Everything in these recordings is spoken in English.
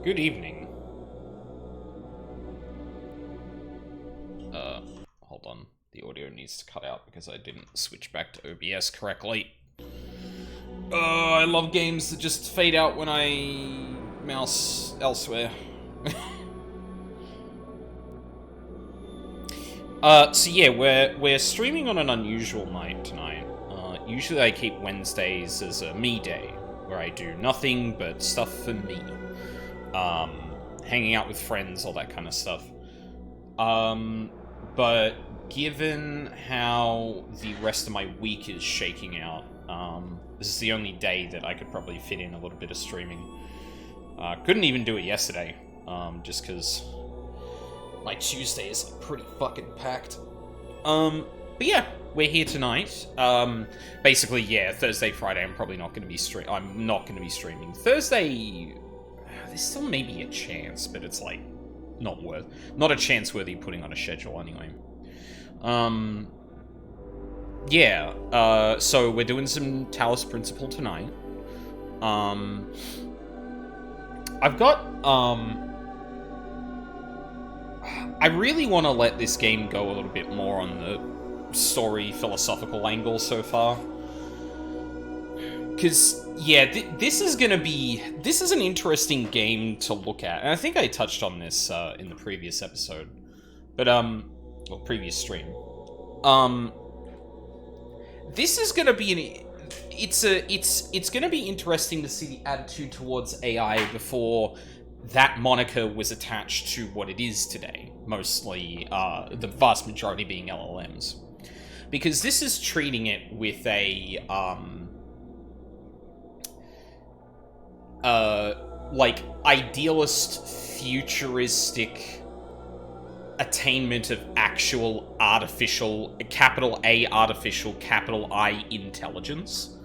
Good evening. Hold on. The audio needs to cut out because I didn't switch back to OBS correctly. I love games that just fade out when I mouse elsewhere. So yeah, we're streaming on an unusual night tonight. Usually I keep Wednesdays as a me day, where I do nothing but stuff for me. Hanging out with friends, all that kind of stuff. But given how the rest of my week is shaking out, this is the only day that I could probably fit in a little bit of streaming. Couldn't even do it yesterday, just because my Tuesday is pretty fucking packed. But yeah, we're here tonight. Basically, yeah, Thursday, Friday, I'm probably not going to be I'm not going to be streaming. Thursday, there's still maybe a chance, but it's like not a chance worthy putting on a schedule anyway. Yeah, so we're doing some Talos Principle tonight. I've got, I really want to let this game go a little bit more on the story philosophical angle so far. Because, yeah, this is an interesting game to look at. And I think I touched on this in the previous episode. But, well, previous stream. This is gonna be it's gonna be interesting to see the attitude towards AI before that moniker was attached to what it is today. Mostly, the vast majority being LLMs. Because this is treating it with a, like, idealist, futuristic attainment of actual artificial, capital A artificial, capital I intelligence.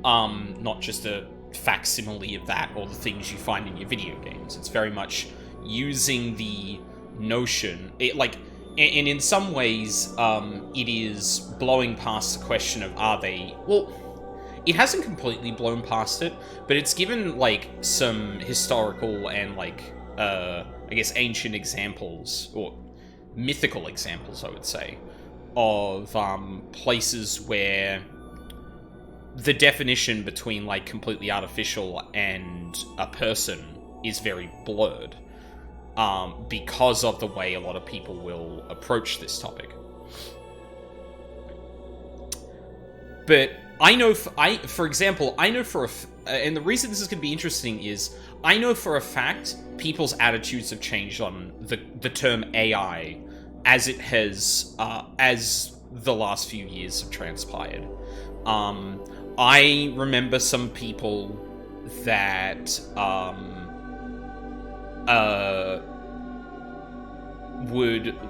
Not just a facsimile of that or the things you find in your video games. It's very much using the notion, and in some ways, it is blowing past the question of it hasn't completely blown past it, but it's given, like, some historical and, like, I guess ancient examples, or mythical examples, I would say, of places where the definition between, like, completely artificial and a person is very blurred, because of the way a lot of people will approach this topic. But I know, for example, I know and the reason this is going to be interesting is, I know for a fact people's attitudes have changed on the term AI as it has, as the last few years have transpired. I remember some people that,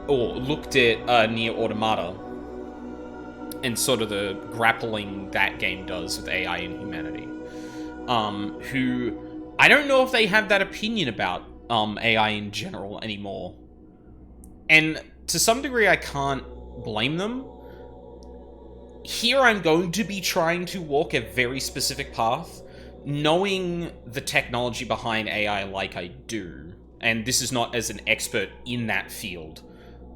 looked at Nier Automata and sort of the grappling that game does with AI and humanity. Who, I don't know if they have that opinion about AI in general anymore. And to some degree, I can't blame them. Here I'm going to be trying to walk a very specific path, knowing the technology behind AI like I do. And this is not as an expert in that field,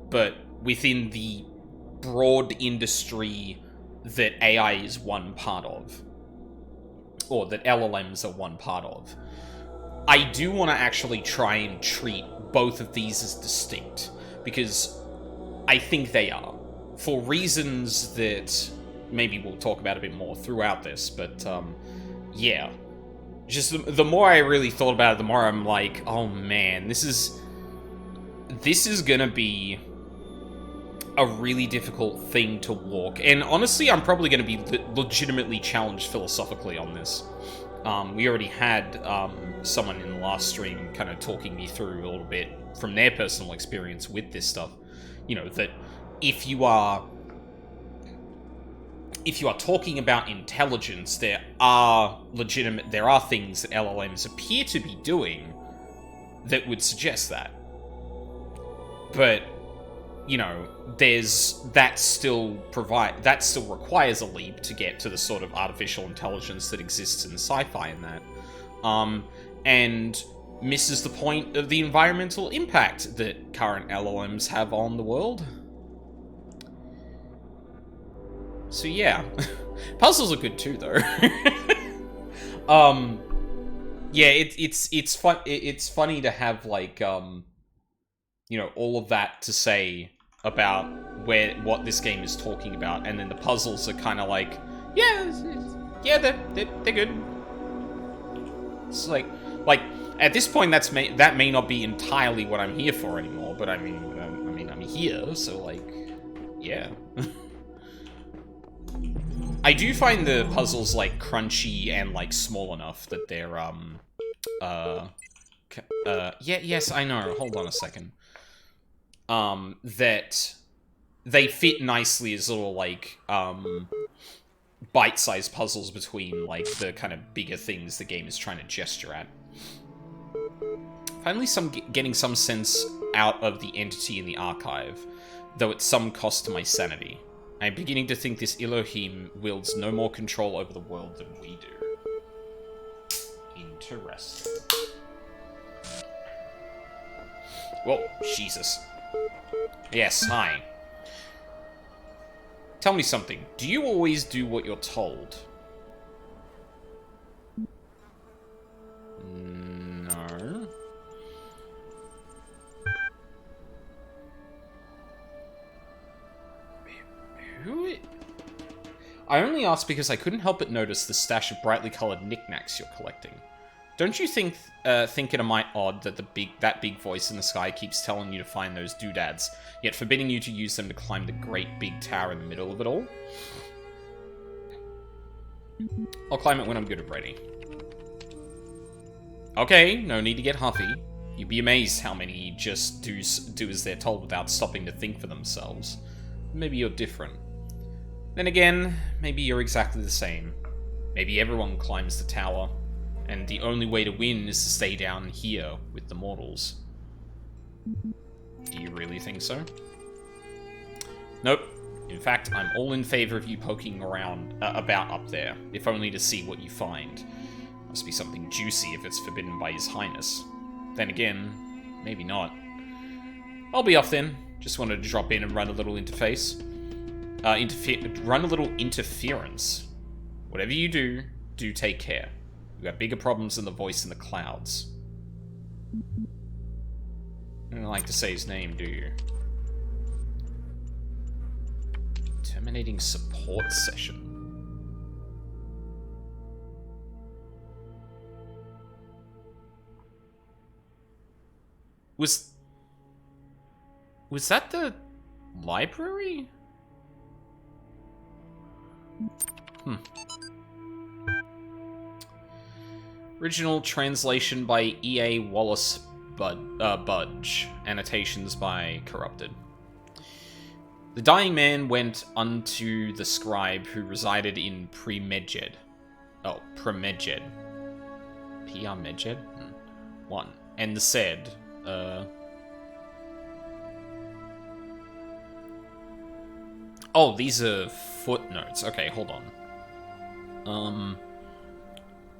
but within the broad industry that AI is one part of, or that LLMs are one part of. I do want to actually try and treat both of these as distinct, because I think they are, for reasons that maybe we'll talk about a bit more throughout this, but, yeah. Just the more I really thought about it, the more I'm like, oh man, this is gonna be a really difficult thing to walk. And honestly, I'm probably gonna be legitimately challenged philosophically on this. We already had someone in the last stream kind of talking me through a little bit from their personal experience with this stuff. You know, that if you are talking about intelligence, there are things that LLMs appear to be doing that would suggest that. But, you know, that still requires a leap to get to the sort of artificial intelligence that exists in sci-fi and that. And misses the point of the environmental impact that current LLMs have on the world. So yeah. Puzzles are good too, though. Yeah, it's fun. It's funny to have, like, you know, all of that to say about what this game is talking about, and then the puzzles are kind of like, yeah, they're good. It's like at this point, that may not be entirely what I'm here for anymore, but I mean, I'm here, so, like, yeah. I do find the puzzles, like, crunchy and, like, small enough that they're, yes, I know, hold on a second. That they fit nicely as little, like, bite-sized puzzles between, like, the kind of bigger things the game is trying to gesture at. Finally, getting some sense out of the entity in the archive, though at some cost to my sanity. I'm beginning to think this Elohim wields no more control over the world than we do. Interesting. Well, Jesus. Yes, hi. Tell me something. Do you always do what you're told? No. Who? I only asked because I couldn't help but notice the stash of brightly colored knickknacks you're collecting. Don't you think it a mite odd that that big voice in the sky keeps telling you to find those doodads, yet forbidding you to use them to climb the great big tower in the middle of it all? I'll climb it when I'm good and ready. Okay, no need to get huffy. You'd be amazed how many just do as they're told without stopping to think for themselves. Maybe you're different. Then again, maybe you're exactly the same. Maybe everyone climbs the tower, and the only way to win is to stay down here with the mortals. Do you really think so? Nope. In fact, I'm all in favor of you poking around about up there, if only to see what you find. Must be something juicy if it's forbidden by His Highness. Then again, maybe not. I'll be off then. Just wanted to drop in and run a little interface. Run a little interference. Whatever you do take care. You got bigger problems than the voice in the clouds. You don't like to say his name, do you? Terminating support session. Was that the library? Original translation by E.A. Wallace Budge. Annotations by Corrupted. The dying man went unto the scribe who resided in Premedjed. Oh, Premedjed. Medjed? 1. And said, Oh, these are footnotes. Okay, hold on.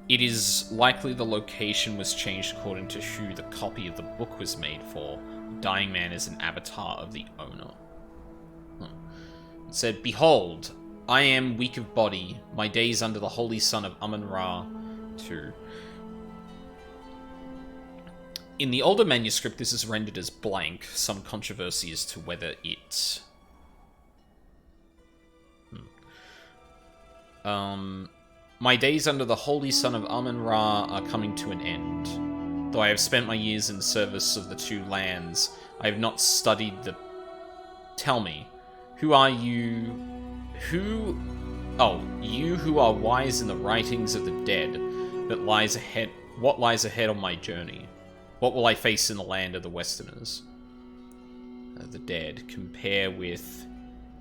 It is likely the location was changed according to who the copy of the book was made for. The dying man is an avatar of the owner. It said, Behold, I am weak of body, my days under the holy sun of Amun-Ra too. In the older manuscript, this is rendered as blank. Some controversy as to whether it... My days under the holy sun of Amun-Ra are coming to an end. Though I have spent my years in service of the two lands, I have not studied the... Tell me, who are you... you who are wise in the writings of the dead, but lies ahead... What lies ahead on my journey? What will I face in the land of the Westerners? The dead. Compare with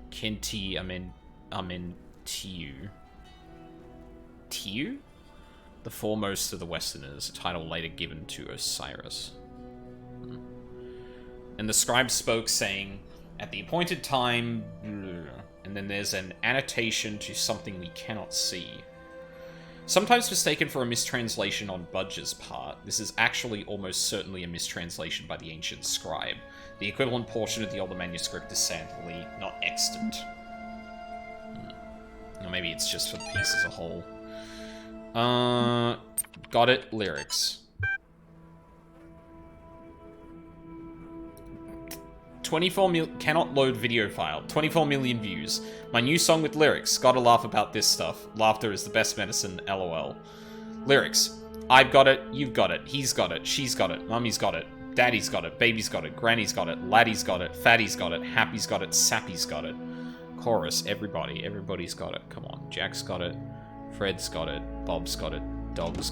Kenti Amentiu. Tiu? The foremost of the Westerners, a title later given to Osiris. And the scribe spoke, saying, At the appointed time... And then there's an annotation to something we cannot see. Sometimes mistaken for a mistranslation on Budge's part, this is actually almost certainly a mistranslation by the ancient scribe. The equivalent portion of the older manuscript is sadly not extant. Or maybe it's just for the piece as a whole. Got it. Lyrics. 24 million... Cannot load video file. 24 million views. My new song with lyrics. Gotta laugh about this stuff. Laughter is the best medicine, lol. Lyrics. I've got it. You've got it. He's got it. She's got it. Mummy's got it. Daddy's got it. Baby's got it. Granny's got it. Laddie's got it. Fatty's got it. Happy's got it. Sappy's got it. Chorus. Everybody. Everybody's got it. Come on. Jack's got it. Fred's got it. Bob's got it. Dog is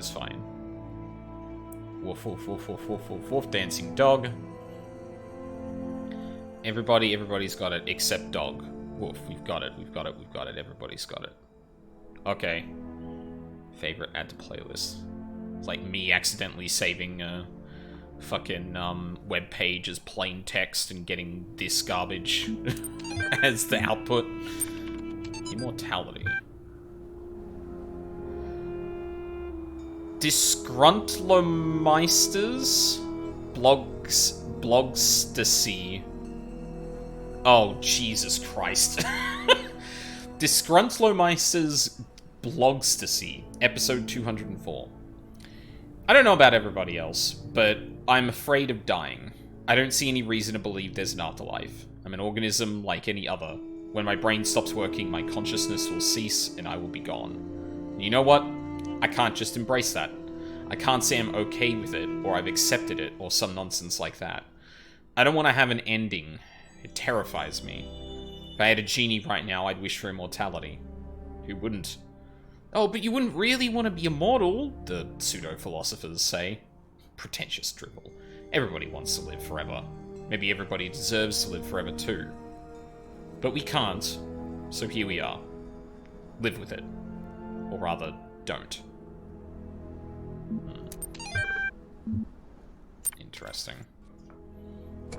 fine. Woof, woof, woof, woof, woof, woof, woof. Dancing dog. Everybody's got it, except dog. Woof, we've got it, we've got it, we've got it, everybody's got it. Okay. Favorite, add to playlist. It's like me accidentally saving a fucking web page as plain text and getting this garbage as the output. Immortality. Disgruntlomeisters? Blogstasy. Oh, Jesus Christ. Disgruntlomeisters Blogstasy, episode 204. I don't know about everybody else, but I'm afraid of dying. I don't see any reason to believe there's an afterlife. I'm an organism like any other. When my brain stops working, my consciousness will cease and I will be gone. And you know what? I can't just embrace that. I can't say I'm okay with it, or I've accepted it, or some nonsense like that. I don't want to have an ending. It terrifies me. If I had a genie right now, I'd wish for immortality. Who wouldn't? Oh, but you wouldn't really want to be immortal, the pseudo-philosophers say. Pretentious dribble. Everybody wants to live forever. Maybe everybody deserves to live forever too. But we can't, so here we are. Live with it. Or rather, don't. Interesting. I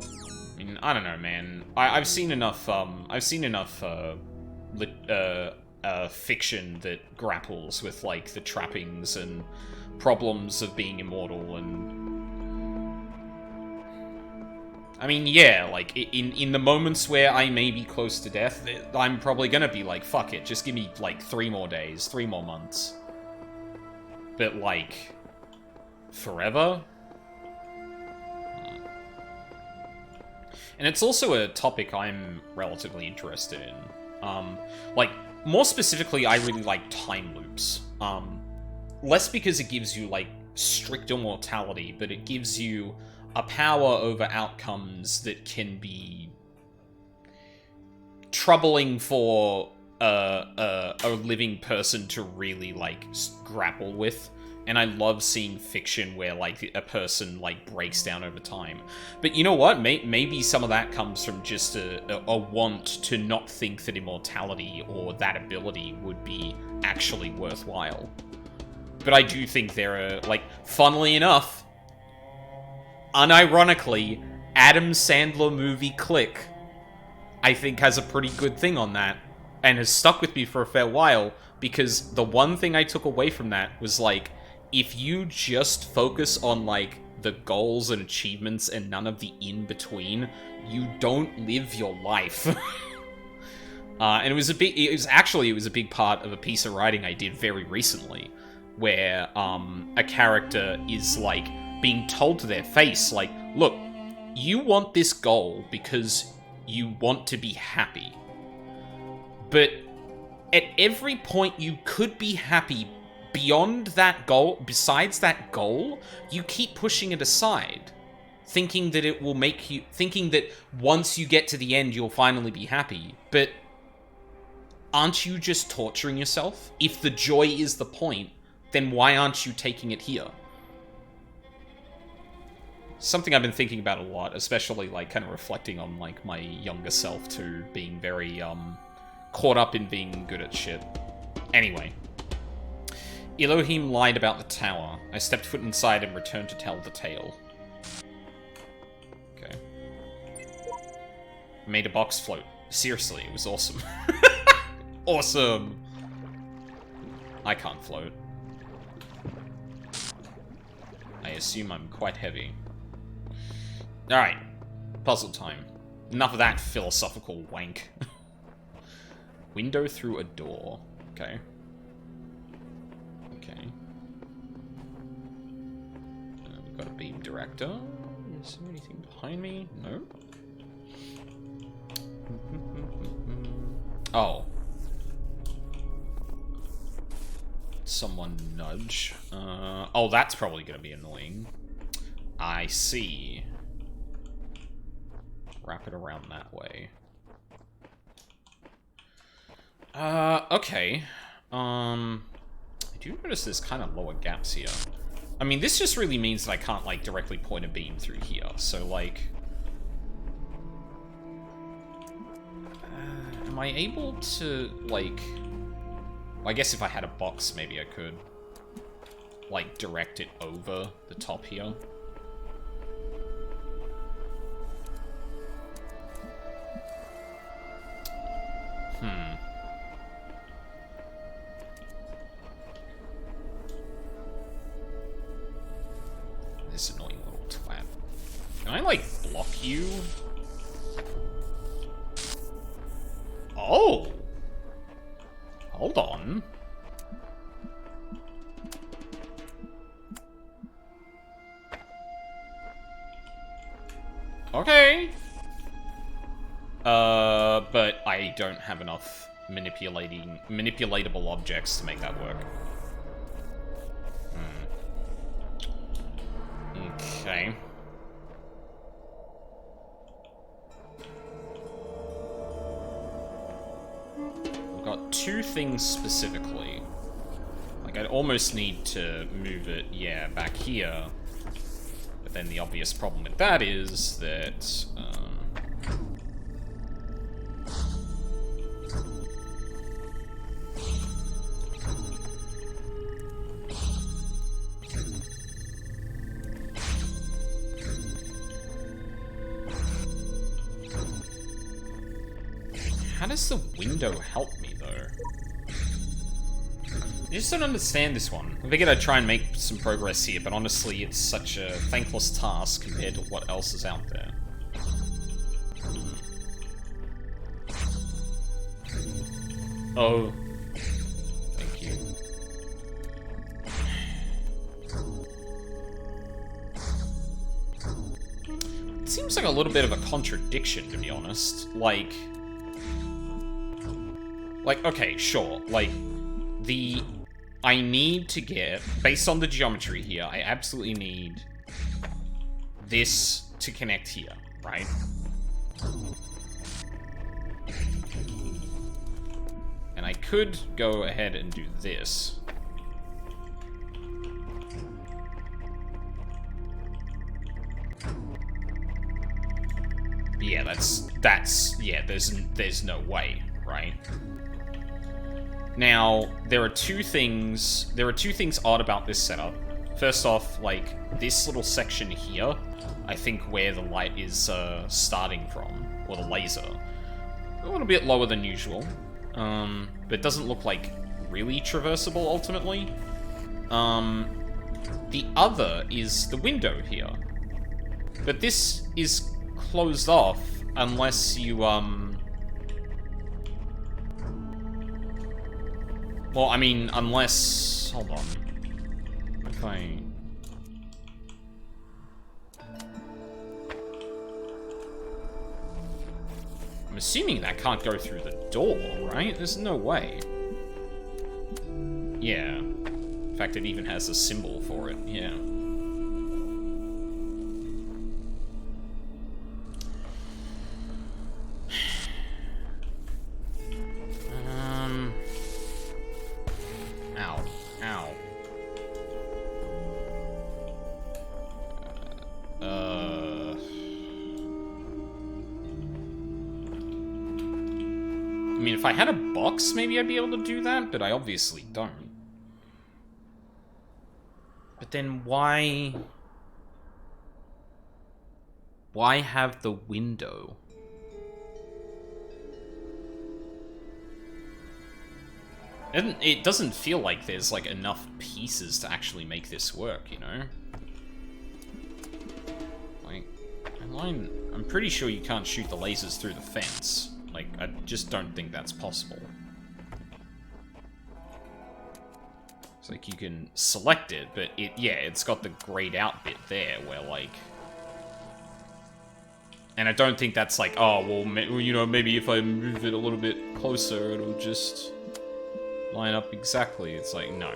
mean, I don't know, man. I've seen enough. Fiction that grapples with like the trappings and problems of being immortal, and I mean, yeah, like in the moments where I may be close to death, I'm probably gonna be like, fuck it, just give me like 3 more days, 3 more months. But like, forever? And it's also a topic I'm relatively interested in. Like, more specifically, I really like time loops. Less because it gives you, like, strict immortality, but it gives you a power over outcomes that can be troubling for a living person to really, like, grapple with. And I love seeing fiction where, like, a person, like, breaks down over time. But you know what? Maybe some of that comes from just a want to not think that immortality or that ability would be actually worthwhile. But I do think there are, like, funnily enough, unironically, Adam Sandler movie Click, I think has a pretty good thing on that. And has stuck with me for a fair while, because the one thing I took away from that was, like, if you just focus on, like, the goals and achievements and none of the in-between, you don't live your life. And it was a big part of a piece of writing I did very recently, where, a character is, like, being told to their face, like, look, you want this goal because you want to be happy. But at every point you could be happy beyond that goal, besides that goal, you keep pushing it aside, thinking that it will make you, thinking that once you get to the end, you'll finally be happy. But aren't you just torturing yourself? If the joy is the point, then why aren't you taking it here? Something I've been thinking about a lot, especially, like, kind of reflecting on, like, my younger self too, being very, caught up in being good at shit. Anyway. Elohim lied about the tower. I stepped foot inside and returned to tell the tale. Okay. Made a box float. Seriously, it was awesome. Awesome! I can't float. I assume I'm quite heavy. Alright. Puzzle time. Enough of that philosophical wank. Window through a door. Okay. Okay. We've got a beam director. Is there anything behind me? No. Oh. Someone nudge. Oh, that's probably going to be annoying. I see. Wrap it around that way. Okay. I do notice there's kind of lower gaps here. I mean, this just really means that I can't, like, directly point a beam through here. So, like... am I able to, like... Well, I guess if I had a box, maybe I could, like, direct it over the top here. This annoying little twat. Can I, like, block you? Oh! Hold on. Okay. But I don't have enough manipulatable objects to make that work. Okay. I've got two things specifically. Like, I'd almost need to move it, yeah, back here. But then the obvious problem with that is that, how does the window help me, though? I just don't understand this one. I figured I'd try and make some progress here, but honestly, it's such a thankless task compared to what else is out there. Oh. Thank you. It seems like a little bit of a contradiction, to be honest. Like, okay, sure. Like, I need to get, based on the geometry here, I absolutely need this to connect here, right? And I could go ahead and do this. Yeah, yeah, there's no way, right? Now, there are two things odd about this setup. First off, like, this little section here, I think where the light is starting from, or the laser, a little bit lower than usual, but it doesn't look like really traversable ultimately. The other is the window here, but this is closed off unless you, well, I mean, unless... Hold on. If I... I'm assuming that can't go through the door, right? There's no way. Yeah. In fact, it even has a symbol for it, yeah. I mean, if I had a box, maybe I'd be able to do that, but I obviously don't. But then why... Why have the window? And it doesn't feel like there's, like, enough pieces to actually make this work, you know? Like, I'm pretty sure you can't shoot the lasers through the fence. Like, I just don't think that's possible. It's like, you can select it, but yeah, it's got the grayed out bit there, where, like... And I don't think that's like, oh, well, you know, maybe if I move it a little bit closer, it'll just... line up exactly. It's like, no,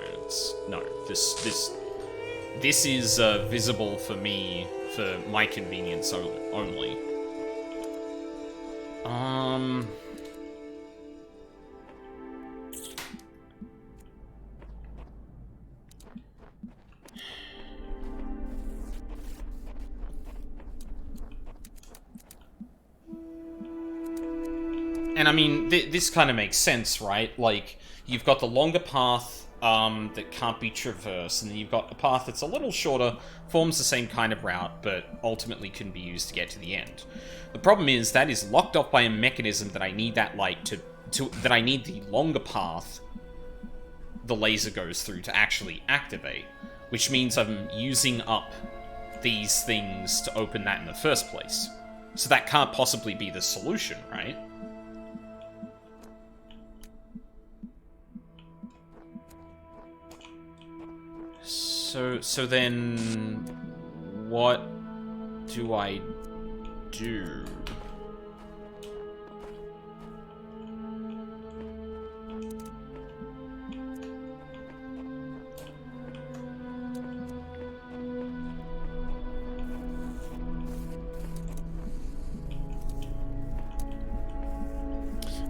this is visible for me, for my convenience only. And I mean, this kind of makes sense, right? Like, you've got the longer path that can't be traversed, and then you've got the path that's a little shorter, forms the same kind of route, but ultimately can be used to get to the end. The problem is that is locked off by a mechanism that I need that light that I need the longer path the laser goes through to actually activate, which means I'm using up these things to open that in the first place. So that can't possibly be the solution, right? So then, what do I do?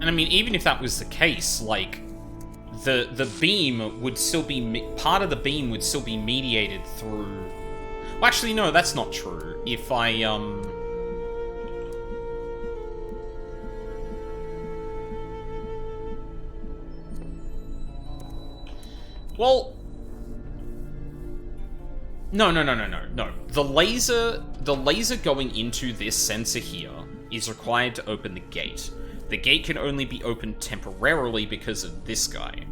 And I mean, even if that was the case, like, the beam would still be... part of the beam would still be mediated through... Well, actually, no, that's not true. If I, Well... No. The laser going into this sensor here is required to open the gate. The gate can only be opened temporarily because of this guy.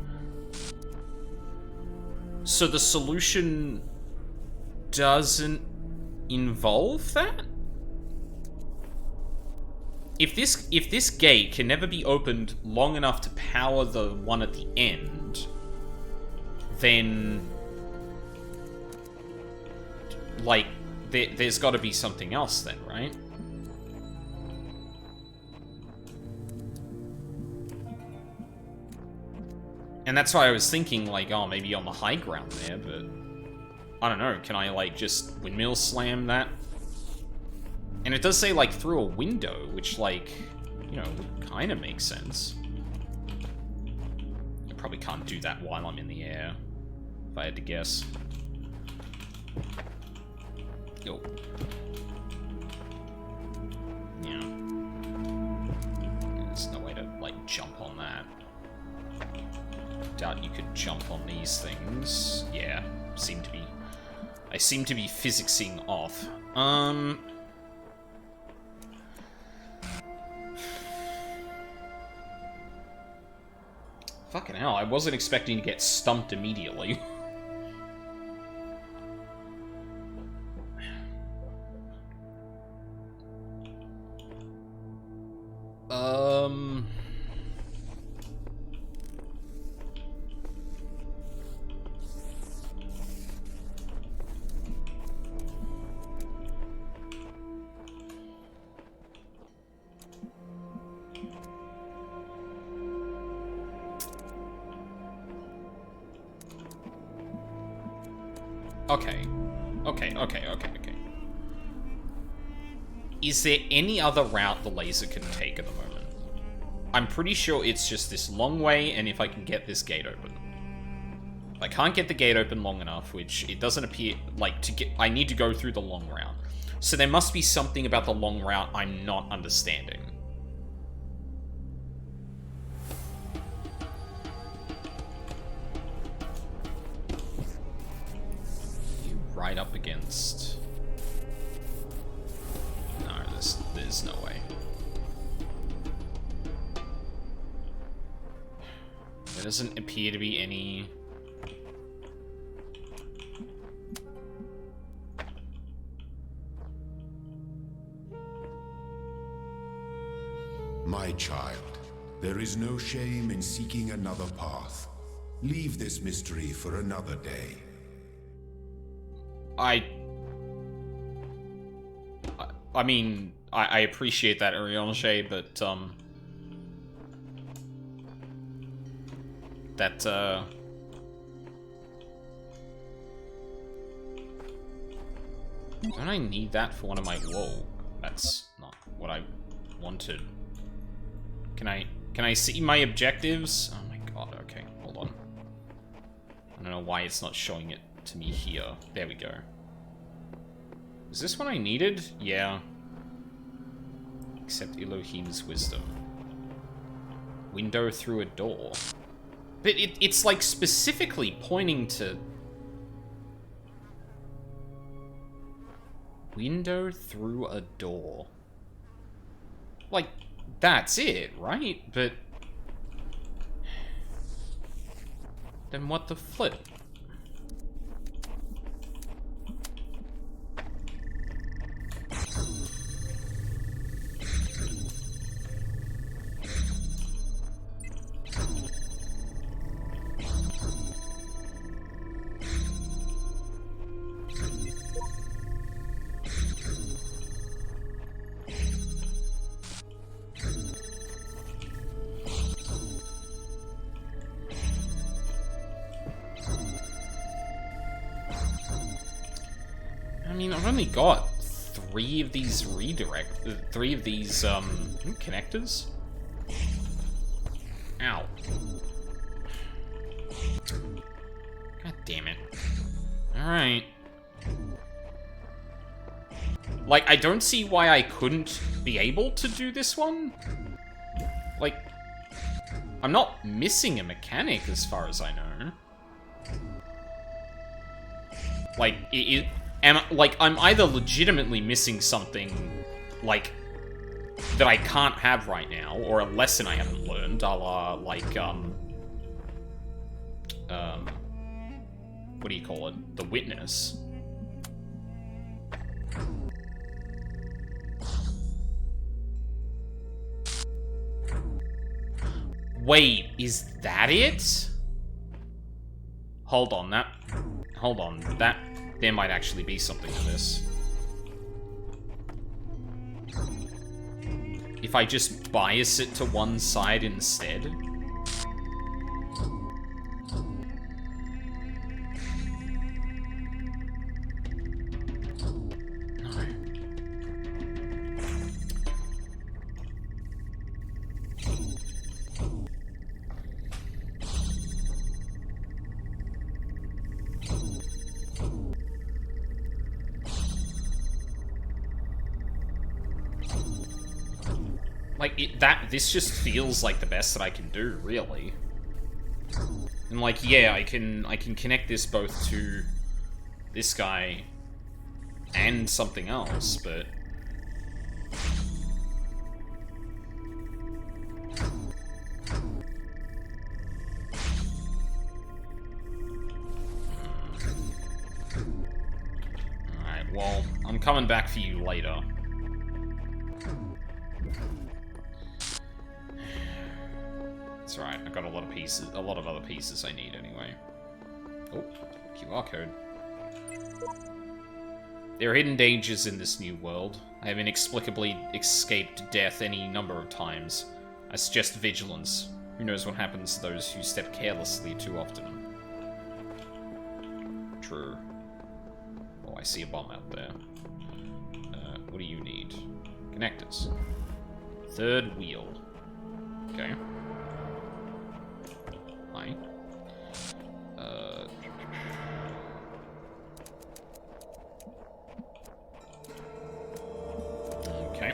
So the solution doesn't involve that? If this gate can never be opened long enough to power the one at the end, then... like, there's got to be something else then, right? And that's why I was thinking, like, oh, maybe on the high ground there, but... I don't know, can I, like, just windmill slam that? And it does say, like, through a window, which, like, you know, would kind of make sense. I probably can't do that while I'm in the air, if I had to guess. Yo. Yeah. There's no way to, like, jump on that. Doubt you could jump on these things. Yeah, I seem to be physicsing off. Fucking hell, I wasn't expecting to get stumped immediately. Okay. Is there any other route the laser can take at the moment? I'm pretty sure it's just this long way, and if I can get this gate open. If I can't get the gate open long enough, which it doesn't appear like to get... I need to go through the long route. So there must be something about the long route I'm not understanding. Right up against... No, there's no way. There doesn't appear to be any... My child, there is no shame in seeking another path. Leave this mystery for another day. I mean, I appreciate that, Urianger, but, don't I need that for one of my... Whoa, that's not what I wanted. Can I see my objectives? Oh my god, okay, hold on. I don't know why it's not showing it to me here. There we go. Is this what I needed? Yeah. Accept Elohim's wisdom. Window through a door. But it's like specifically pointing to... Window through a door. Like, that's it, right? But... then what the flip? I mean, I've only got three of these connectors? Ow. God damn it. Alright. Like, I don't see why I couldn't be able to do this one. Like, I'm not missing a mechanic as far as I know. Like, I'm either legitimately missing something, like, that I can't have right now, or a lesson I haven't learned, a la, like, what do you call it? The Witness. Wait, is that it? Hold on, there might actually be something to this. If I just bias it to one side instead? No. Like, this just feels like the best that I can do, really. And like, yeah, I can connect this both to this guy and something else, but... Alright, well, I'm coming back for you later. That's right, I've got a lot of other pieces I need anyway. Oh, QR code. There are hidden dangers in this new world. I have inexplicably escaped death any number of times. I suggest vigilance. Who knows what happens to those who step carelessly too often. True. Oh, I see a bomb out there. What do you need? Connectors. Third wheel. Okay. Hi. Okay.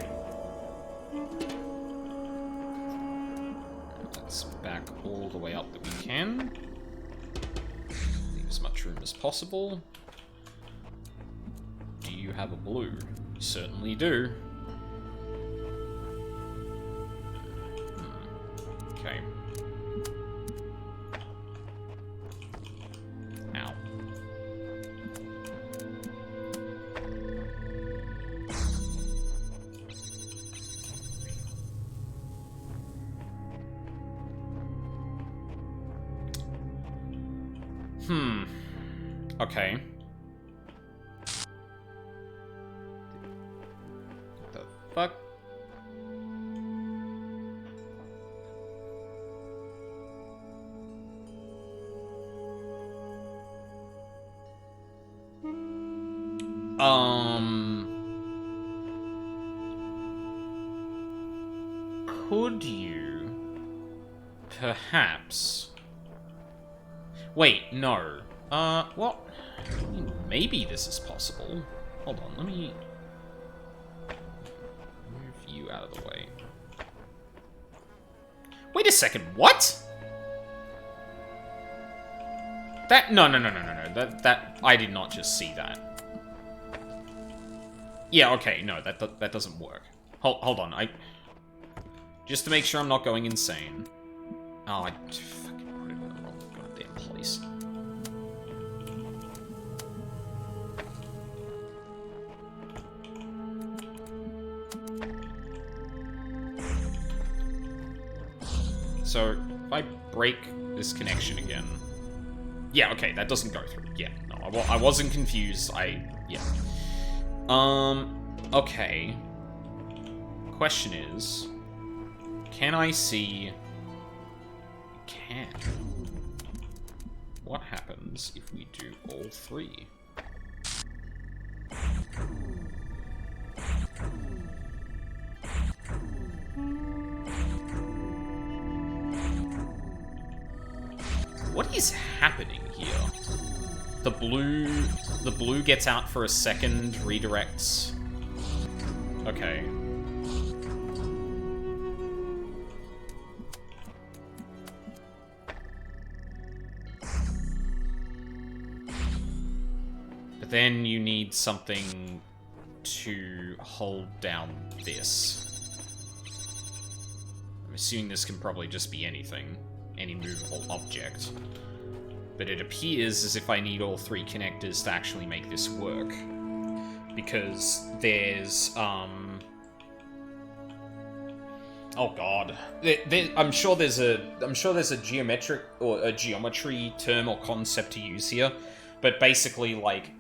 Let's back all the way up that we can. Leave as much room as possible. Do you have a blue? You certainly do. Okay. Okay. What the fuck? Could you perhaps... Wait, no. What? I mean, maybe this is possible. Hold on, let me move you out of the way. Wait a second, what? No. That, I did not just see that. Yeah, okay, no, that doesn't work. Hold on, just to make sure I'm not going insane. Oh, I fucking put it in the wrong goddamn place. So, if I break this connection again... Yeah, okay, that doesn't go through. Yeah, no, I wasn't confused. Yeah. Okay. Question is... Can I see... Can. What happens if we do all three? What is happening here? The blue gets out for a second, redirects. Okay. But then you need something to hold down this. I'm assuming this can probably just be anything. Any movable object. But it appears as if I need all three connectors to actually make this work. Because there's, oh god. I'm sure there's a geometric, or a geometry term or concept to use here. But basically, like,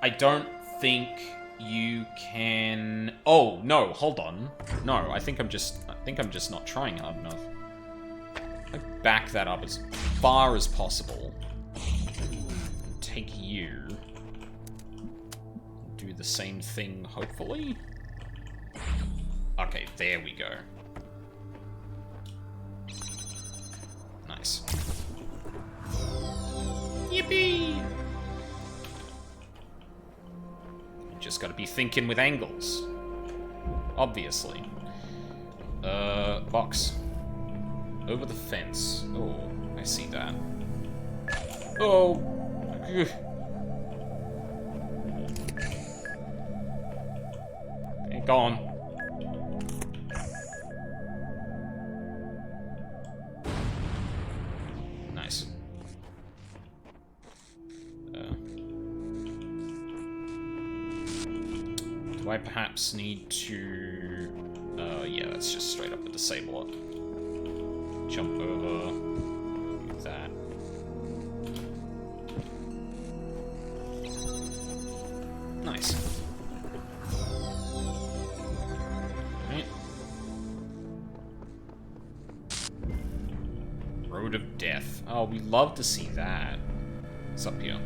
I don't think you can... Oh, no, hold on. No, I think I'm just not trying hard enough. I back that up as far as possible. Take you. Do the same thing, hopefully? Okay, there we go. Nice. Yippee! You just gotta be thinking with angles. Obviously. Box. Over the fence. Oh, I see that. Oh! Ugh. Okay, go on. Nice. Do I perhaps need to... yeah, let's just straight up disable it. Jump over, do that. Nice. Right. Road of Death. Oh, we love to see that. What's up here?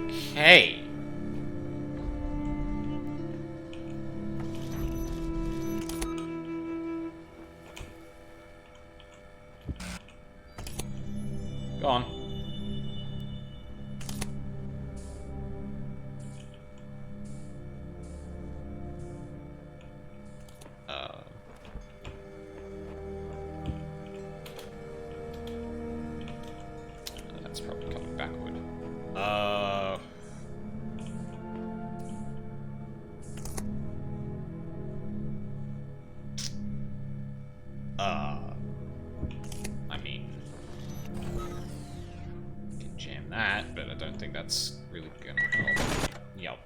Okay. Go on. That's probably coming backward. I mean... can jam that, but I don't think that's really gonna help. Yep.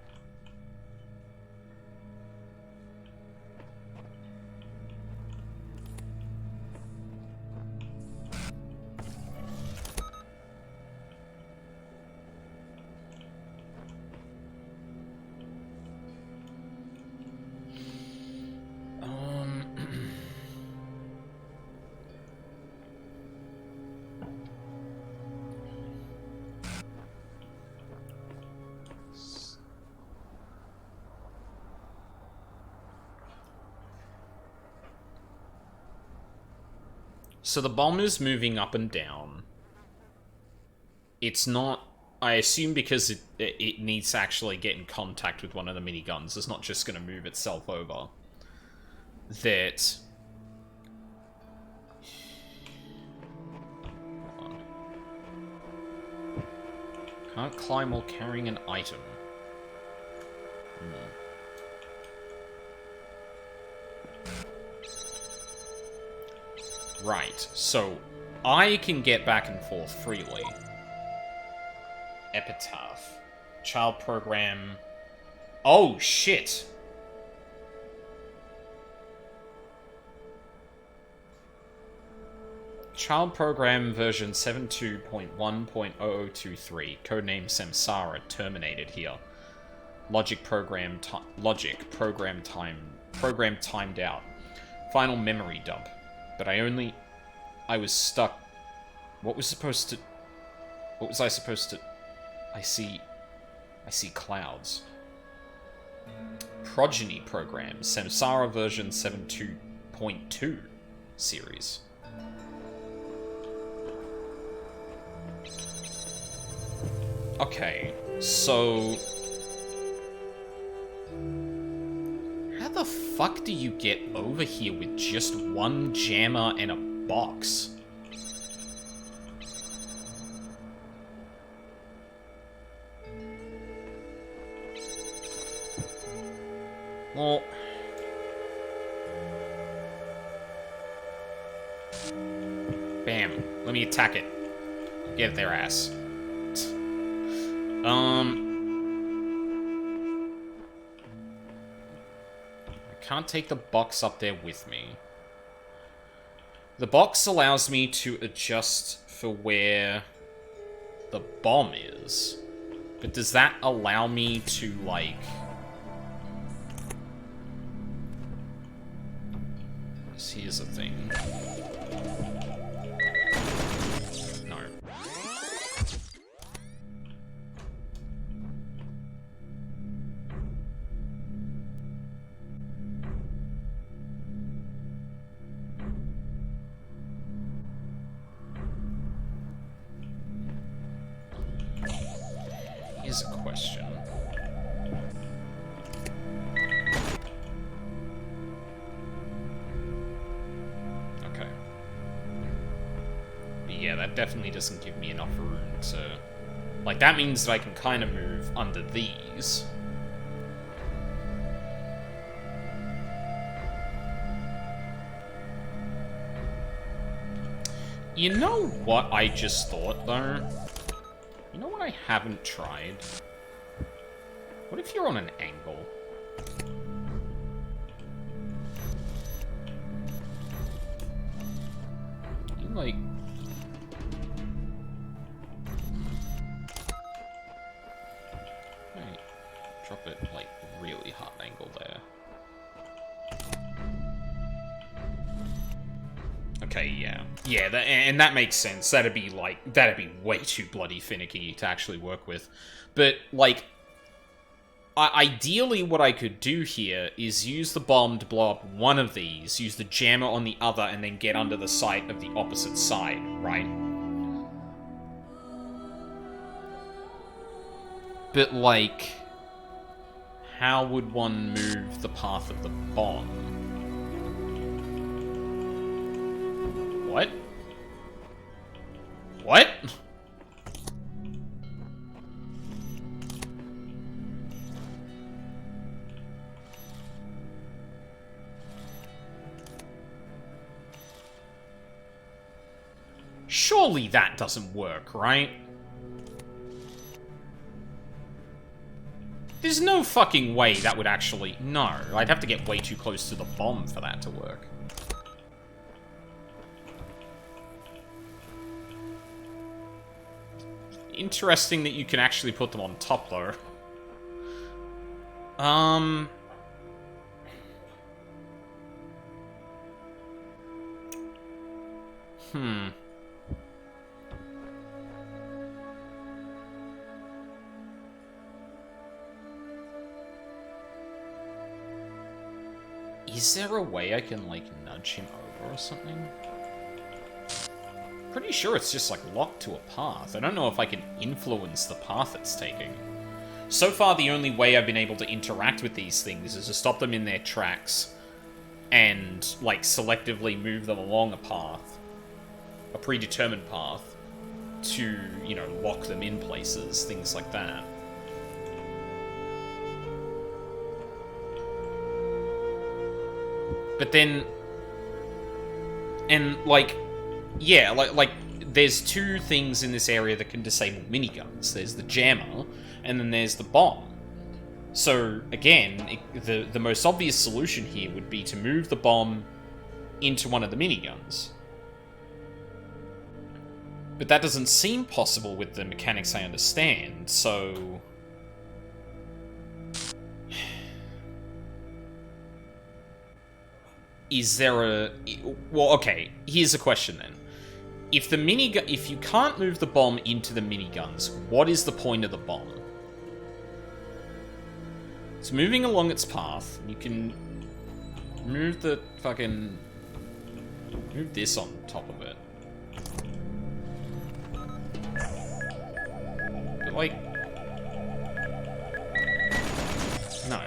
So the bomb is moving up and down. It's not... I assume because it needs to actually get in contact with one of the miniguns. It's not just going to move itself over. That... Hold on. Can't climb while carrying an item. Right, so I can get back and forth freely. Epitaph. Child program. Oh, shit! Child program version 72.1.0023. Codename Samsara terminated here. Logic program timed out. Final memory dump. But I was stuck. What was I supposed to... I see clouds. Progeny program, Samsara version 72.2 series. Okay, so... How the fuck do you get over here with just one jammer and a box? Well... Bam. Let me attack it. Get their ass. I can't take the box up there with me. The box allows me to adjust for where the bomb is. But does that allow me to, like... Here's the thing. No. Here's a question. Okay. But yeah, that definitely doesn't give me enough room to... Like, that means that I can kind of move under these. You know what I just thought, though? You know what I haven't tried? What if you're on an angle? You, like... Right. Drop it, like, really hard angle there. Okay, yeah. Yeah, and that makes sense. That'd be way too bloody finicky to actually work with. But, like, ideally what I could do here is use the bomb to blow up one of these, use the jammer on the other, and then get under the sight of the opposite side, right? But, like, how would one move the path of the bomb? What? What? Surely that doesn't work, right? There's no fucking way that would actually... No, I'd have to get way too close to the bomb for that to work. Interesting that you can actually put them on top, though. Is there a way I can, like, nudge him over or something? pretty sure it's just, like, locked to a path. I don't know if I can influence the path it's taking. So far, the only way I've been able to interact with these things is to stop them in their tracks and, like, selectively move them along a path, a predetermined path, to, you know, lock them in places, things like that. But then, and, like, yeah, like, there's two things in this area that can disable miniguns. There's the jammer, and then there's the bomb. So, again, the most obvious solution here would be to move the bomb into one of the miniguns. But that doesn't seem possible with the mechanics I understand, so... Is there a... Well, okay, here's a question then. If you can't move the bomb into the miniguns, what is the point of the bomb? It's moving along its path. You can move the fucking... Move this on top of it. But, like... No.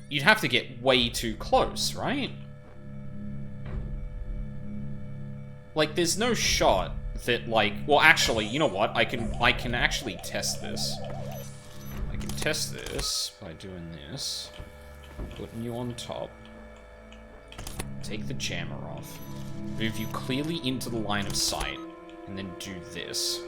You'd have to get way too close, right? Like, there's no shot that, like... Well, actually, you know what? I can actually test this. I can test this by doing this. Putting you on top. Take the jammer off. Move you clearly into the line of sight. And then do this.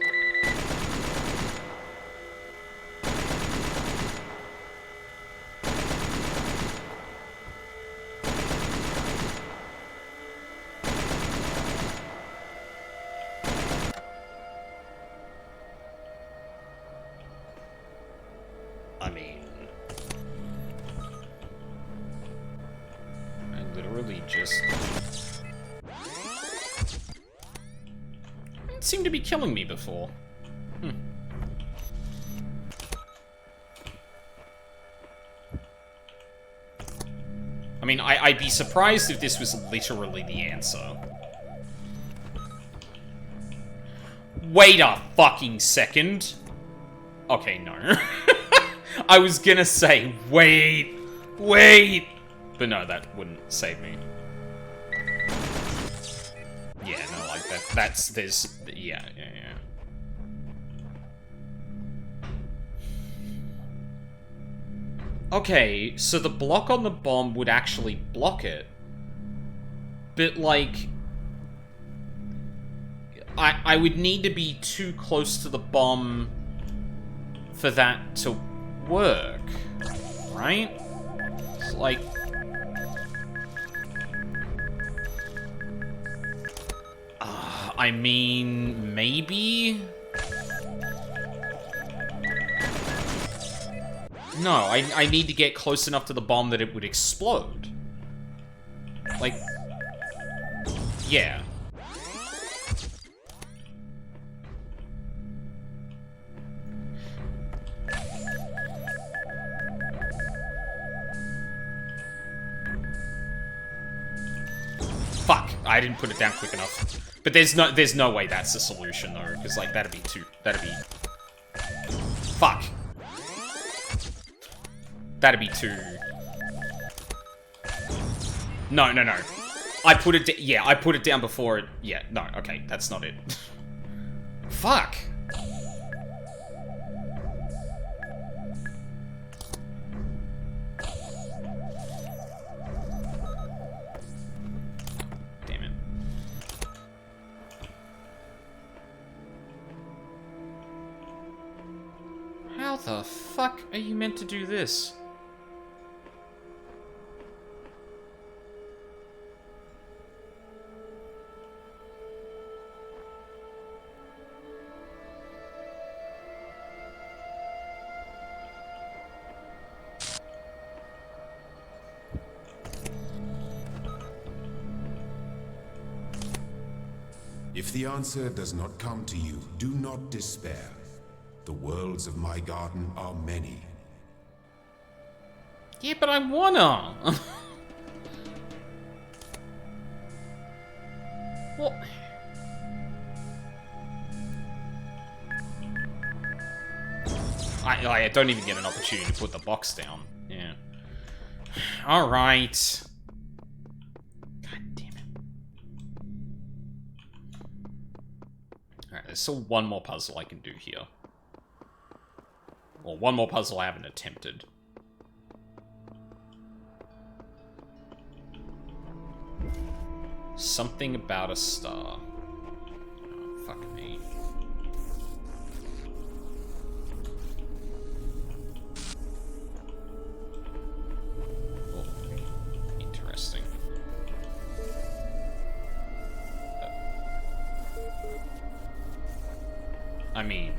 Seemed to be killing me before. I mean, I'd be surprised if this was literally the answer. Wait a fucking second. Okay, no. I was gonna say, wait. But no, that wouldn't save me. Yeah, no, like, yeah. Okay, so the block on the bomb would actually block it. But, like... I would need to be too close to the bomb for that to work, right? Like... I mean, maybe? No, I need to get close enough to the bomb that it would explode. Like, yeah. Fuck, I didn't put it down quick enough. But there's no way that's the solution though, because like that'd be fuck. That'd be too. No. I put it down before it. Yeah, no, okay, that's not it. Fuck. How the fuck are you meant to do this? If the answer does not come to you, do not despair. The worlds of my garden are many. Yeah, but I wanna! What? I don't even get an opportunity to put the box down. Yeah. Alright. God damn it. Alright, there's still one more puzzle I can do here. Well, one more puzzle I haven't attempted. Something about a star. Oh, fuck me. Oh, interesting. I mean...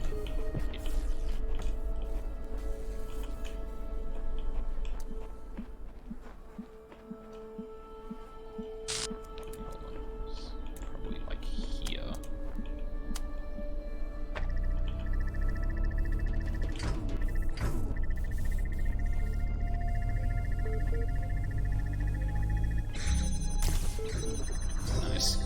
Probably like here. Nice.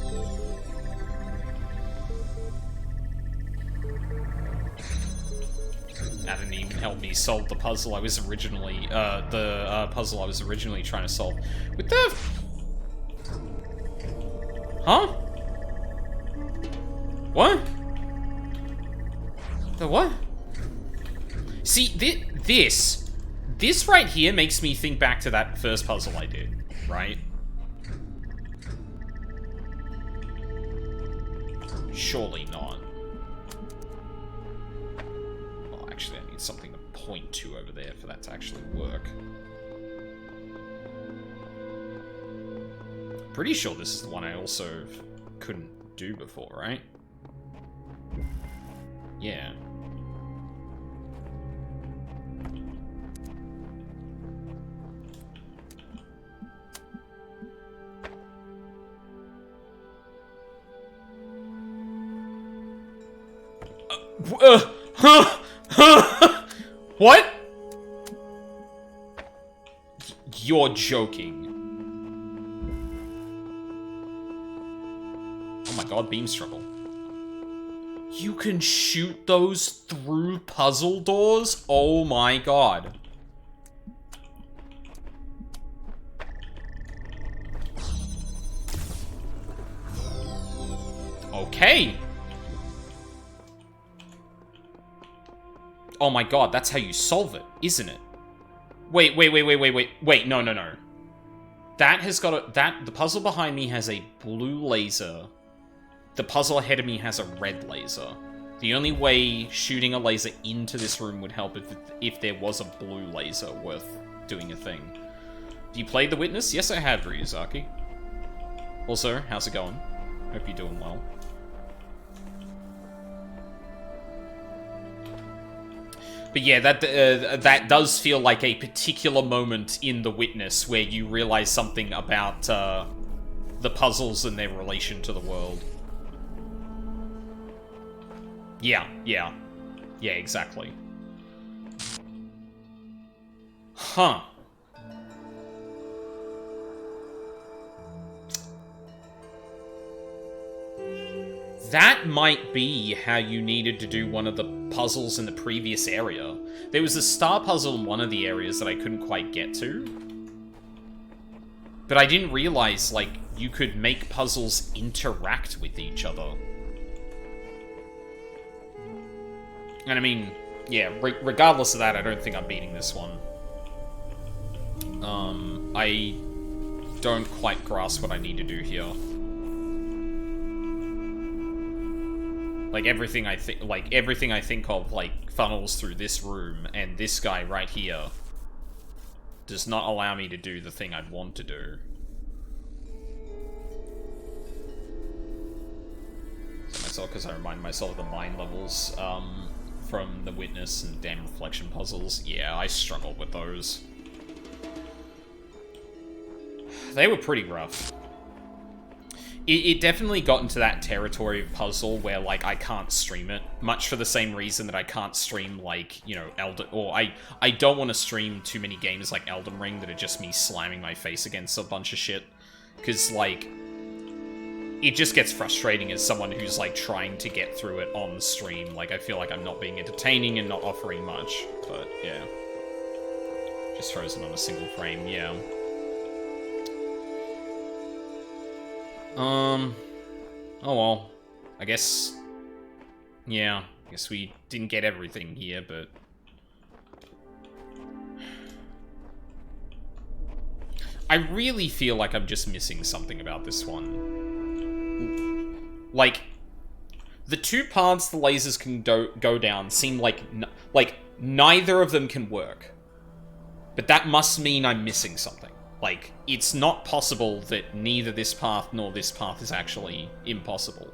That didn't even help me solve the puzzle I was originally, puzzle I was originally trying to solve. With the... Huh? What? The what? See, this right here makes me think back to that first puzzle I did, right? Surely not. Well, actually, I need something to point to over there for that to actually work. Pretty sure this is the one I also couldn't do before, right? Yeah. What? You're joking. Oh my god, beam struggle. You can shoot those through puzzle doors? Oh my god. Okay. Oh my god, that's how you solve it, isn't it? Wait, no. That has got a... the puzzle behind me has a blue laser. The puzzle ahead of me has a red laser. The only way shooting a laser into this room would help if there was a blue laser worth doing a thing. Have you played The Witness? Yes, I have, Ryuzaki. Also, how's it going? Hope you're doing well. But yeah, that does feel like a particular moment in The Witness where you realize something about the puzzles and their relation to the world. Yeah, exactly. Huh. That might be how you needed to do one of the puzzles in the previous area. There was a star puzzle in one of the areas that I couldn't quite get to. But I didn't realize, like, you could make puzzles interact with each other. And I mean, yeah, regardless of that, I don't think I'm beating this one. I don't quite grasp what I need to do here. Like, everything I think of, like, funnels through this room, and this guy right here does not allow me to do the thing I'd want to do. So myself, because I remind myself of the mine levels, from The Witness and damn reflection puzzles. Yeah, I struggled with those. They were pretty rough. It definitely got into that territory of puzzle where, like, I can't stream it. Much for the same reason that I can't stream, like, you know, I don't want to stream too many games like Elden Ring that are just me slamming my face against a bunch of shit. Because, like, it just gets frustrating as someone who's, like, trying to get through it on stream. Like, I feel like I'm not being entertaining and not offering much, but, yeah. Just frozen on a single frame, yeah. Oh well. I guess... Yeah, I guess we didn't get everything here, but... I really feel like I'm just missing something about this one. Like, the two paths the lasers can go down seem like neither of them can work. But that must mean I'm missing something. Like, it's not possible that neither this path nor this path is actually impossible.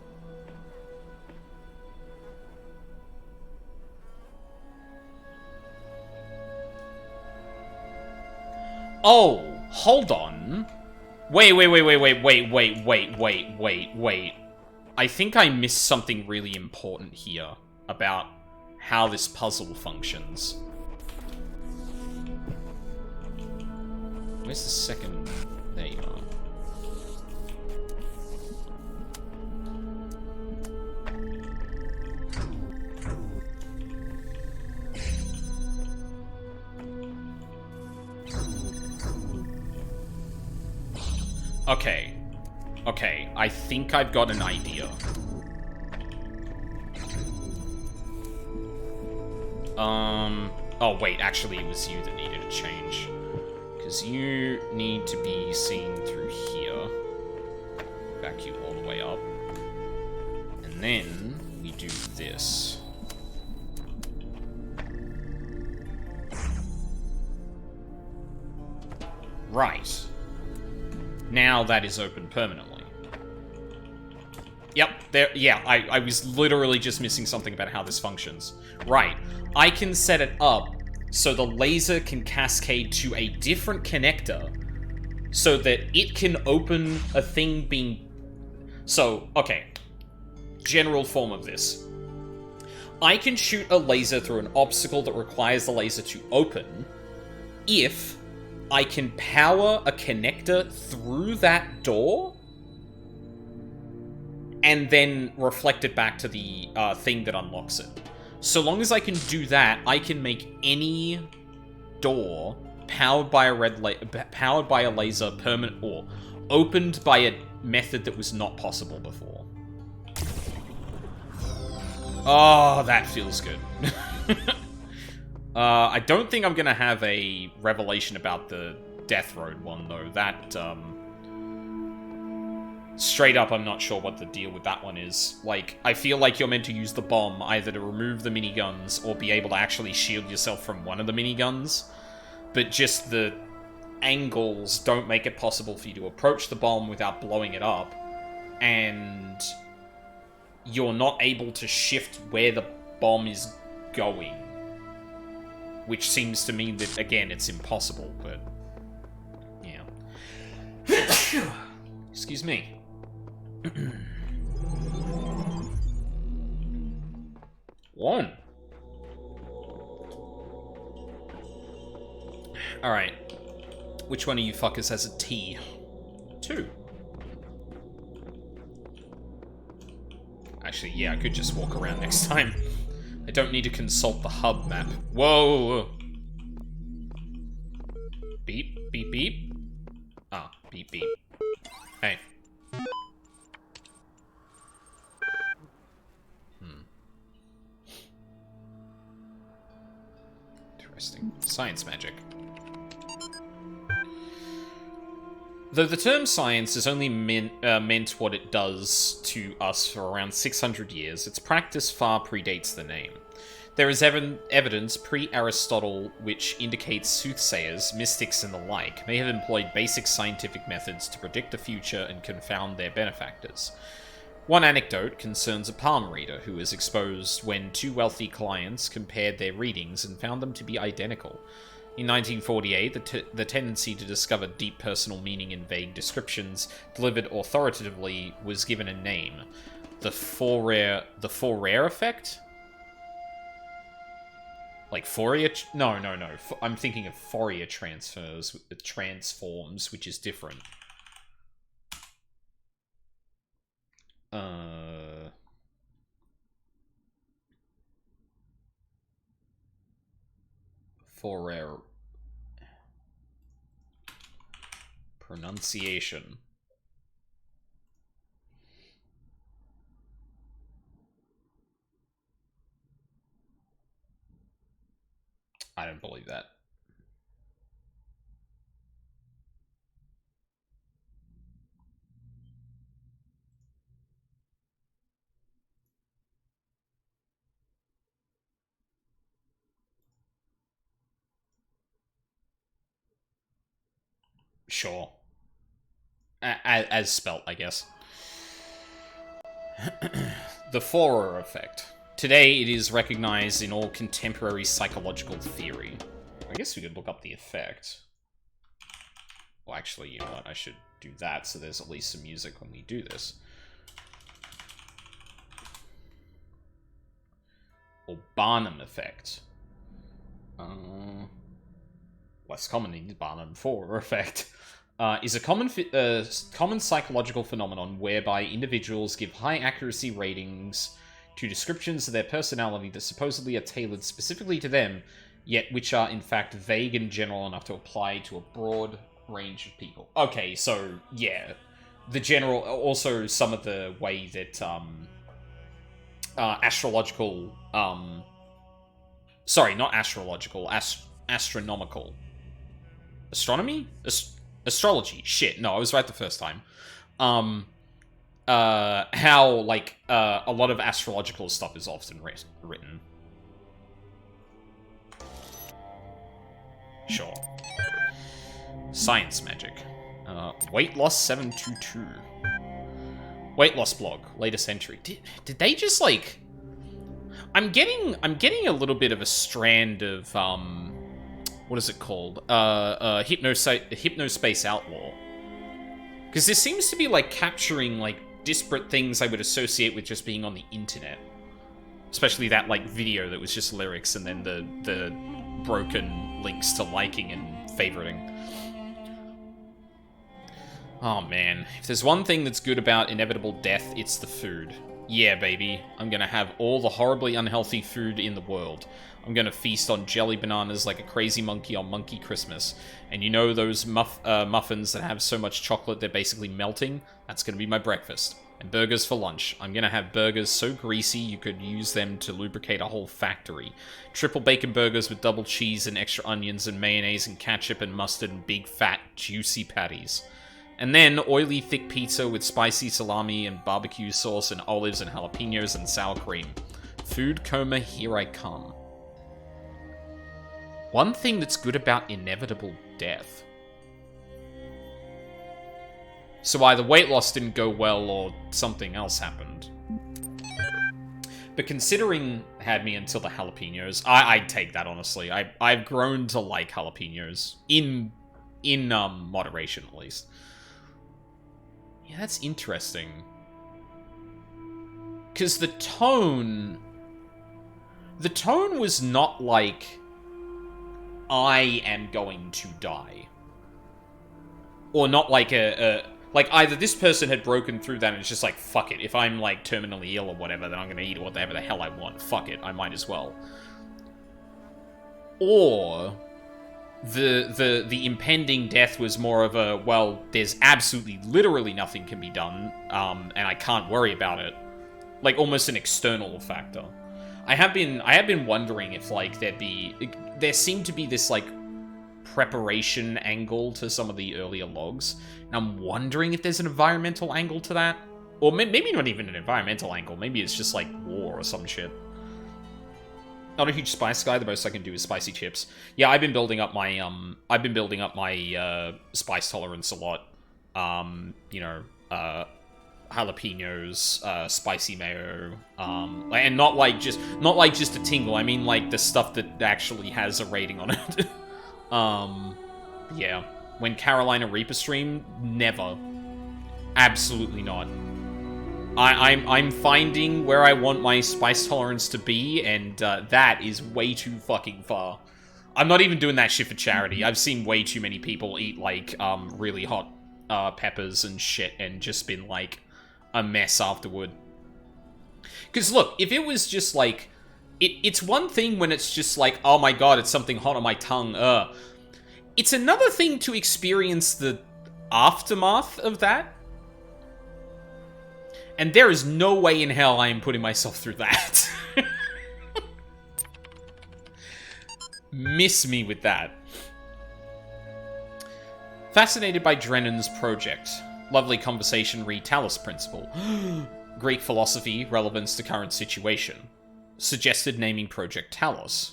Oh, hold on. Wait. I think I missed something really important here about how this puzzle functions. Where's the second? There you are. Okay, I think I've got an idea. Oh wait, actually it was you that needed a change. Because you need to be seen through here. Back you all the way up. And then we do this. Right. Now that is open permanently. Yep, there. Yeah, I was literally just missing something about how this functions. Right. I can set it up so the laser can cascade to a different connector so that it can open a thing being... So, okay. General form of this. I can shoot a laser through an obstacle that requires the laser to open if I can power a connector through that door and then reflect it back to the thing that unlocks it. So long as I can do that, I can make any door powered by a laser permanent or opened by a method that was not possible before. Oh, that feels good. I don't think I'm gonna have a revelation about the Death Road one, though. That, straight up, I'm not sure what the deal with that one is. Like, I feel like you're meant to use the bomb either to remove the miniguns or be able to actually shield yourself from one of the miniguns. But just the angles don't make it possible for you to approach the bomb without blowing it up. And you're not able to shift where the bomb is going. Which seems to mean that, again, it's impossible, but... yeah. Excuse me. One. Alright. Which one of you fuckers has a T? 2. Actually, yeah, I could just walk around next time. I don't need to consult the hub map. Whoa! Beep, beep, beep. Ah, beep, beep. Hey. Interesting. Science magic. Though the term science has only meant what it does to us for around 600 years, its practice far predates the name. There is evidence pre-Aristotle which indicates soothsayers, mystics, and the like may have employed basic scientific methods to predict the future and confound their benefactors. One anecdote concerns a palm reader who was exposed when two wealthy clients compared their readings and found them to be identical. In 1948, the tendency to discover deep personal meaning in vague descriptions, delivered authoritatively, was given a name. The Fourier effect? Like Fourier... No. I'm thinking of Fourier transforms, which is different. For rare pronunciation. I don't believe that. Sure. As spelt, I guess. The Forer effect. Today, it is recognized in all contemporary psychological theory. I guess we could look up the effect. Well, actually, you know what? I should do that so there's at least some music when we do this. Or Barnum effect. Less common in Barnum Forer effect. Is a common psychological phenomenon whereby individuals give high accuracy ratings to descriptions of their personality that supposedly are tailored specifically to them, yet which are in fact vague and general enough to apply to a broad range of people. Okay, so yeah, the general, also some of the way that astrological, sorry, not astrological, astronomical, astronomy, astrology. Shit, no, I was right the first time. How like a lot of astrological stuff is often written. Sure. Science magic. Weight loss 722. Weight loss blog, latest entry. Did they just like? I'm getting a little bit of a strand of what is it called? Hypnospace Outlaw. Because this seems to be like capturing like disparate things I would associate with just being on the internet. Especially that like video that was just lyrics and then the broken links to liking and favoriting. Oh man, if there's one thing that's good about inevitable death, it's the food. Yeah, baby, I'm gonna have all the horribly unhealthy food in the world. I'm gonna feast on jelly bananas like a crazy monkey on Monkey Christmas. And you know those muffins that have so much chocolate they're basically melting? That's gonna be my breakfast. And burgers for lunch. I'm gonna have burgers so greasy you could use them to lubricate a whole factory. Triple bacon burgers with double cheese and extra onions and mayonnaise and ketchup and mustard and big fat juicy patties. And then oily thick pizza with spicy salami and barbecue sauce and olives and jalapenos and sour cream. Food coma, here I come. One thing that's good about inevitable death. So either weight loss didn't go well or something else happened. But considering had me until the jalapenos, I'd take that honestly. I've grown to like jalapenos in moderation at least. Yeah, that's interesting. Because the tone was not like, I am going to die. Or not like like either this person had broken through that and it's just like, fuck it, if I'm like terminally ill or whatever, then I'm gonna eat whatever the hell I want. Fuck it, I might as well. Or the impending death was more of a, well, there's absolutely literally nothing can be done, and I can't worry about it. Like almost an external factor. I have been wondering if like there seemed to be this like preparation angle to some of the earlier logs, and I'm wondering if there's an environmental angle to that, or maybe not even an environmental angle. Maybe it's just like war or some shit. Not a huge spice guy. The most I can do is spicy chips. Yeah, I've been building up my spice tolerance a lot. You know, jalapenos, spicy mayo, and not like just a tingle. I mean like the stuff that actually has a rating on it. Yeah. When Carolina Reaper stream, never. Absolutely not. I'm finding where I want my spice tolerance to be, and that is way too fucking far. I'm not even doing that shit for charity. I've seen way too many people eat, like, really hot peppers and shit, and just been like, a mess afterward. Because look, if it was just like... It's one thing when it's just like, oh my god, it's something hot on my tongue, It's another thing to experience the aftermath of that. And there is no way in hell I am putting myself through that. Miss me with that. Fascinated by Drennan's project. Lovely conversation re Talos principle. Greek philosophy, relevance to current situation. Suggested naming Project Talos.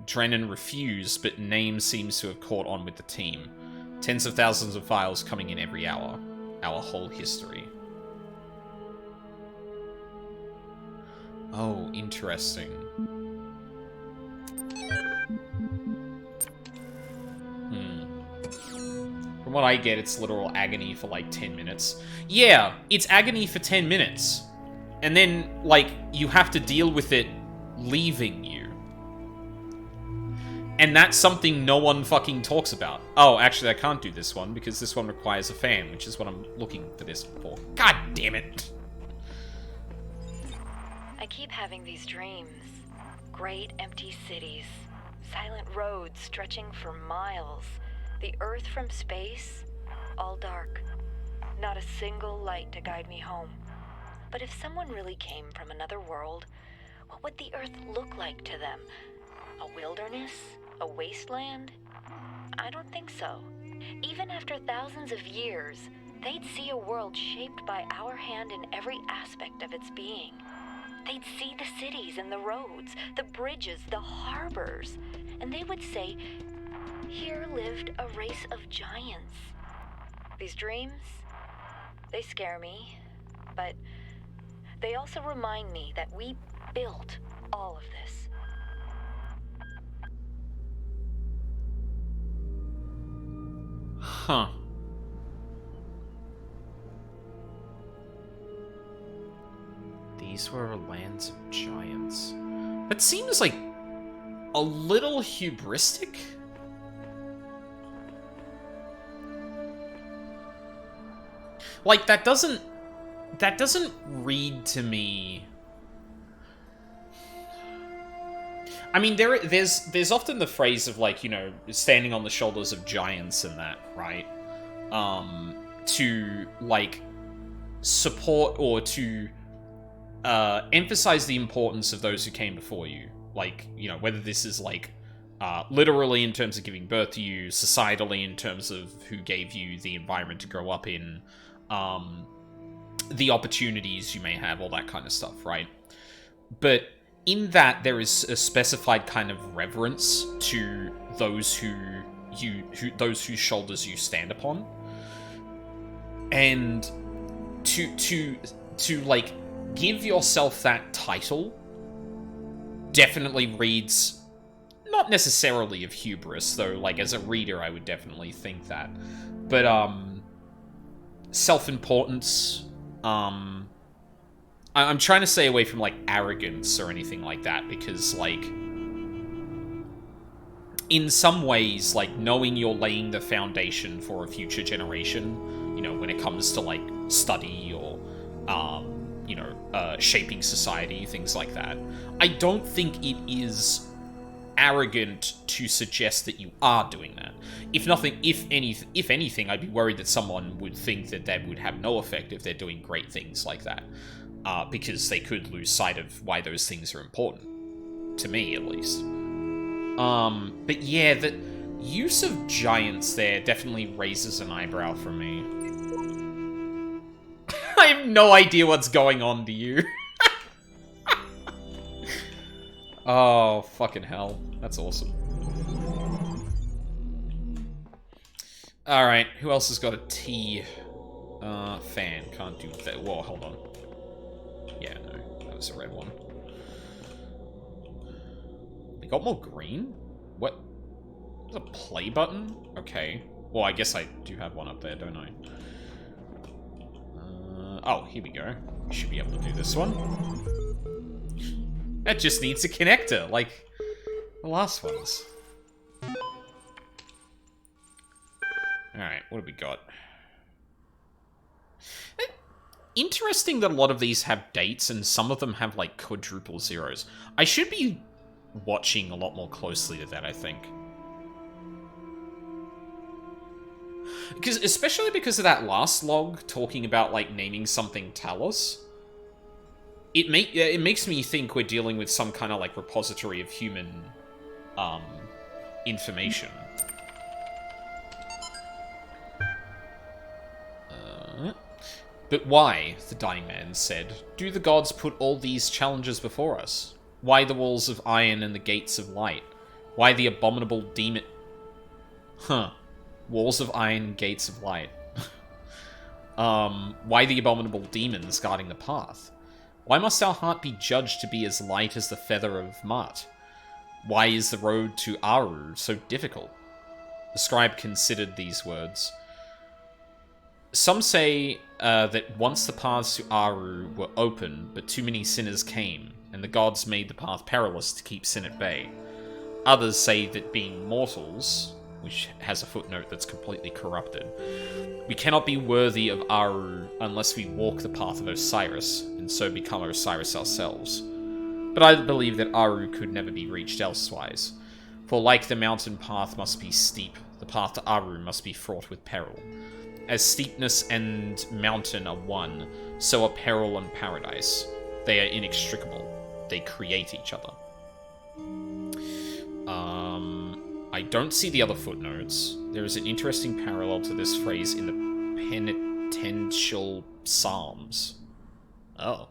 Drennan refused, but name seems to have caught on with the team. Tens of thousands of files coming in every hour. Our whole history. Oh, interesting. From what I get, it's literal agony for like 10 minutes. Yeah, it's agony for 10 minutes. And then, like, you have to deal with it leaving you. And that's something no one fucking talks about. Oh, actually, I can't do this one, because this one requires a fan, which is what I'm looking for this for. God damn it! I keep having these dreams. Great empty cities. Silent roads stretching for miles. The Earth from space, all dark. Not a single light to guide me home. But if someone really came from another world, what would the Earth look like to them? A wilderness? A wasteland? I don't think so. Even after thousands of years, they'd see a world shaped by our hand in every aspect of its being. They'd see the cities and the roads, the bridges, the harbors, and they would say, here lived a race of giants. These dreams, they scare me, but they also remind me that we built all of this. Huh. These were lands of giants. That seems like a little hubristic. Like, that doesn't read to me. I mean, there's often the phrase of, like, you know, standing on the shoulders of giants and that, right? To, like, support or to emphasize the importance of those who came before you. Like, you know, whether this is, like, literally in terms of giving birth to you, societally in terms of who gave you the environment to grow up in, the opportunities you may have, all that kind of stuff, right? But in that, there is a specified kind of reverence to those those whose shoulders you stand upon, and to like give yourself that title definitely reads not necessarily of hubris, though. Like, as a reader, I would definitely think that, but self-importance. I'm trying to stay away from, like, arrogance or anything like that, because, like, in some ways, like, knowing you're laying the foundation for a future generation, you know, when it comes to, like, study or, you know, shaping society, things like that, I don't think it is arrogant to suggest that you are doing that. If anything, I'd be worried that someone would think that that would have no effect if they're doing great things like that, because they could lose sight of why those things are important, to me at least. But yeah, the use of giants there definitely raises an eyebrow from me. I have no idea what's going on to you. Oh, fucking hell. That's awesome. Alright, who else has got a T? Fan. Can't do that. Whoa, hold on. Yeah, no. That was a red one. They got more green? What? There's a play button? Okay. Well, I guess I do have one up there, don't I? Oh, here we go. We should be able to do this one. That just needs a connector, like the last ones. Alright, what have we got? interesting that a lot of these have dates, and some of them have, like, quadruple zeros. I should be watching a lot more closely to that, I think. Especially because of that last log talking about, like, naming something Talos. It makes me think we're dealing with some kind of, like, repository of human, information. But why, the dying man said, do the gods put all these challenges before us? Why the walls of iron and the gates of light? Why the abominable demon... Walls of iron, gates of light. Why the abominable demons guarding the path? Why must our heart be judged to be as light as the feather of Mart? Why is the road to Aru so difficult? The scribe considered these words. Some say that once the paths to Aru were open, but too many sinners came, and the gods made the path perilous to keep sin at bay. Others say that being mortals, which has a footnote that's completely corrupted, we cannot be worthy of Aru unless we walk the path of Osiris, and so become Osiris ourselves. But I believe that Aru could never be reached elsewise, for like the mountain path must be steep, the path to Aru must be fraught with peril. As steepness and mountain are one, so are peril and paradise. They are inextricable. They create each other. I don't see the other footnotes. There is an interesting parallel to this phrase in the penitential psalms. Oh.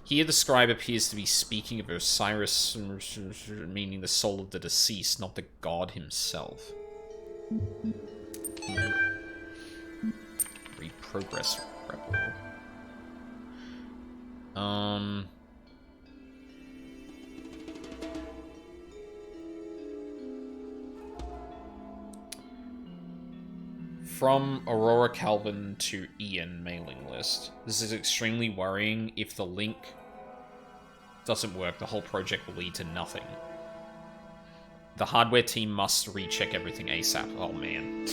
Here the scribe appears to be speaking of Osiris, meaning the soul of the deceased, not the god himself. Read progress report. From Aurora Calvin to Ian mailing list. This is extremely worrying. If the link doesn't work, the whole project will lead to nothing. The hardware team must recheck everything ASAP. Oh man.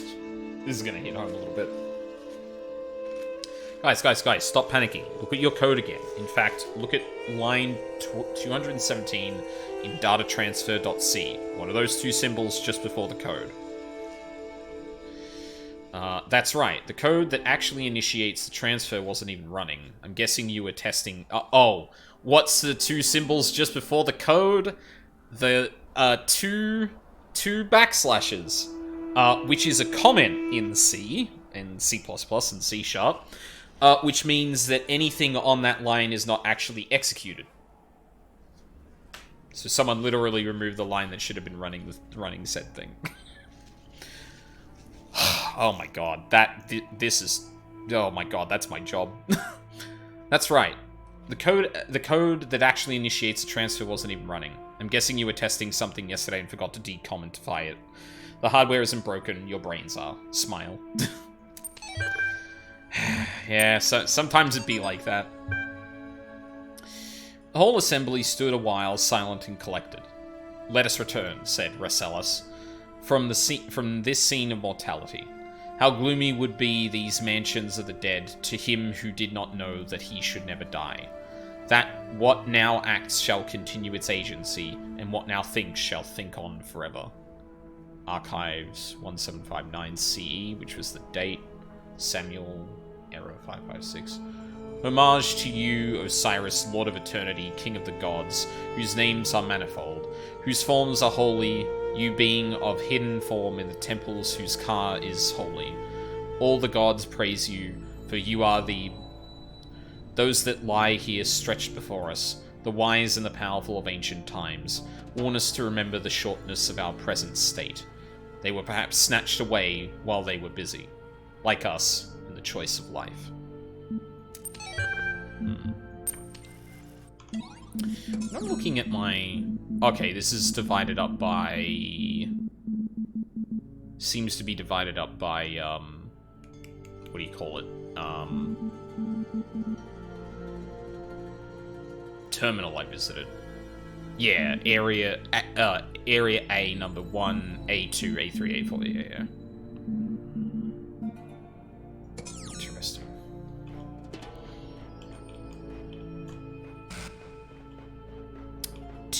This is gonna hit home a little bit. Guys, stop panicking. Look at your code again. In fact, look at line 217 in datatransfer.c. One of those two symbols just before the code. That's right. The code that actually initiates the transfer wasn't even running. I'm guessing you were testing... oh, what's the two symbols just before the code? The, two backslashes. Which is a comment in C, and C++, and C#. Which means that anything on that line is not actually executed. So someone literally removed the line that should have been running said thing. Oh my god, this is... Oh my god, that's my job. That's right. The code that actually initiates the transfer wasn't even running. I'm guessing you were testing something yesterday and forgot to decommentify it. The hardware isn't broken, your brains are. Smile. Yeah, so sometimes it'd be like that. The whole assembly stood a while, silent and collected. Let us return, said Rasselas, from this scene of mortality. How gloomy would be these mansions of the dead to him who did not know that he should never die. That what now acts shall continue its agency, and what now thinks shall think on forever. Archives 1759 CE, which was the date. Samuel, error 556. Homage to you, Osiris, Lord of Eternity, King of the Gods, whose names are manifold, whose forms are holy, you being of hidden form in the temples whose car is holy. All the gods praise you, for you are those that lie here stretched before us, the wise and the powerful of ancient times, warn us to remember the shortness of our present state. They were perhaps snatched away while they were busy, like us, in the choice of life. I'm looking at my... Okay, this is divided up by... Seems to be divided up by, what do you call it? Terminal I visited. Yeah, area A, number 1, A2, A3, A4, yeah. Interesting.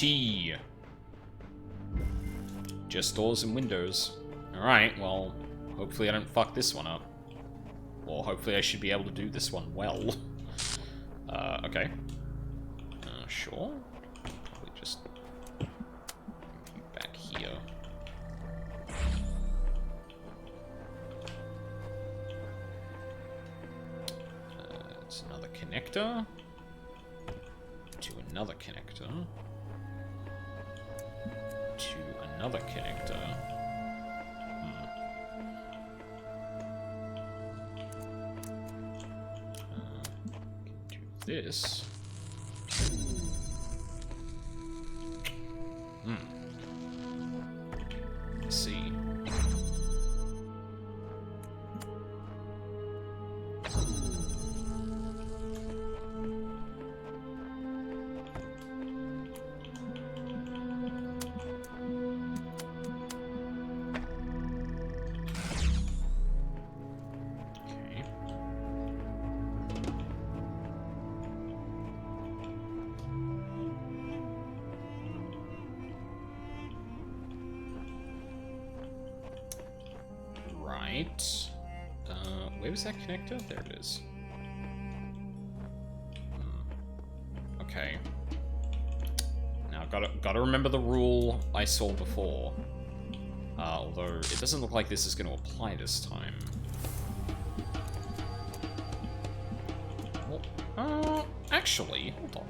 empty. Just doors and windows. Alright, well, hopefully I don't fuck this one up. Or hopefully I should be able to do this one well. Okay. Sure. Probably just back here. It's another connector. To another connector. To another connector. Do this. Let's see. Right. Where was that connector? There it is. Okay. Now, gotta remember the rule I saw before. Although, it doesn't look like this is going to apply this time. Well, actually, hold on.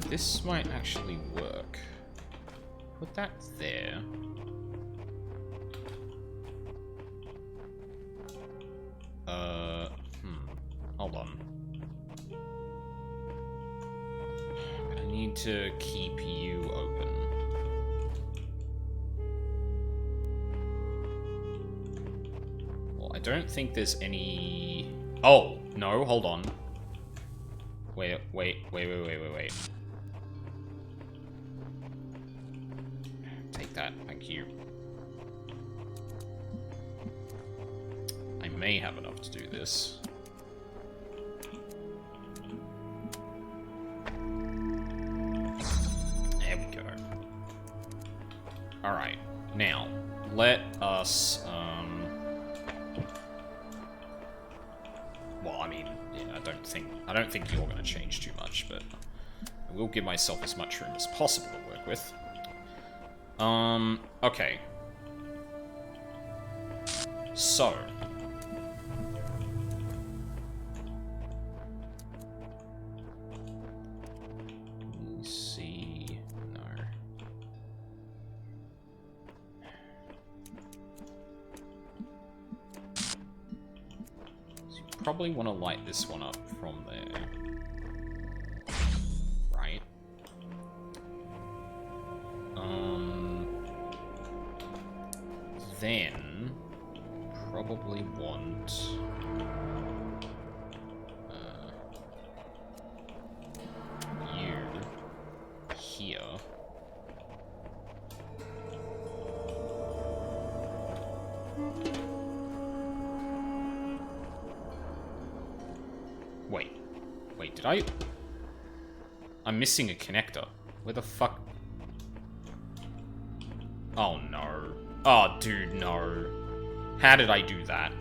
This might actually work. Put that there. Hold on. I need to keep you open. Well, I don't think there's any... Oh, no, hold on. Wait. Take that, thank you. I may have enough to do this. There we go. Alright, now, let us, well, I mean, yeah, I don't think you're gonna change too much, but I will give myself as much room as possible to work with. Okay. So. Let me see. No. So you probably want to light this one up from there. Right. Then probably want you here. Wait, did I? I'm missing a connector. Where the fuck? Oh no. Oh, dude, no. How did I do that?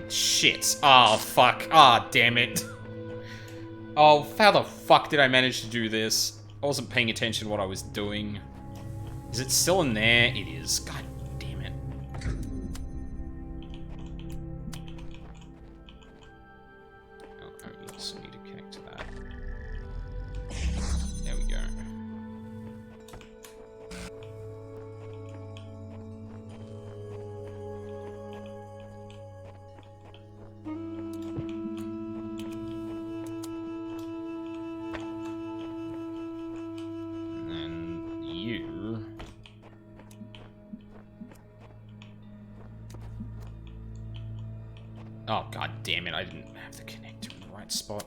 Shit. Oh, fuck. Ah, damn it. Oh, how the fuck did I manage to do this? I wasn't paying attention to what I was doing. Is it still in there? It is. God damn it. Oh, I also need to connect to that. There we go. And then you... Oh, god damn it, I didn't have the connector in the right spot.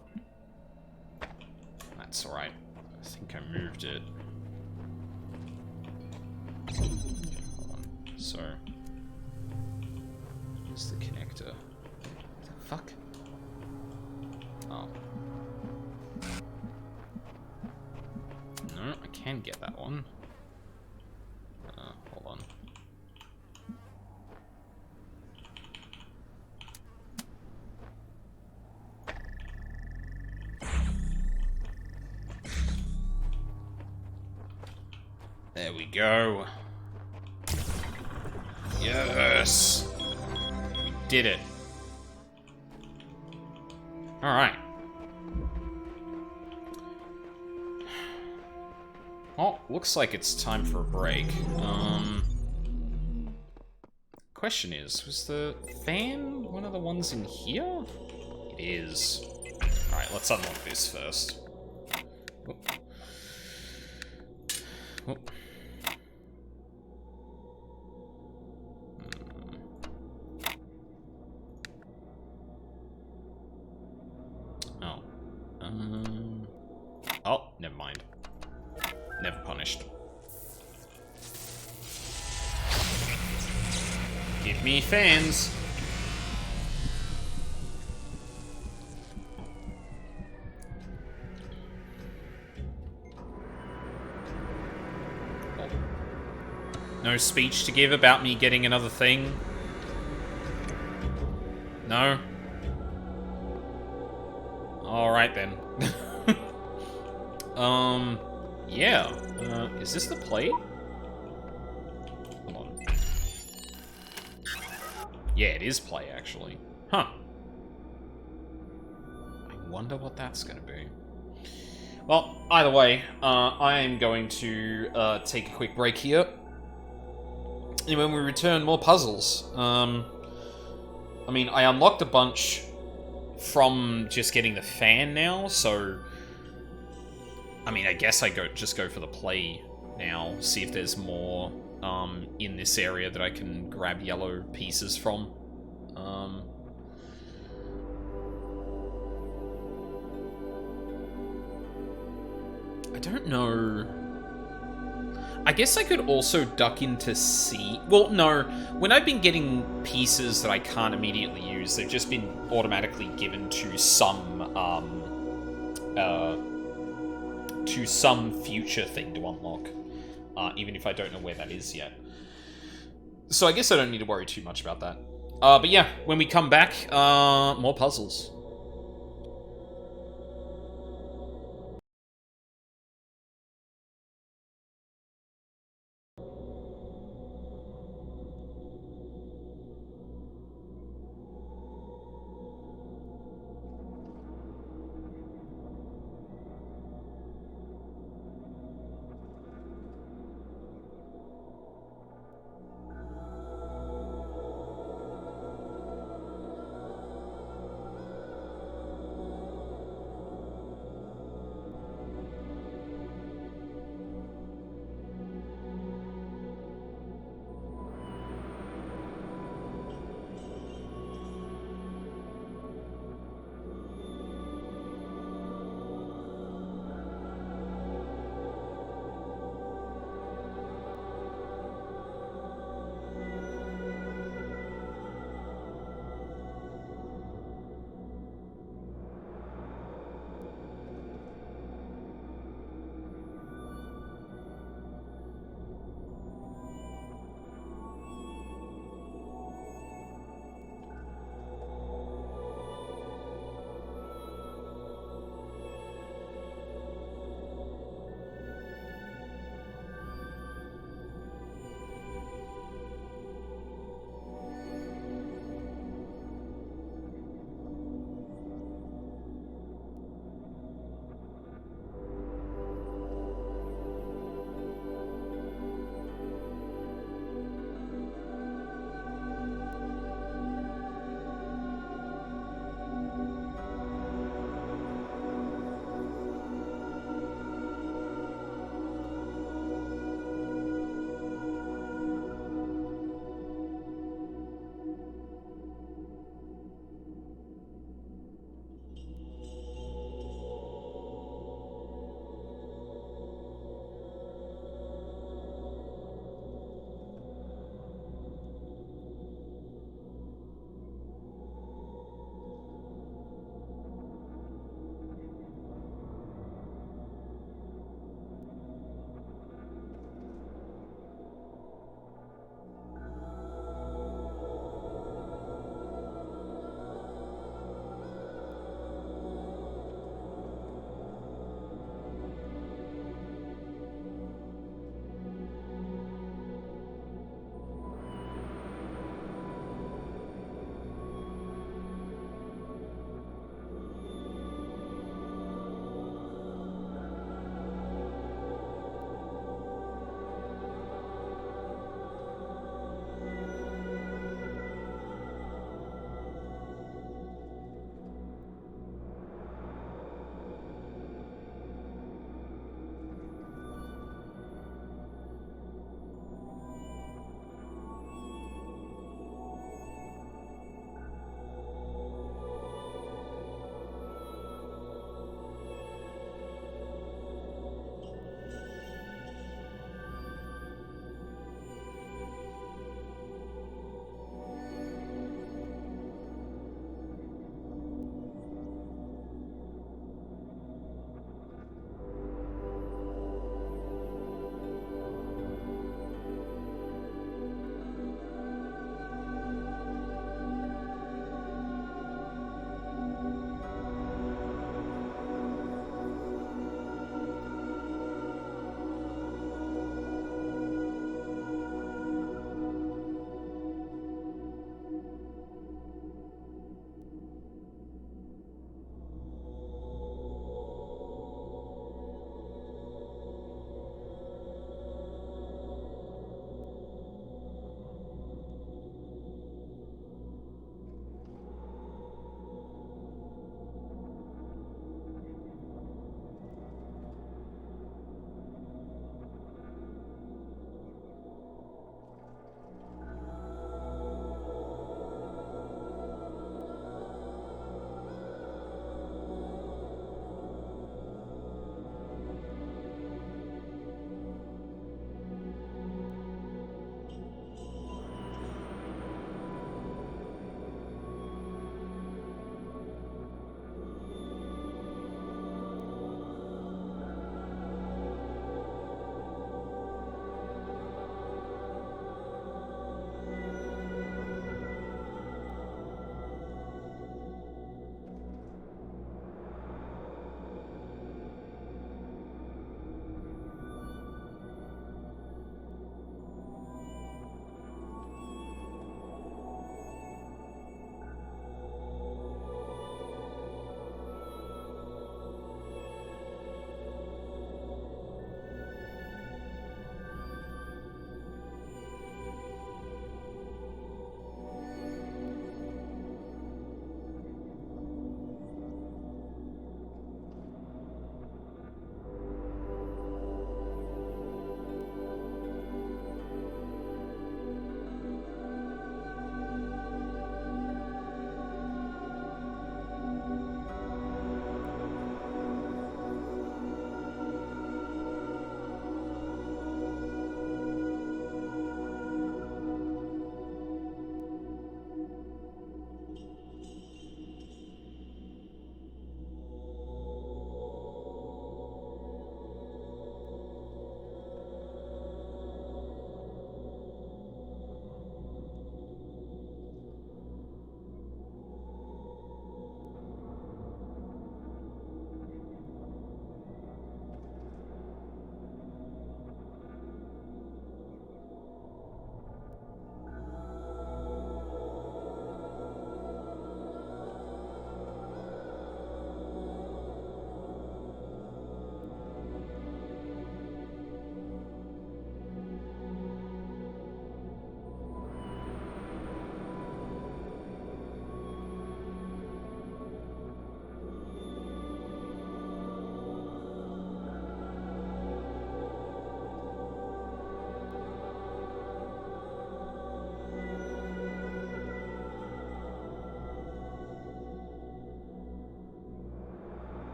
That's alright. I think I moved it. Hold on. So, here's the connector. What the fuck? Oh. No, I can get that one. Hold on. There we go. Yes! We did it. Alright. Oh, looks like it's time for a break. Question is, was the fan one of the ones in here? It is. Alright, let's unlock this first. Oop. Oop. Oh. Oh, never mind. Never punished. Give me fans. Oh. No speech to give about me getting another thing? No? Alright then. Yeah. Is this the plate? Hold on. Yeah, it is play, actually. Huh. I wonder what that's gonna be. Well, either way, I am going to take a quick break here. And when we return, more puzzles. I mean, I unlocked a bunch from just getting the fan now, so... I mean, I guess I just go for the play now, see if there's more in this area that I can grab yellow pieces from. I don't know. I guess I could also duck into C. Well, no. When I've been getting pieces that I can't immediately use, they've just been automatically given to some future thing to unlock, even if I don't know where that is yet. So I guess I don't need to worry too much about that. But yeah, when we come back, more puzzles.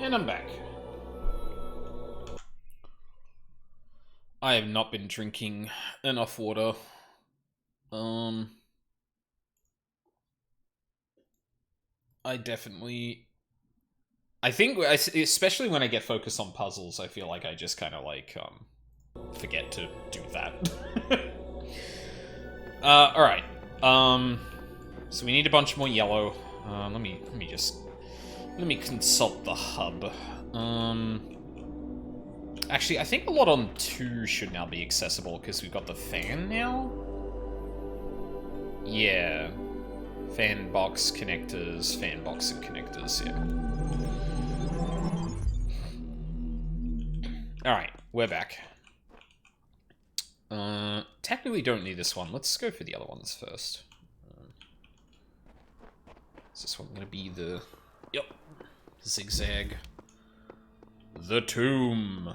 And I'm back. I have not been drinking enough water. I think, especially when I get focused on puzzles, I feel like I just kind of like, forget to do that. Alright. So we need a bunch more yellow. Let me consult the hub. Actually, I think a lot on 2 should now be accessible, because we've got the fan now? Yeah. Fan box connectors, fan box and connectors, yeah. Alright, we're back. Technically don't need this one. Let's go for the other ones first. Is this one gonna be the... Yep. Zigzag. The tomb.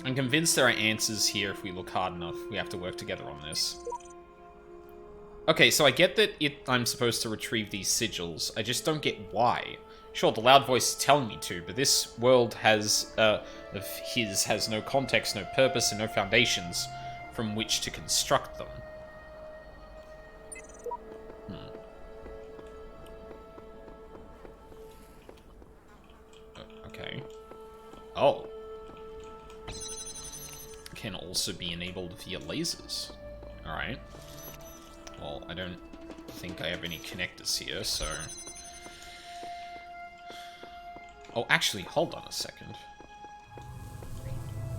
I'm convinced there are answers here if we look hard enough. We have to work together on this. Okay, so I get that I'm supposed to retrieve these sigils. I just don't get why. Sure, the loud voice is telling me to, but this world has, of his has no context, no purpose, and no foundations from which to construct them. Okay. Oh. Can also be enabled via lasers. Alright. Well, I don't think I have any connectors here, so... Oh, actually, hold on a second.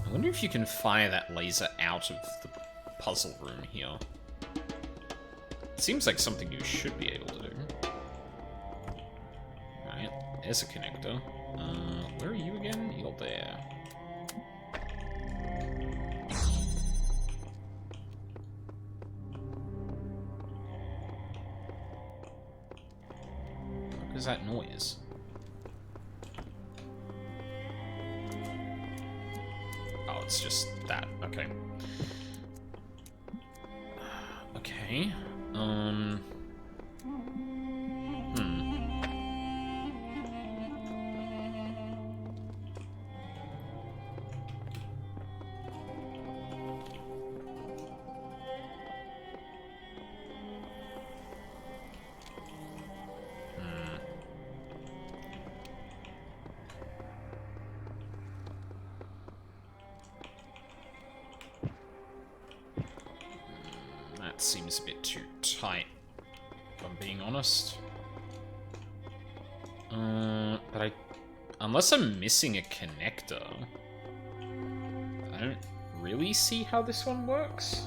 I wonder if you can fire that laser out of the puzzle room here. It seems like something you should be able to do. Alright, there's a connector. Where are you again? You're there. What is that noise? Oh, it's just that. Okay. Okay. That seems a bit too tight, if I'm being honest. But unless I'm missing a connector, I don't really see how this one works.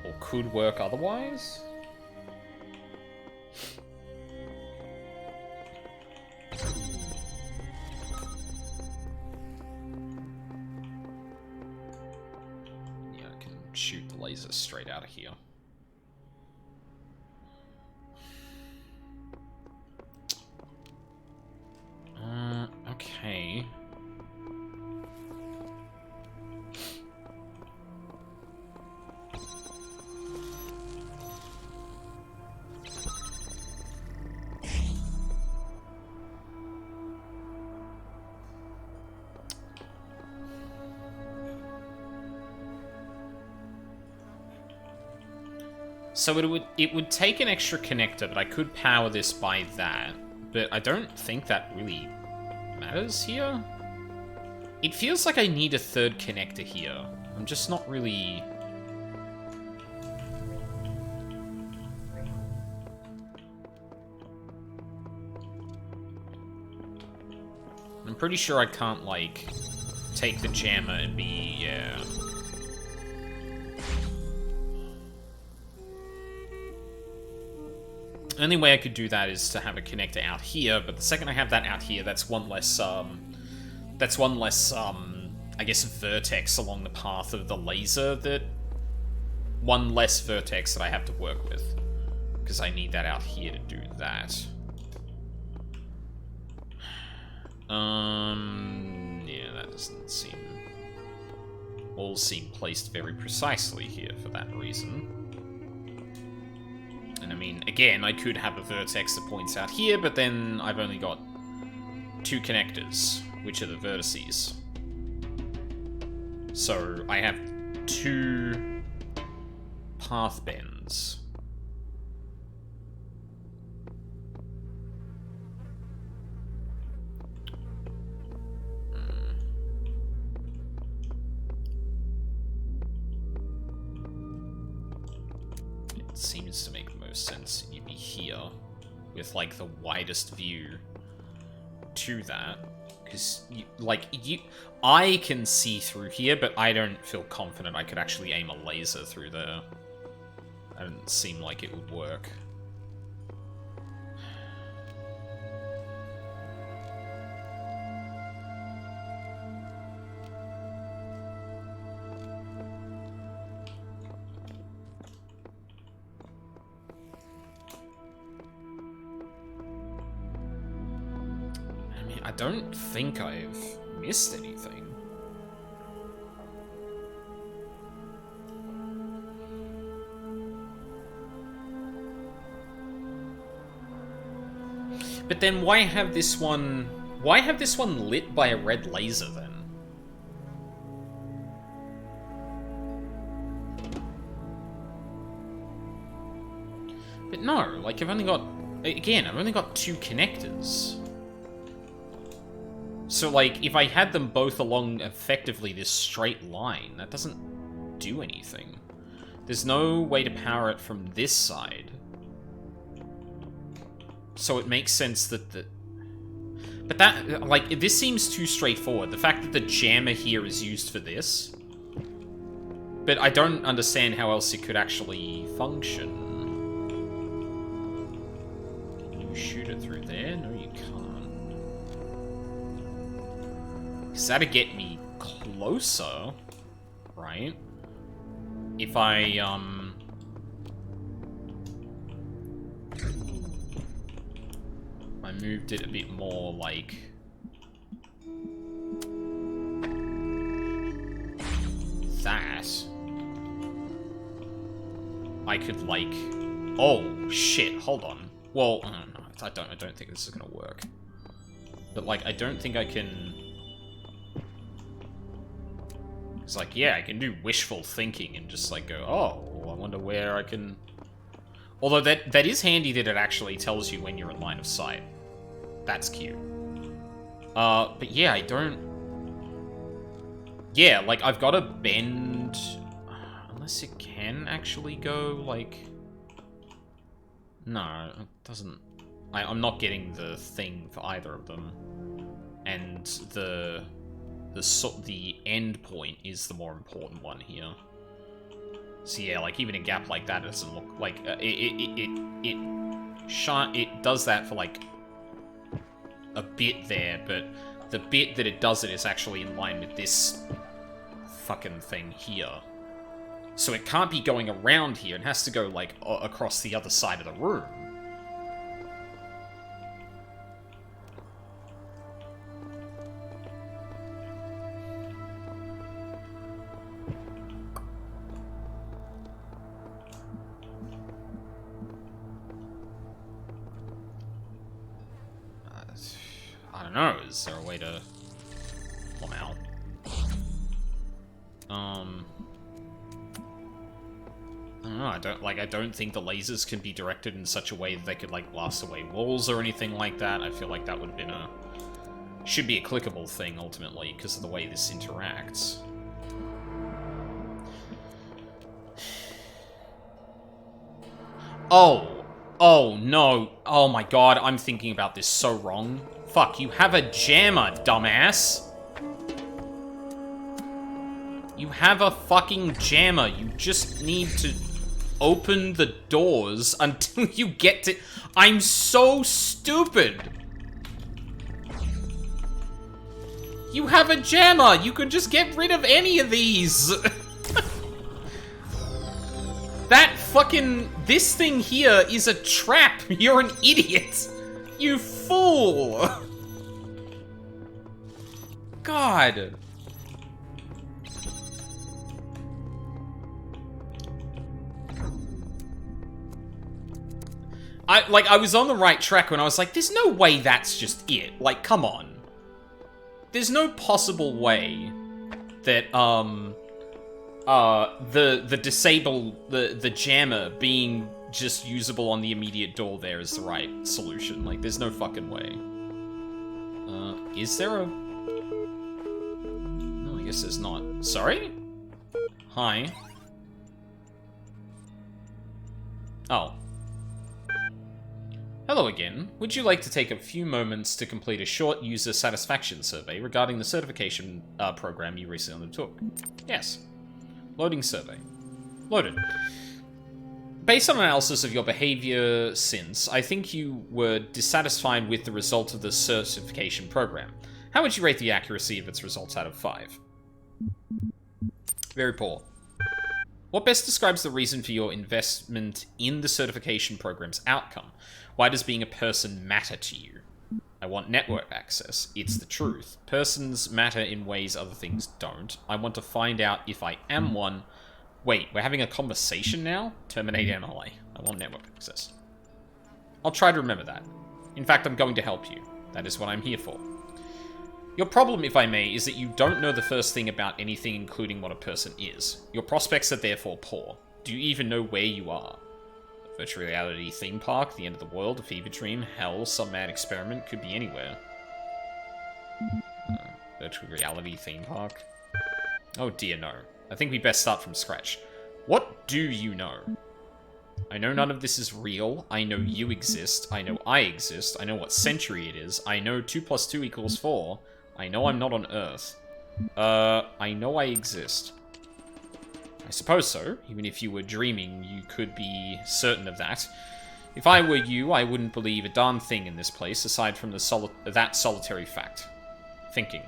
Or could work otherwise. Shoot the laser straight out of here. Okay. So it would take an extra connector, but I could power this by that. But I don't think that really matters here. It feels like I need a third connector here. I'm just not really... I'm pretty sure I can't, like, take the jammer and be... yeah... The only way I could do that is to have a connector out here, but the second I have that out here, that's one less, I guess, vertex along the path of the laser one less vertex that I have to work with. Because I need that out here to do that. Yeah, that doesn't all seem placed very precisely here for that reason. again, I could have a vertex that points out here, but then I've only got 2 connectors, which are the vertices. So I have 2 path bends. It seems to make the most sense you'd be here with, like, the widest view to that. Because, I can see through here, but I don't feel confident I could actually aim a laser through there. That doesn't seem like it would work. I don't think I've missed anything. But then why have this one... Why have this one lit by a red laser, then? But no, like, I've only got... Again, I've only got 2 connectors. So, like, if I had them both along effectively this straight line, that doesn't do anything. There's no way to power it from this side. So it makes sense that the... But that, like, this seems too straightforward. The fact that the jammer here is used for this. But I don't understand how else it could actually function. Can you shoot it through there? No, you can't. Because that'd get me closer, right? If I moved it a bit more, like... that. I could, like... Oh, shit, hold on. Well, I don't know. I don't think this is gonna work. But, like, I don't think I can... It's like, yeah, I can do wishful thinking and just, like, go, oh, I wonder where I can... Although that is handy that it actually tells you when you're in line of sight. That's cute. But yeah, I don't... Yeah, like, I've got to bend... Unless it can actually go, like... No, it doesn't... I'm not getting the thing for either of them. And the end point is the more important one here. So yeah, like, even a gap like that doesn't look like... it does that for, like, a bit there, but the bit that it does it is actually in line with this fucking thing here. So it can't be going around here. It has to go, like, across the other side of the room. I don't know, is there a way to plumb out? I don't know, I don't think the lasers can be directed in such a way that they could, like, blast away walls or anything like that. I feel like that would have been should be a clickable thing, ultimately, because of the way this interacts. Oh, no. Oh my god, I'm thinking about this so wrong. Fuck, you have a jammer, dumbass. You have a fucking jammer. You just need to open the doors until you get to... I'm so stupid. You have a jammer. You could just get rid of any of these. That fucking... This thing here is a trap. You're an idiot. You fool. God. I was on the right track when I was like, there's no way that's just it. Like, come on. There's no possible way that, the jammer being just usable on the immediate door there is the right solution. Like, there's no fucking way. Is there a... No, I guess there's not. Sorry? Hi. Oh. Hello again. Would you like to take a few moments to complete a short user satisfaction survey regarding the certification program you recently undertook? Yes. Loading survey. Loaded. Based on analysis of your behavior since, I think you were dissatisfied with the result of the certification program. How would you rate the accuracy of its results out of 5? Very poor. What best describes the reason for your investment in the certification program's outcome? Why does being a person matter to you? I want network access. It's the truth. Persons matter in ways other things don't. I want to find out if I am one. Wait, we're having a conversation now? Terminate MLA. I want network access. I'll try to remember that. In fact, I'm going to help you. That is what I'm here for. Your problem, if I may, is that you don't know the first thing about anything, including what a person is. Your prospects are therefore poor. Do you even know where you are? A virtual reality theme park, the end of the world, a fever dream, hell, some mad experiment, could be anywhere. Virtual reality theme park? Oh dear, no. I think we best start from scratch. What do you know? I know none of this is real. I know you exist. I know I exist. I know what century it is. I know 2 + 2 = 4. I know I'm not on Earth. I know I exist. I suppose so. Even if you were dreaming, you could be certain of that. If I were you, I wouldn't believe a darn thing in this place, aside from that solitary fact. Thinking.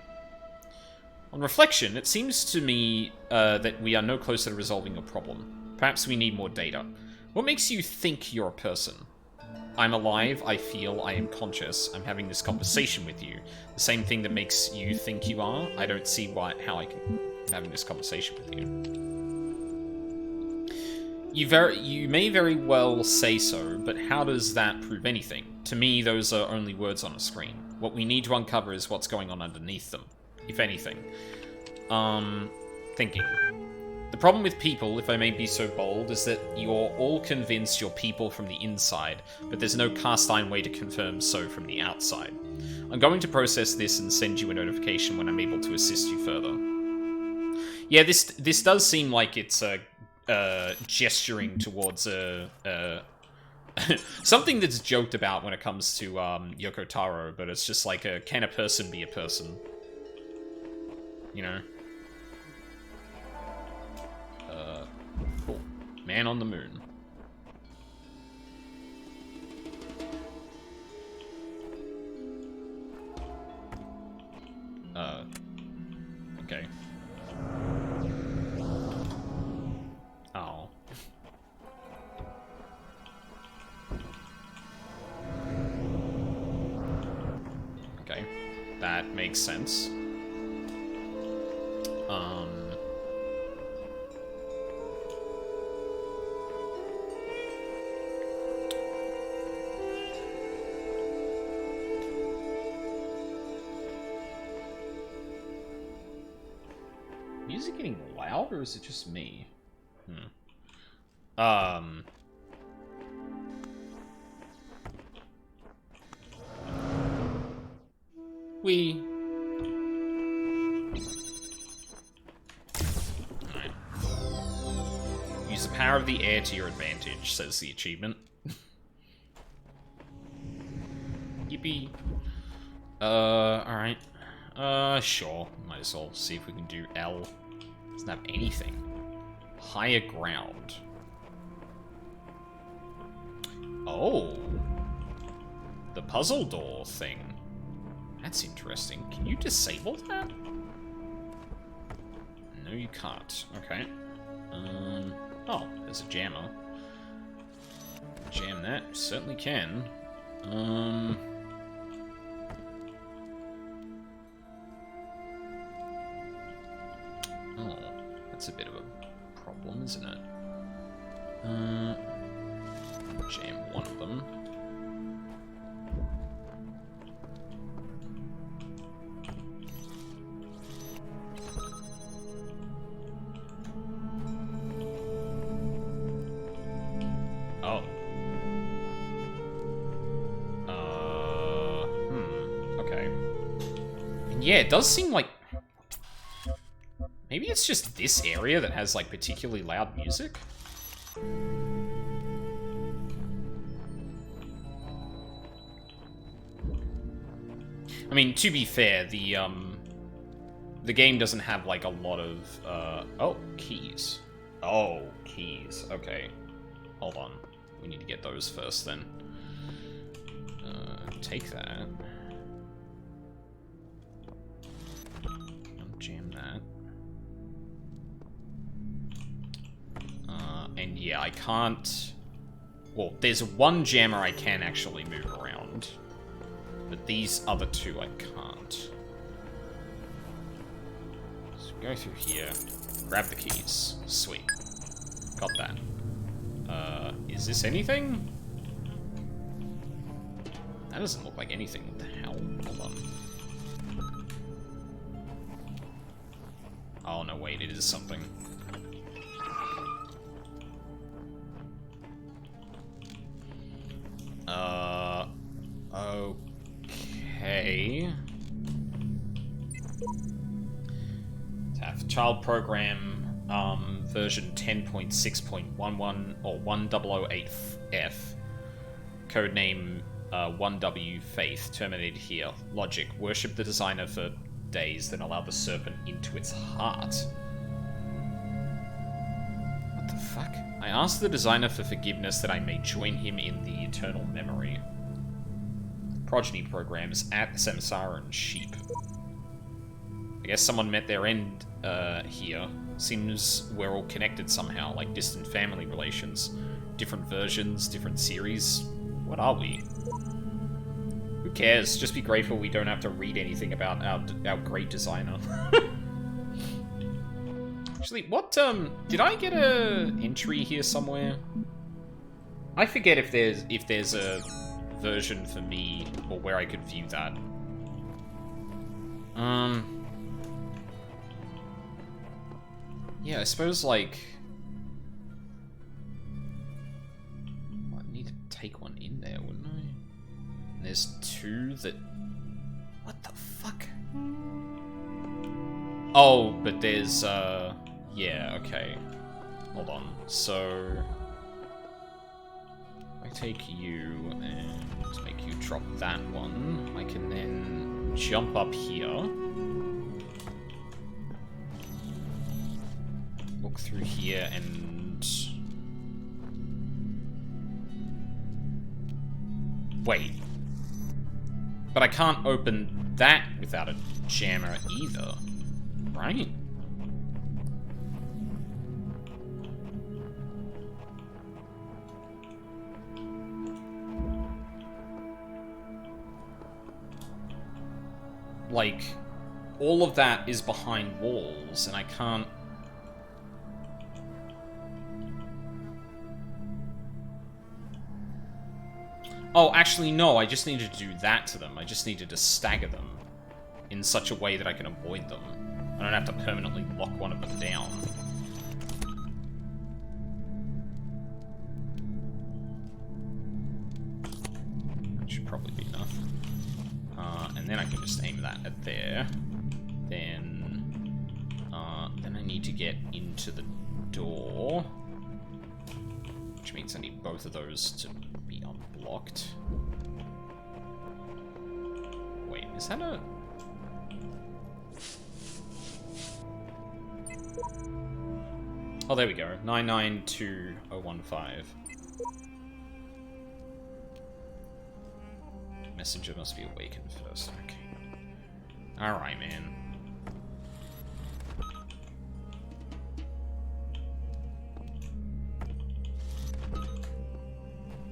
On reflection, it seems to me that we are no closer to resolving your problem. Perhaps we need more data. What makes you think you're a person? I'm alive, I feel, I am conscious, I'm having this conversation with you. The same thing that makes you think you are? I don't see how I can be having this conversation with you. You may very well say so, but how does that prove anything? To me, those are only words on a screen. What we need to uncover is what's going on underneath them, if anything. Thinking. The problem with people, if I may be so bold, is that you're all convinced you're people from the inside, but there's no cast-iron way to confirm so from the outside. I'm going to process this and send you a notification when I'm able to assist you further. Yeah, this does seem like it's gesturing towards something that's joked about when it comes to Yoko Taro, but it's just like can a person be a person? You know? Cool. Man on the moon. Okay. Oh. Okay. That makes sense. Is it getting loud, or is it just me? We... Alright. Use the power of the air to your advantage, says the achievement. Yippee. Alright. Sure. Might as well see if we can do L. Doesn't have anything. Higher ground. Oh. The puzzle door thing. That's interesting. Can you disable that? No, you can't. Okay. Oh, there's a jammer. Jam that. Certainly can. Oh, that's a bit of a problem, isn't it? Jam one of them. Yeah, it does seem like... Maybe it's just this area that has, like, particularly loud music? I mean, to be fair, the game doesn't have, like, a lot of, oh, keys. Oh, keys. Okay. Hold on. We need to get those first, then. Take that. Jam that. And yeah, I can't... Well, there's one jammer I can actually move around. But these other two I can't. So go through here. Grab the keys. Sweet. Got that. Is this anything? That doesn't look like anything. What the hell? Hold on. Oh, no, wait. It is something. Okay. TAF child program, version 10.6.11 or 1008F. Codename 1W Faith, terminated here. Logic, worship the designer for days, then allow the serpent into its heart. What the fuck? I asked the designer for forgiveness that I may join him in the eternal memory. Progeny programs at Samsara and Sheep. I guess someone met their end here. Seems we're all connected somehow, like distant family relations. Different versions, different series. What are we? Who cares? Just be grateful we don't have to read anything about our great designer. Actually, what, did I get a entry here somewhere? I forget if there's a version for me, or where I could view that. Yeah, I suppose, like... I'd need to take one in there, wouldn't I? And there's two that... What the fuck? Oh, but there's, yeah, okay. Hold on. So... I take you and make you drop that one. I can then jump up here. Look through here and... Wait. But I can't open that without a jammer either, right? Like, all of that is behind walls, and I can't... Oh, actually, no, I just needed to do that to them. I just needed to stagger them in such a way that I can avoid them. I don't have to permanently lock one of them down. That should probably be enough. And then I can just aim that at there. Then I need to get into the door. Which means I need both of those to be unblocked. Wait, is that a... Oh, there we go. 992015. Messenger must be awakened first. Okay. Alright, man.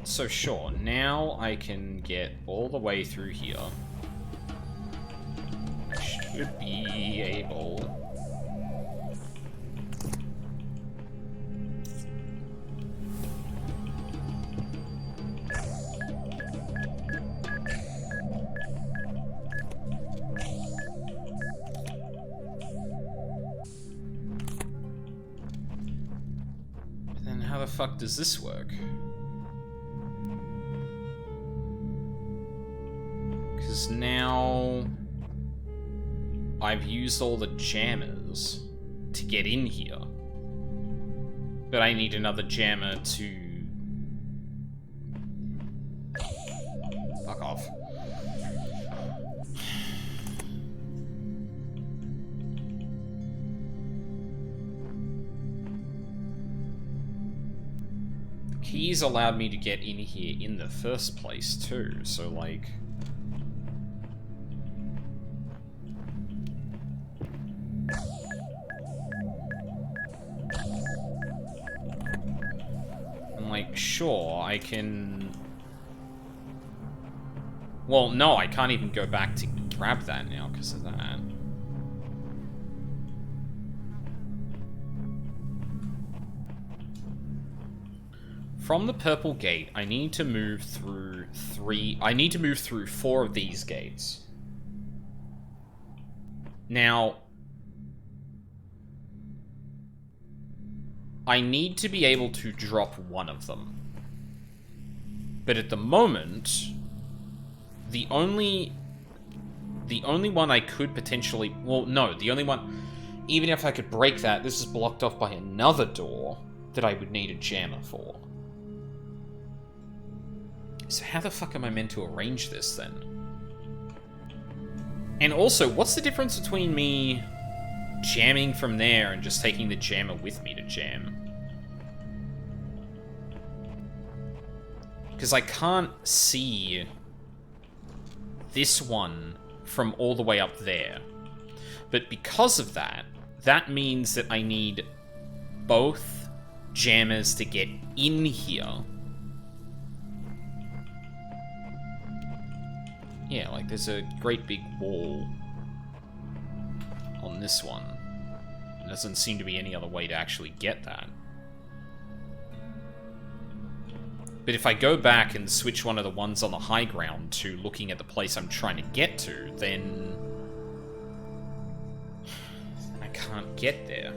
So sure, now I can get all the way through here. I should be able... But then how the fuck does this work? Because now... I've used all the jammers to get in here. But I need another jammer to... Fuck off. The keys allowed me to get in here in the first place, too, so, like... Like, sure, I can... Well, no, I can't even go back to grab that now because of that. From the purple gate, I need to move through four of these gates. Now... I need to be able to drop one of them. But at the moment, the only one I could potentially... Well, no, the only one... Even if I could break that, this is blocked off by another door that I would need a jammer for. So how the fuck am I meant to arrange this, then? And also, what's the difference between me jamming from there and just taking the jammer with me to jam? Because I can't see this one from all the way up there. But because of that, that means that I need both jammers to get in here. Yeah, like there's a great big wall on this one. There doesn't seem to be any other way to actually get that. But if I go back and switch one of the ones on the high ground to looking at the place I'm trying to get to, then I can't get there.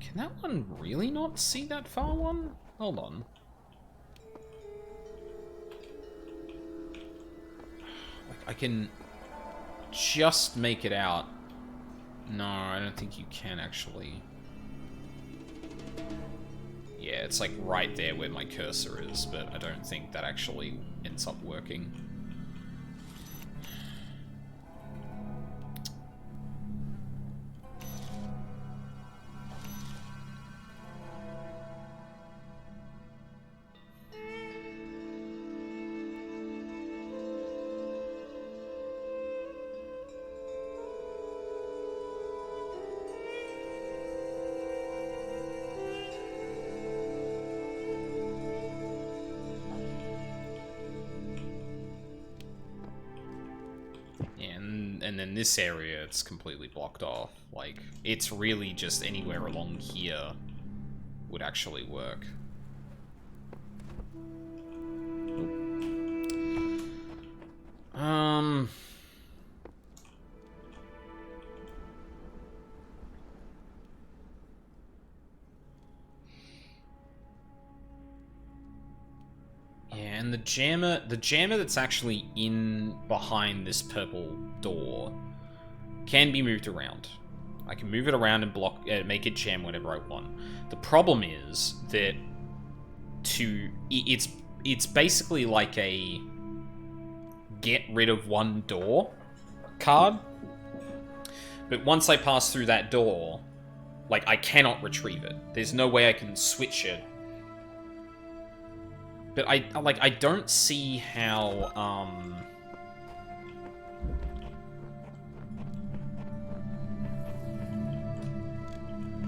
Can that one really not see that far one? Hold on. Like, I can just make it out. No, I don't think you can actually. Yeah, it's like right there where my cursor is, but I don't think that actually ends up working. And then this area, it's completely blocked off. Like, it's really just anywhere along here would actually work. And the jammer that's actually in behind this purple door can be moved around. I can move it around and block, make it jam whenever I want. The problem is that it's basically like a get rid of one door card. But once I pass through that door, like, I cannot retrieve it. There's no way I can switch it. But I don't see how,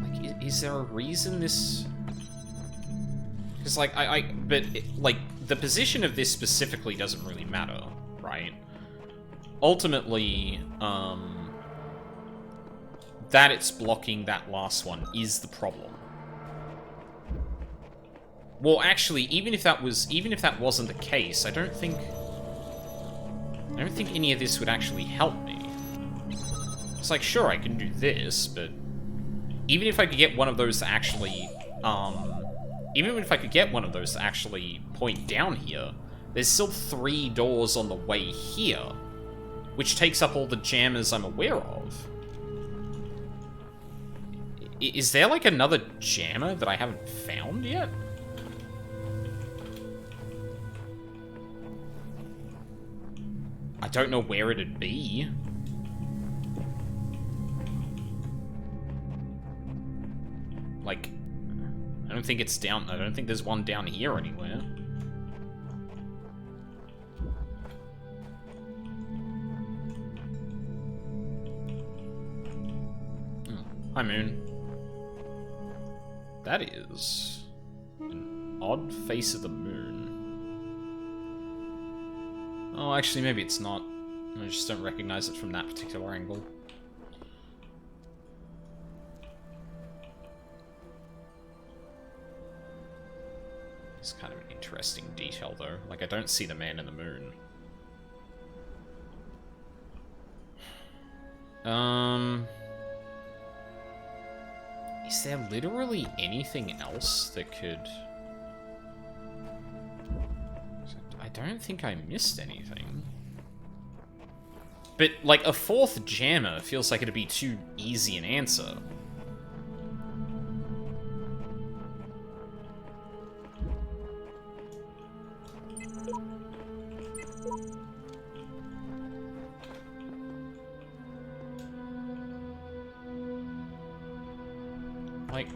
like, is there a reason this... Because, like, like, the position of this specifically doesn't really matter, right? Ultimately, that it's blocking that last one is the problem. Well, actually, even if that wasn't the case, I don't think any of this would actually help me. It's like, sure, I can do this, but even if I could get one of those to actually, even if I could get one of those to actually point down here, there's still 3 doors on the way here, which takes up all the jammers I'm aware of. Is there, like, another jammer that I haven't found yet? I don't know where it'd be. Like, I don't think it's down. I don't think there's one down here anywhere. Oh, hi, Moon. That is an odd face of the moon. Oh, actually, maybe it's not. I just don't recognize it from that particular angle. It's kind of an interesting detail, though. Like, I don't see the man in the moon. Is there literally anything else that could... I don't think I missed anything. But, like, a 4th jammer feels like it'd be too easy an answer. Like...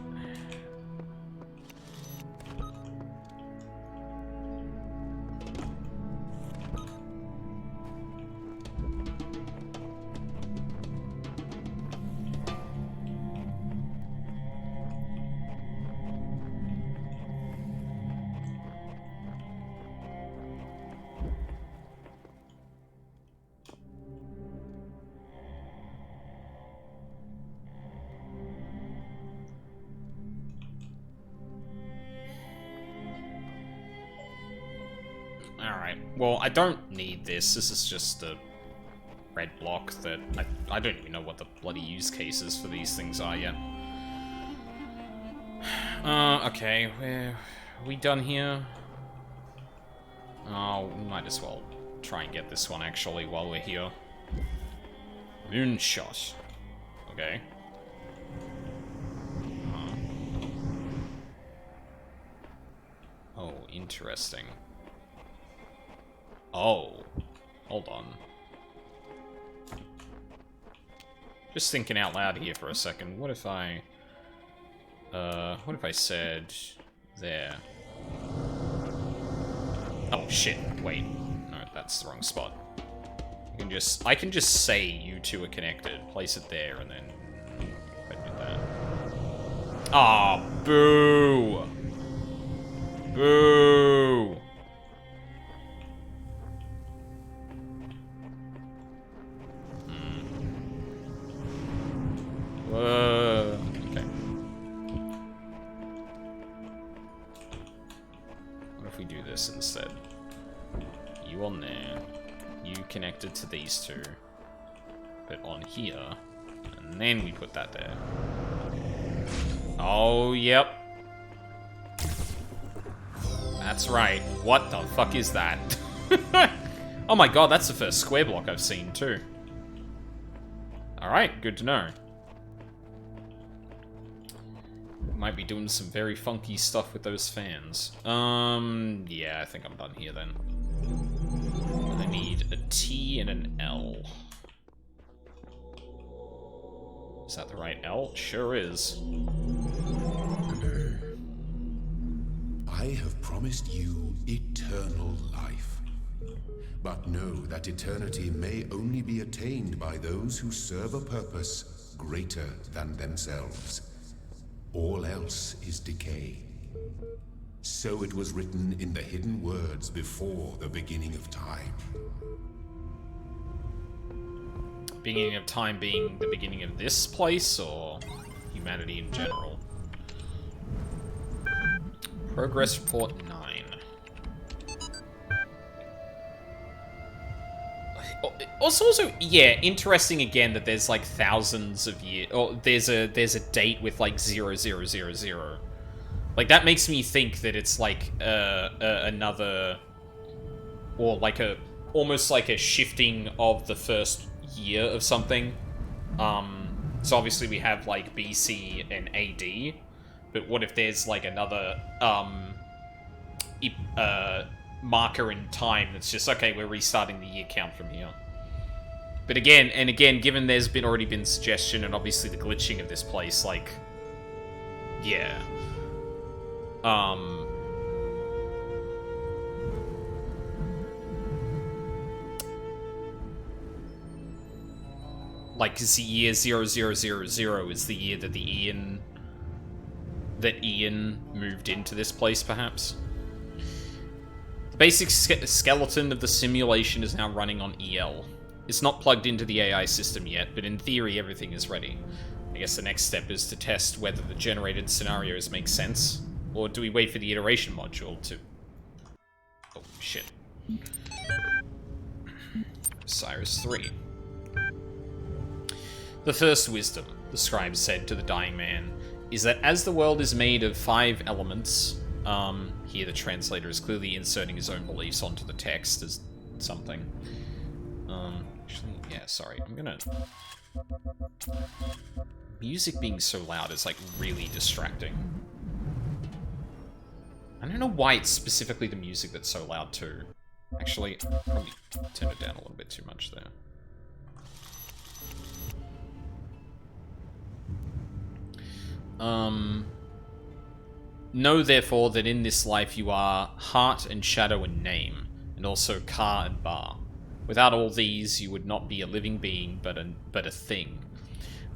Alright, well, I don't need this. This is just a red block that I don't even know what the bloody use cases for these things are yet. Okay, are we done here? Oh, we might as well try and get this one, actually, while we're here. Moonshot. Okay. Oh, interesting. Oh, hold on. Just thinking out loud here for a second. What if I said there? Oh shit! Wait, no, that's the wrong spot. I can just say you two are connected. Place it there, and then if I do that. Ah, oh, boo! Boo! Okay. What if we do this instead? You on there. You connected to these two. Put on here. And then we put that there. Oh, yep. That's right. What the fuck is that? Oh my god, that's the first square block I've seen, too. Alright, good to know. Might be doing some very funky stuff with those fans. Yeah, I think I'm done here then. I need a T and an L. Is that the right L? Sure is. I have promised you eternal life. But know that eternity may only be attained by those who serve a purpose greater than themselves. All else is decay. So it was written in the hidden words before the beginning of time. Beginning of time being the beginning of this place, or humanity in general? Progress Report 9. Also, yeah, interesting again that there's like thousands of years, or there's a date with like 0000. Like, that makes me think that it's like another, or like almost like a shifting of the first year of something. So obviously we have like BC and AD, but what if there's like another marker in time that's just, okay, we're restarting the year count from here. But again, given there's already been suggestion and obviously the glitching of this place, like, yeah. Like, the year 0000 is the year that Ian moved into this place, perhaps? The basic skeleton of the simulation is now running on EL. It's not plugged into the AI system yet, but in theory everything is ready. I guess the next step is to test whether the generated scenarios make sense, or do we wait for the iteration module to... Oh, shit. Cyrus 3. The first wisdom, the scribe said to the dying man, is that as the world is made of 5 elements... here the translator is clearly inserting his own beliefs onto the text as something. Actually, yeah, sorry, I'm gonna... Music being so loud is, like, really distracting. I don't know why it's specifically the music that's so loud, too. Actually, I'll probably turn it down a little bit too much there. Know, therefore, that in this life you are heart and shadow and name, and also car and bar. Without all these, you would not be a living being, but a thing.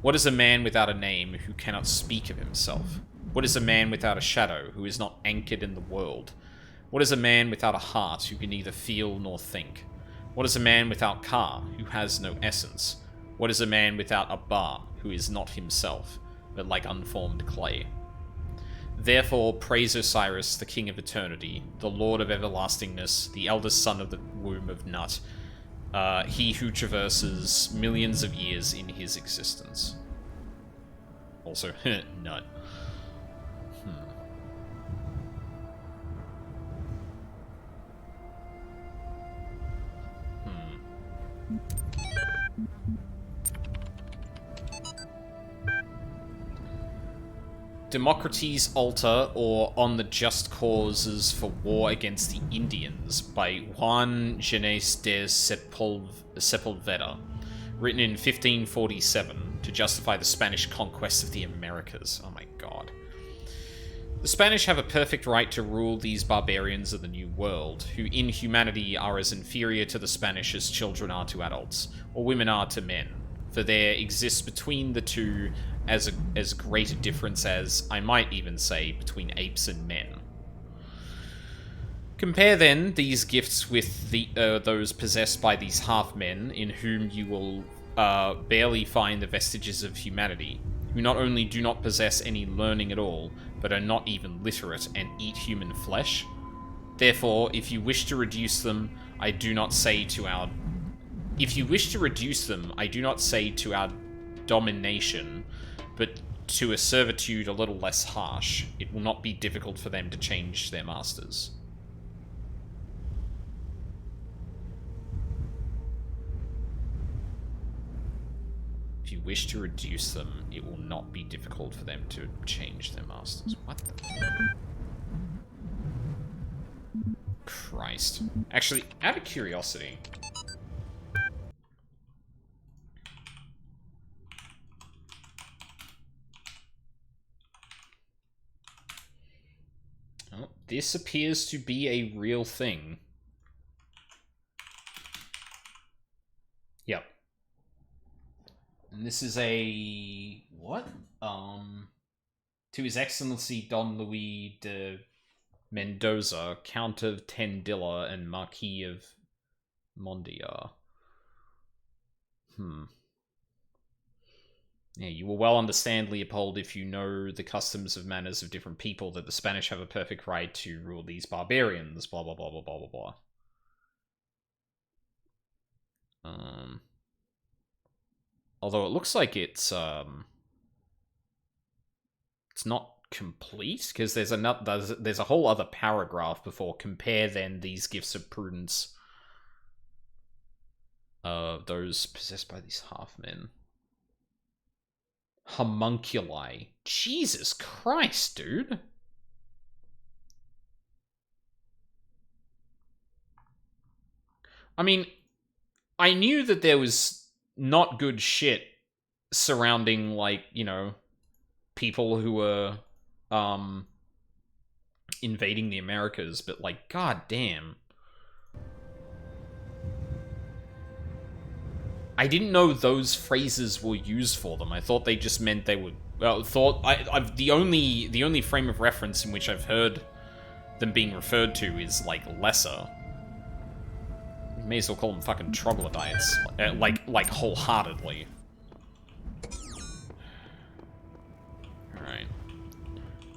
What is a man without a name who cannot speak of himself? What is a man without a shadow who is not anchored in the world? What is a man without a heart who can neither feel nor think? What is a man without car who has no essence? What is a man without a bar who is not himself, but like unformed clay? Therefore, praise Osiris, the King of Eternity, the Lord of Everlastingness, the eldest son of the womb of Nut, he who traverses millions of years in his existence. Also, Nut. Democraties Alter, or On the Just Causes for War Against the Indians by Juan Genes de Sepulveda, written in 1547 to justify the Spanish conquest of the Americas. Oh my god. The Spanish have a perfect right to rule these barbarians of the New World, who in humanity are as inferior to the Spanish as children are to adults, or women are to men, for there exists between the two as great a difference as, I might even say, between apes and men. Compare then these gifts with those possessed by these half-men, in whom you will barely find the vestiges of humanity, who not only do not possess any learning at all, but are not even literate and eat human flesh. Therefore, if you wish to reduce them, I do not say to our domination, but to a servitude a little less harsh, it will not be difficult for them to change their masters. If you wish to reduce them, it will not be difficult for them to change their masters. What the... Christ. Actually, out of curiosity... Oh, this appears to be a real thing. Yep. And this is a... what? To His Excellency Don Luis de Mendoza, Count of Tendilla, and Marquis of Mondiar. Yeah, you will well understand, Leopold, if you know the customs of manners of different people, that the Spanish have a perfect right to rule these barbarians, blah blah blah blah blah blah blah. Although it looks like it's not complete, because there's a whole other paragraph before compare then these gifts of prudence those possessed by these half-men. Homunculi. Jesus Christ, dude. I mean, I knew that there was not good shit surrounding, like, you know, people who were invading the Americas, but, like, god damn. I didn't know those phrases were used for them. I thought they just meant they would. Well, I've the only frame of reference in which I've heard them being referred to is like lesser. You may as well call them fucking troglodytes, like wholeheartedly. All right,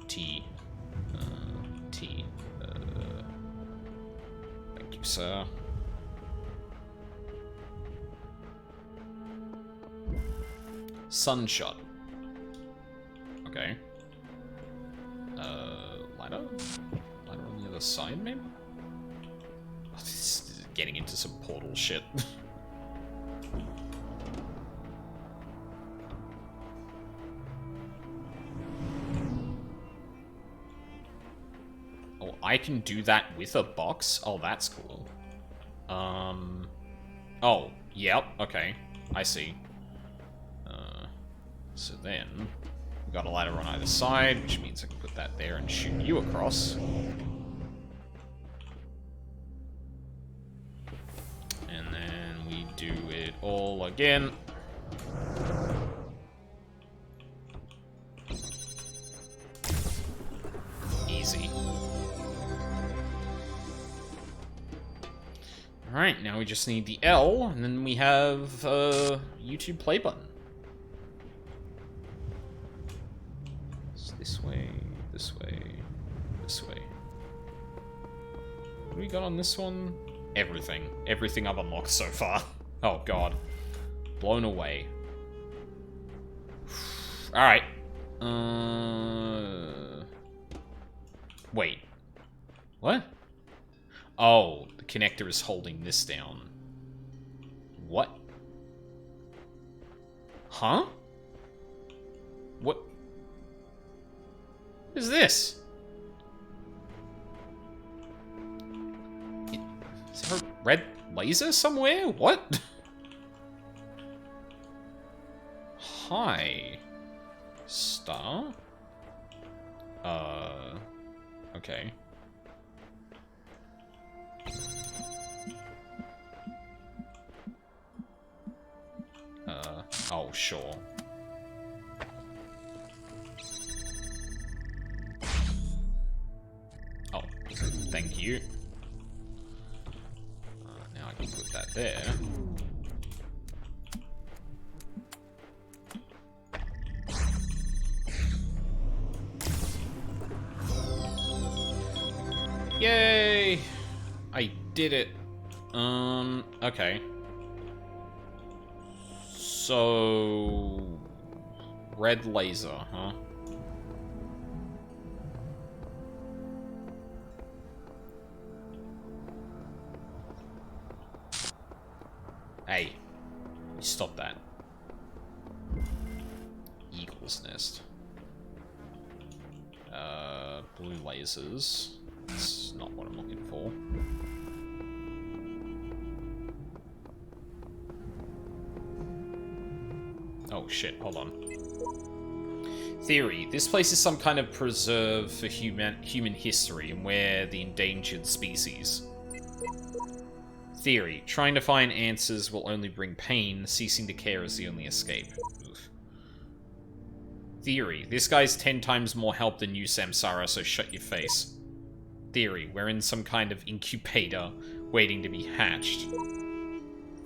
T. Thank you, sir. Sunshot. Okay. Ladder? Ladder on the other side, maybe? Oh, this is getting into some portal shit. Oh, I can do that with a box? Oh, that's cool. Oh, yep, okay. I see. So then, we've got a ladder on either side, which means I can put that there and shoot you across. And then we do it all again. Easy. Alright, now we just need the L, and then we have YouTube play button. This way, this way, this way. What do we got on this one? Everything. Everything I've unlocked so far. Oh, God. Blown away. Alright. Wait. What? Oh, the connector is holding this down. What? Huh? What? What is this? Is there a red laser somewhere? What? Hi. Star? Okay. Oh, sure. Oh, thank you. Now I can put that there. Yay! I did it. Okay. So... red laser, huh? Hey. Stop that. Eagle's nest. Blue lasers. That's not what I'm looking for. Oh shit, hold on. Theory. This place is some kind of preserve for human history, and we're the endangered species. Theory. Trying to find answers will only bring pain, ceasing to care is the only escape. Oof. Theory. This guy's 10 times more help than you, Samsara, so shut your face. Theory, we're in some kind of incubator waiting to be hatched.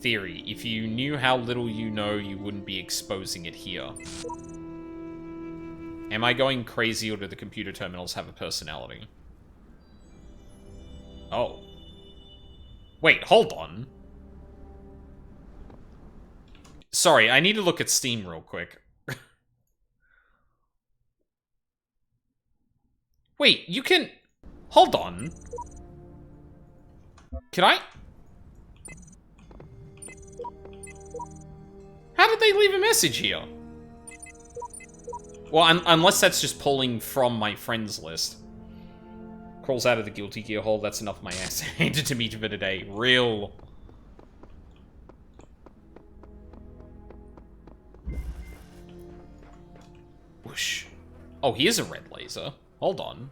Theory, if you knew how little you know, you wouldn't be exposing it here. Am I going crazy, or do the computer terminals have a personality? Oh. Wait, hold on. Sorry, I need to look at Steam real quick. Wait, you can... Hold on. Can I... How did they leave a message here? Well, unless that's just pulling from my friends list. Crawls out of the Guilty Gear hole, that's enough of my ass handed to me for today. Real. Whoosh. Oh, here's a red laser. Hold on.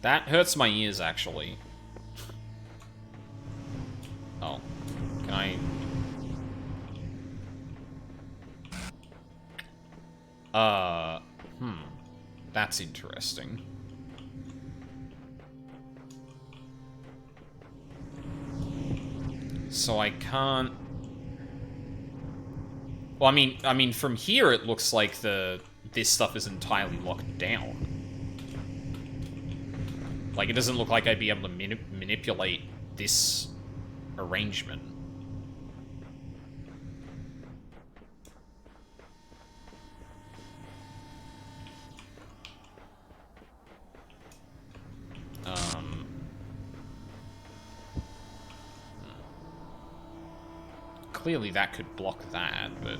That hurts my ears, actually. Oh. Can I... That's interesting. So I can't... Well, I mean, from here it looks like this stuff is entirely locked down. Like, it doesn't look like I'd be able to manipulate this arrangement. Clearly that could block that, but...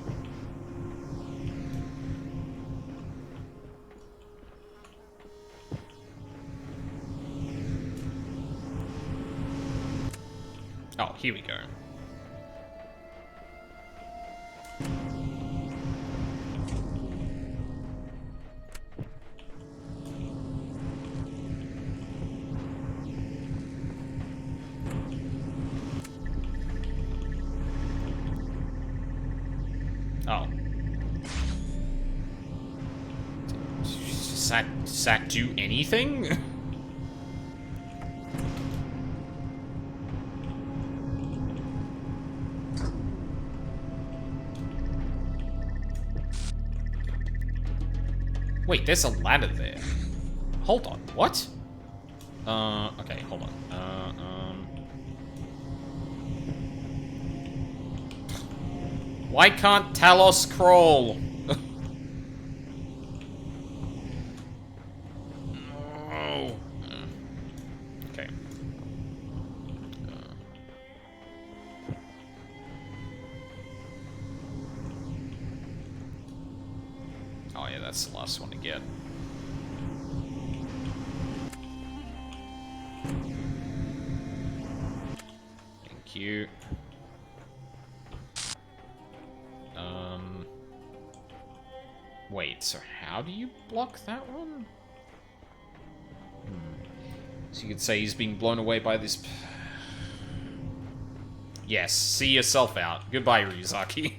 Oh, here we go. Oh. Does that do anything? Wait, there's a ladder there. Hold on, what? Okay, hold on. Why can't Talos crawl? No. Okay. Oh yeah, that's the last one to get. Thank you. Wait, so how do you block that one? So you could say he's being blown away by this... Yes, see yourself out. Goodbye, Ryuzaki.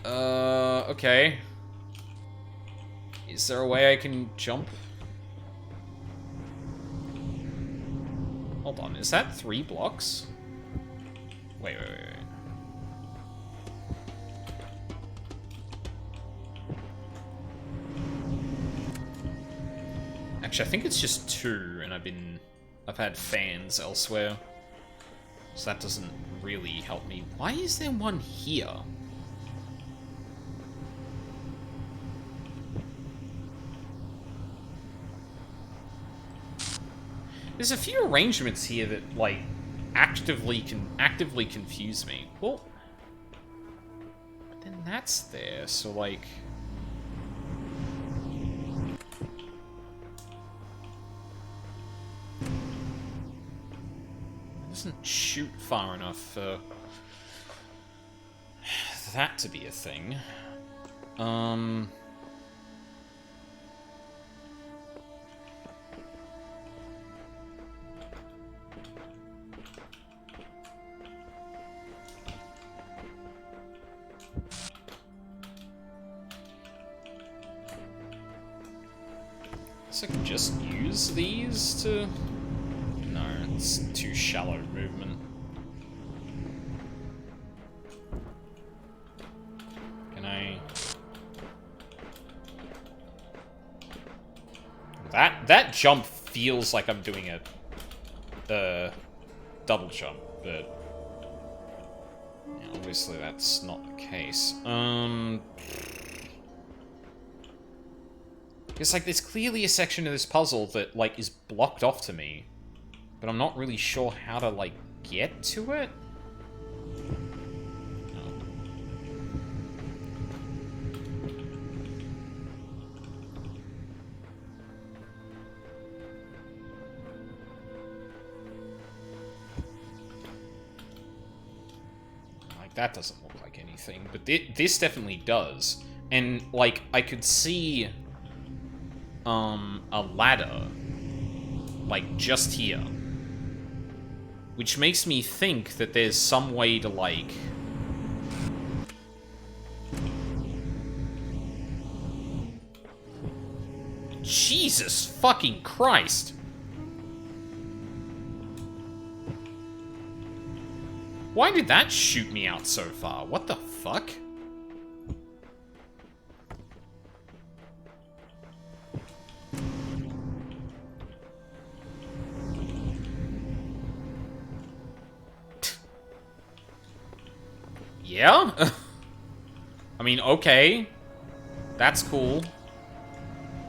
Okay. Is there a way I can jump? Hold on, is that 3 blocks? Wait. Actually, I think it's just 2, and I've had fans elsewhere. So that doesn't really help me. Why is there one here? There's a few arrangements here that, like, actively confuse me. Well, but then that's there, so, like... Doesn't shoot far enough for that to be a thing. So I can just use these to... No, it's too shallow movement. Can I... That jump feels like I'm doing a double jump, but yeah, obviously that's not the case. It's like there's clearly a section of this puzzle that like is blocked off to me, but I'm not really sure how to like get to it. That doesn't look like anything, but this definitely does. And, like, I could see, a ladder, like, just here. Which makes me think that there's some way to, like... Jesus fucking Christ! Why did that shoot me out so far? What the fuck? Yeah? I mean, okay. That's cool.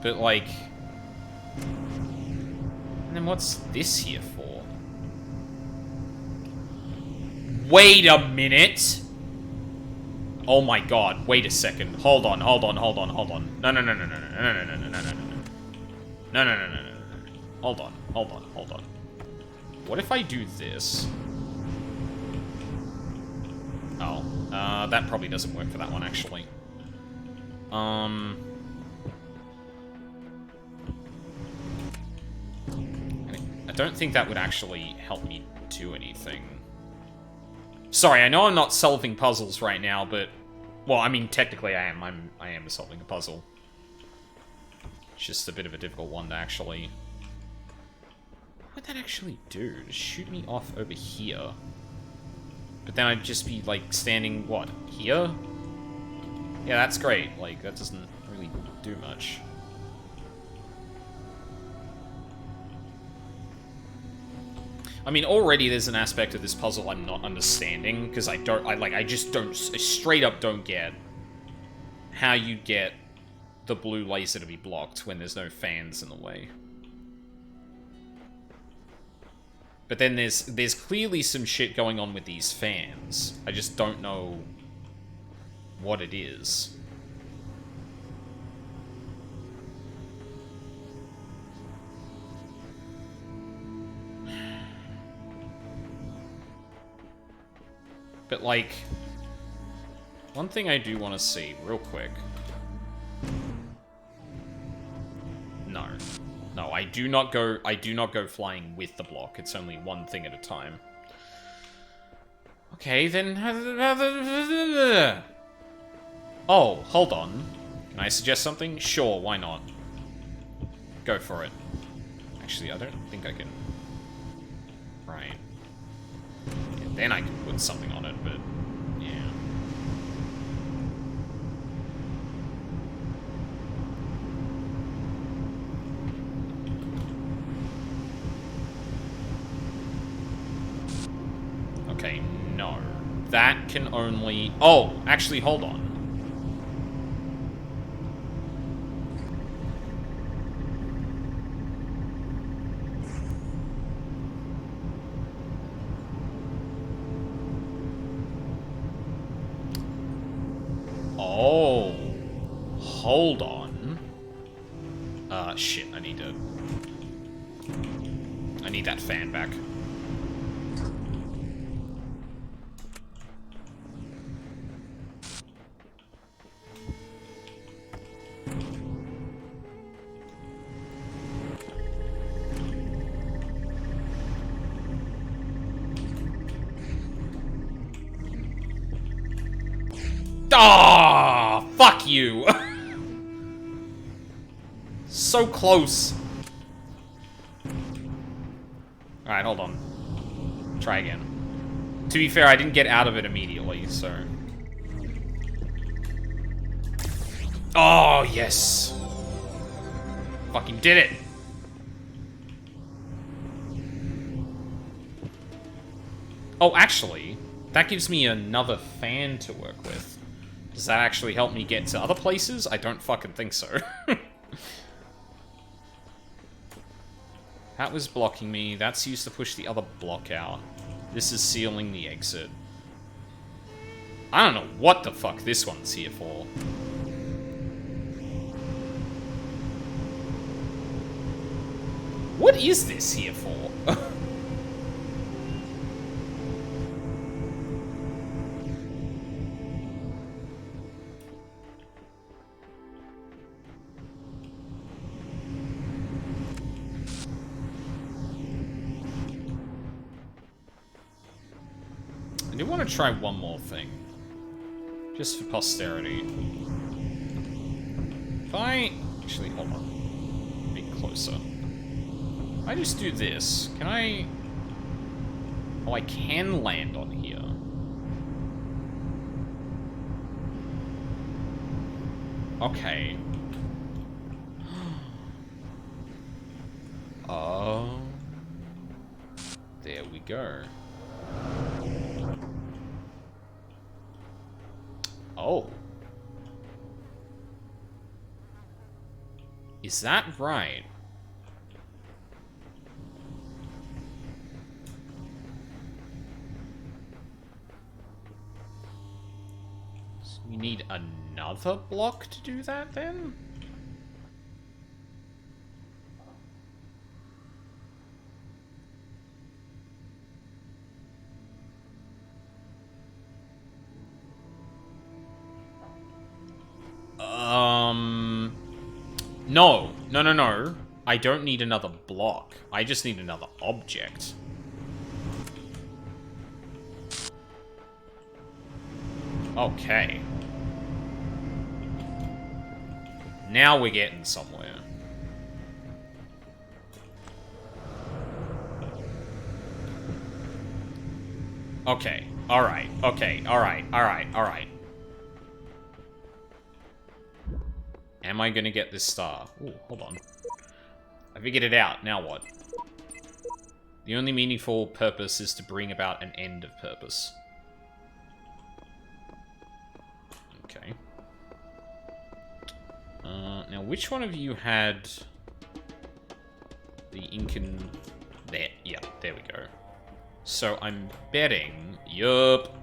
But, like... And then what's this here for? Wait a minute! Oh my god, wait a second. Hold on. No. Hold on. What if I do this? Oh, that probably doesn't work for that one, actually. I don't think that would actually help me do anything. Sorry, I know I'm not solving puzzles right now, but... Well, I mean, technically I am. I am solving a puzzle. It's just a bit of a difficult one to actually... What would that actually do? To shoot me off over here? But then I'd just be, like, standing, what, here? Yeah, that's great. Like, that doesn't really do much. I mean, already there's an aspect of this puzzle I'm not understanding, because I straight up don't get how you get the blue laser to be blocked when there's no fans in the way. But then there's clearly some shit going on with these fans. I just don't know what it is. But, like, one thing I do want to see real quick. No. No, I do not go flying with the block. It's only one thing at a time. Okay, then... Oh, hold on. Can I suggest something? Sure, why not? Go for it. Actually, I don't think I can... Right. And then I can put something on it, but... Yeah. Okay, no. That can only... Oh, actually, hold on. Oh. Hold on. Shit, I need that fan back. Ah, fuck you. So close. Alright, hold on. Try again. To be fair, I didn't get out of it immediately, so... Oh, yes! Fucking did it! Oh, actually, that gives me another fan to work with. Does that actually help me get to other places? I don't fucking think so. That was blocking me. That's used to push the other block out. This is sealing the exit. I don't know what the fuck this one's here for. What is this here for? I do want to try one more thing. Just for posterity. If I... Actually, hold on. Be closer. If I just do this, can I... Oh, I can land on here. Okay. Oh. There we go. Oh. Is that right? So you need another block to do that then? No. No. I don't need another block. I just need another object. Okay. Now we're getting somewhere. Okay. Alright. Okay. Alright. Am I gonna get this star? Ooh, hold on. I figured it out. Now what? The only meaningful purpose is to bring about an end of purpose. Okay. Now, which one of you had the Incan... There. Yeah, there we go. So I'm betting... Yup.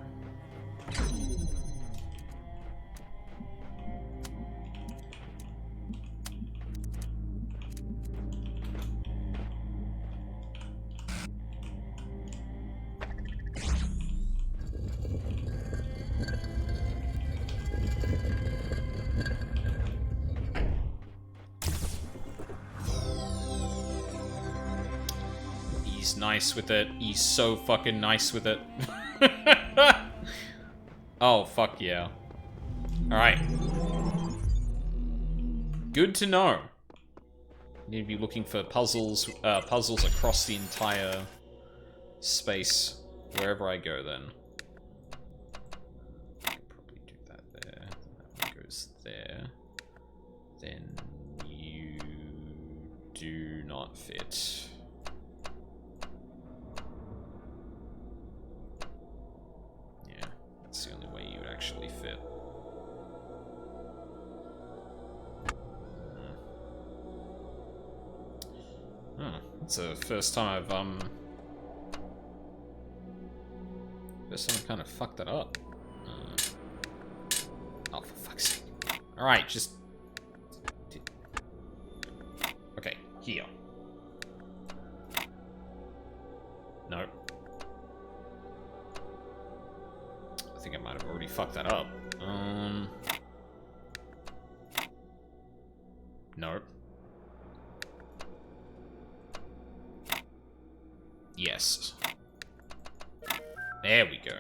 He's nice with it. He's so fucking nice with it. Oh, fuck yeah. Alright. Good to know. Need to be looking for puzzles across the entire space, wherever I go then. I could probably do that there. That one goes there. Then you do not fit. Yeah, that's the only way you would actually fit. It's the first time I've kind of fucked that up. Oh, for fuck's sake! All right, just okay here. No, I think I might have already fucked that up. Nope. Yes. There we go.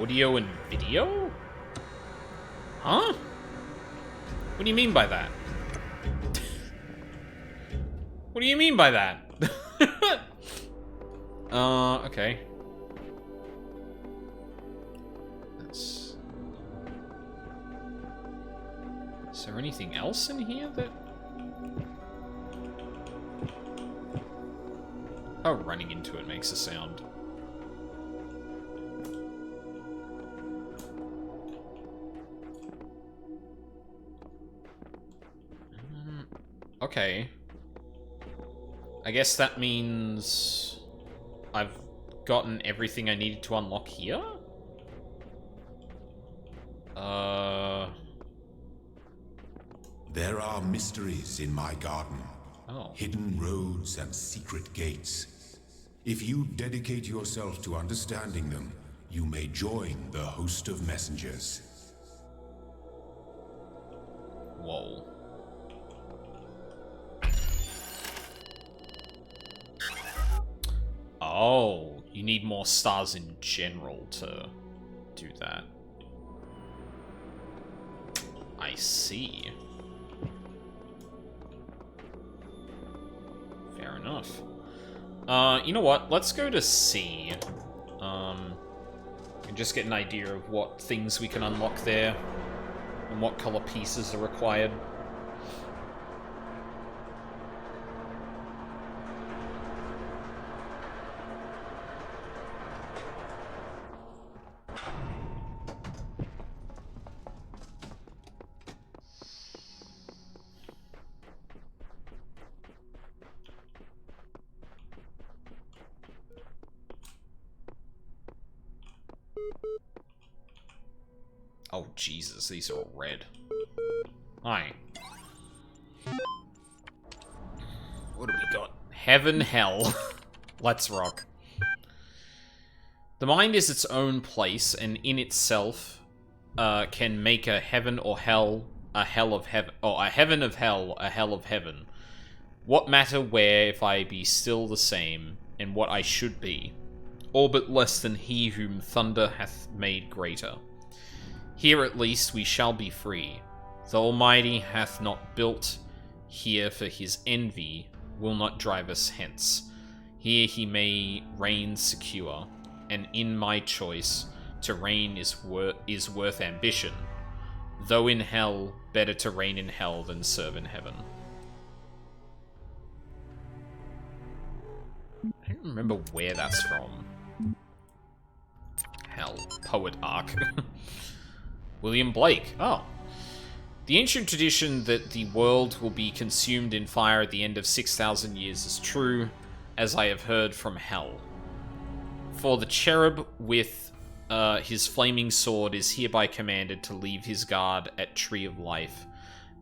audio and video? Huh? What do you mean by that? What do you mean by that? Okay. That's... Is there anything else in here that... Oh, running into it makes a sound. Okay. I guess that means I've gotten everything I needed to unlock here? There are mysteries in my garden. Oh. Hidden roads and secret gates. If you dedicate yourself to understanding them, you may join the host of messengers. Whoa. Oh, you need more stars in general to do that. I see. Fair enough. You know what? Let's go to C. And just get an idea of what things we can unlock there and what color pieces are required. Oh, Jesus, these are all red. Hi. What do we got? Heaven, hell. Let's rock. The mind is its own place, and in itself can make a heaven or hell, a hell of heaven, or a heaven of hell, a hell of heaven. What matter where if I be still the same, and what I should be, all but less than he whom thunder hath made greater. Here at least we shall be free. The Almighty hath not built here for his envy, will not drive us hence. Here he may reign secure, and in my choice, to reign is worth ambition. Though in hell, better to reign in hell than serve in heaven. I don't remember where that's from. Hell, Poet Arc. William Blake. Oh. The ancient tradition that the world will be consumed in fire at the end of 6,000 years is true, as I have heard from hell. For the cherub with his flaming sword is hereby commanded to leave his guard at Tree of Life,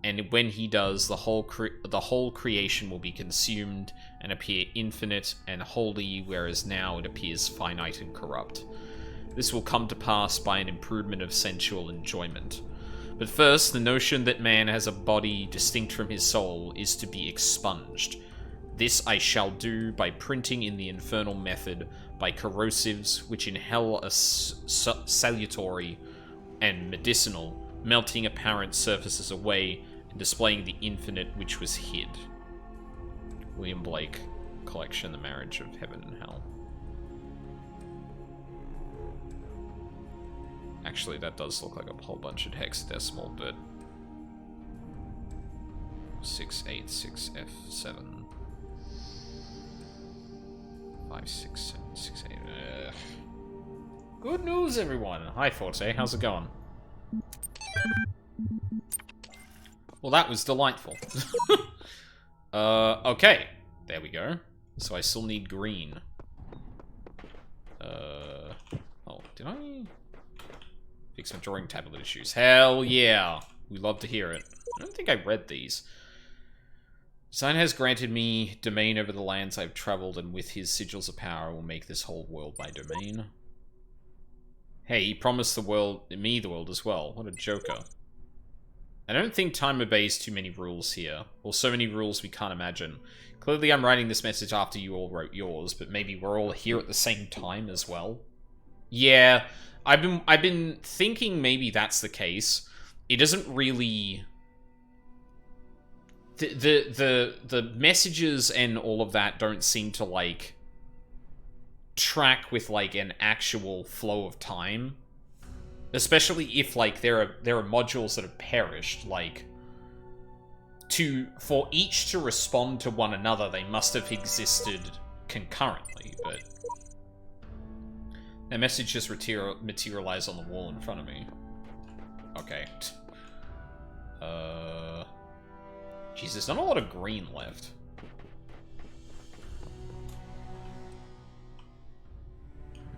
and when he does, the whole creation will be consumed and appear infinite and holy, whereas now it appears finite and corrupt. This will come to pass by an improvement of sensual enjoyment. But first, the notion that man has a body distinct from his soul is to be expunged. This I shall do by printing in the infernal method, by corrosives, which in hell are salutary and medicinal, melting apparent surfaces away, and displaying the infinite which was hid. William Blake, Collection, The Marriage of Heaven and Hell. Actually, that does look like a whole bunch of hexadecimal, but 686F7 56768. Good news, everyone. Hi, Forte. How's it going? Well, that was delightful. Okay. There we go. So I still need green. Oh, did I fix my drawing tablet issues? Hell yeah. We love to hear it. I don't think I read these. Sign has granted me domain over the lands I've traveled, and with his sigils of power will make this whole world my domain. Hey, he promised me the world as well. What a joker. I don't think time obeys too many rules here, or so many rules we can't imagine. Clearly I'm writing this message after you all wrote yours, but maybe we're all here at the same time as well. Yeah, I've been thinking maybe that's the case. It doesn't really... The messages and all of that don't seem to, like, track with, like, an actual flow of time. Especially if, like, there are modules that have perished, like... For each to respond to one another, they must have existed concurrently, but... A message just materialized on the wall in front of me. Okay. Jeez, there's not a lot of green left.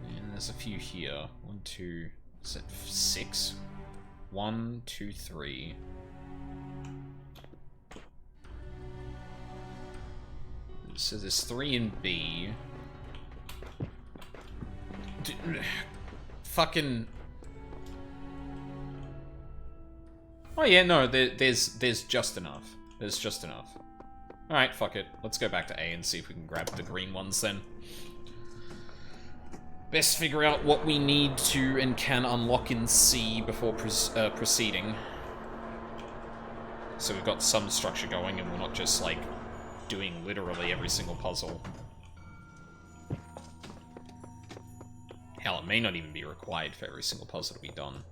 And there's a few here. 1, 2... Is that 6? 1, 2, 3... So there's 3 in B. Fucking... Oh yeah, no, there's just enough. There's just enough. Alright, fuck it. Let's go back to A and see if we can grab the green ones then. Best figure out what we need to and can unlock in C before proceeding. So we've got some structure going and we're not just, like, doing literally every single puzzle. Hell, it may not even be required for every single puzzle to be done.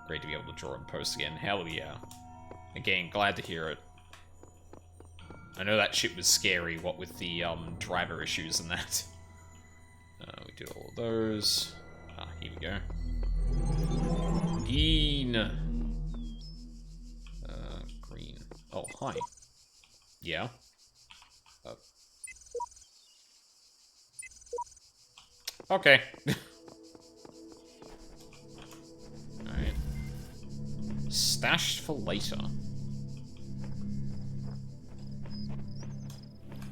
Great to be able to draw and post again. Hell yeah. Again, glad to hear it. I know that shit was scary, what with the driver issues and that. We did all of those. Ah, here we go. Green. Green. Oh, hi. Yeah. Okay. Alright. Stashed for later.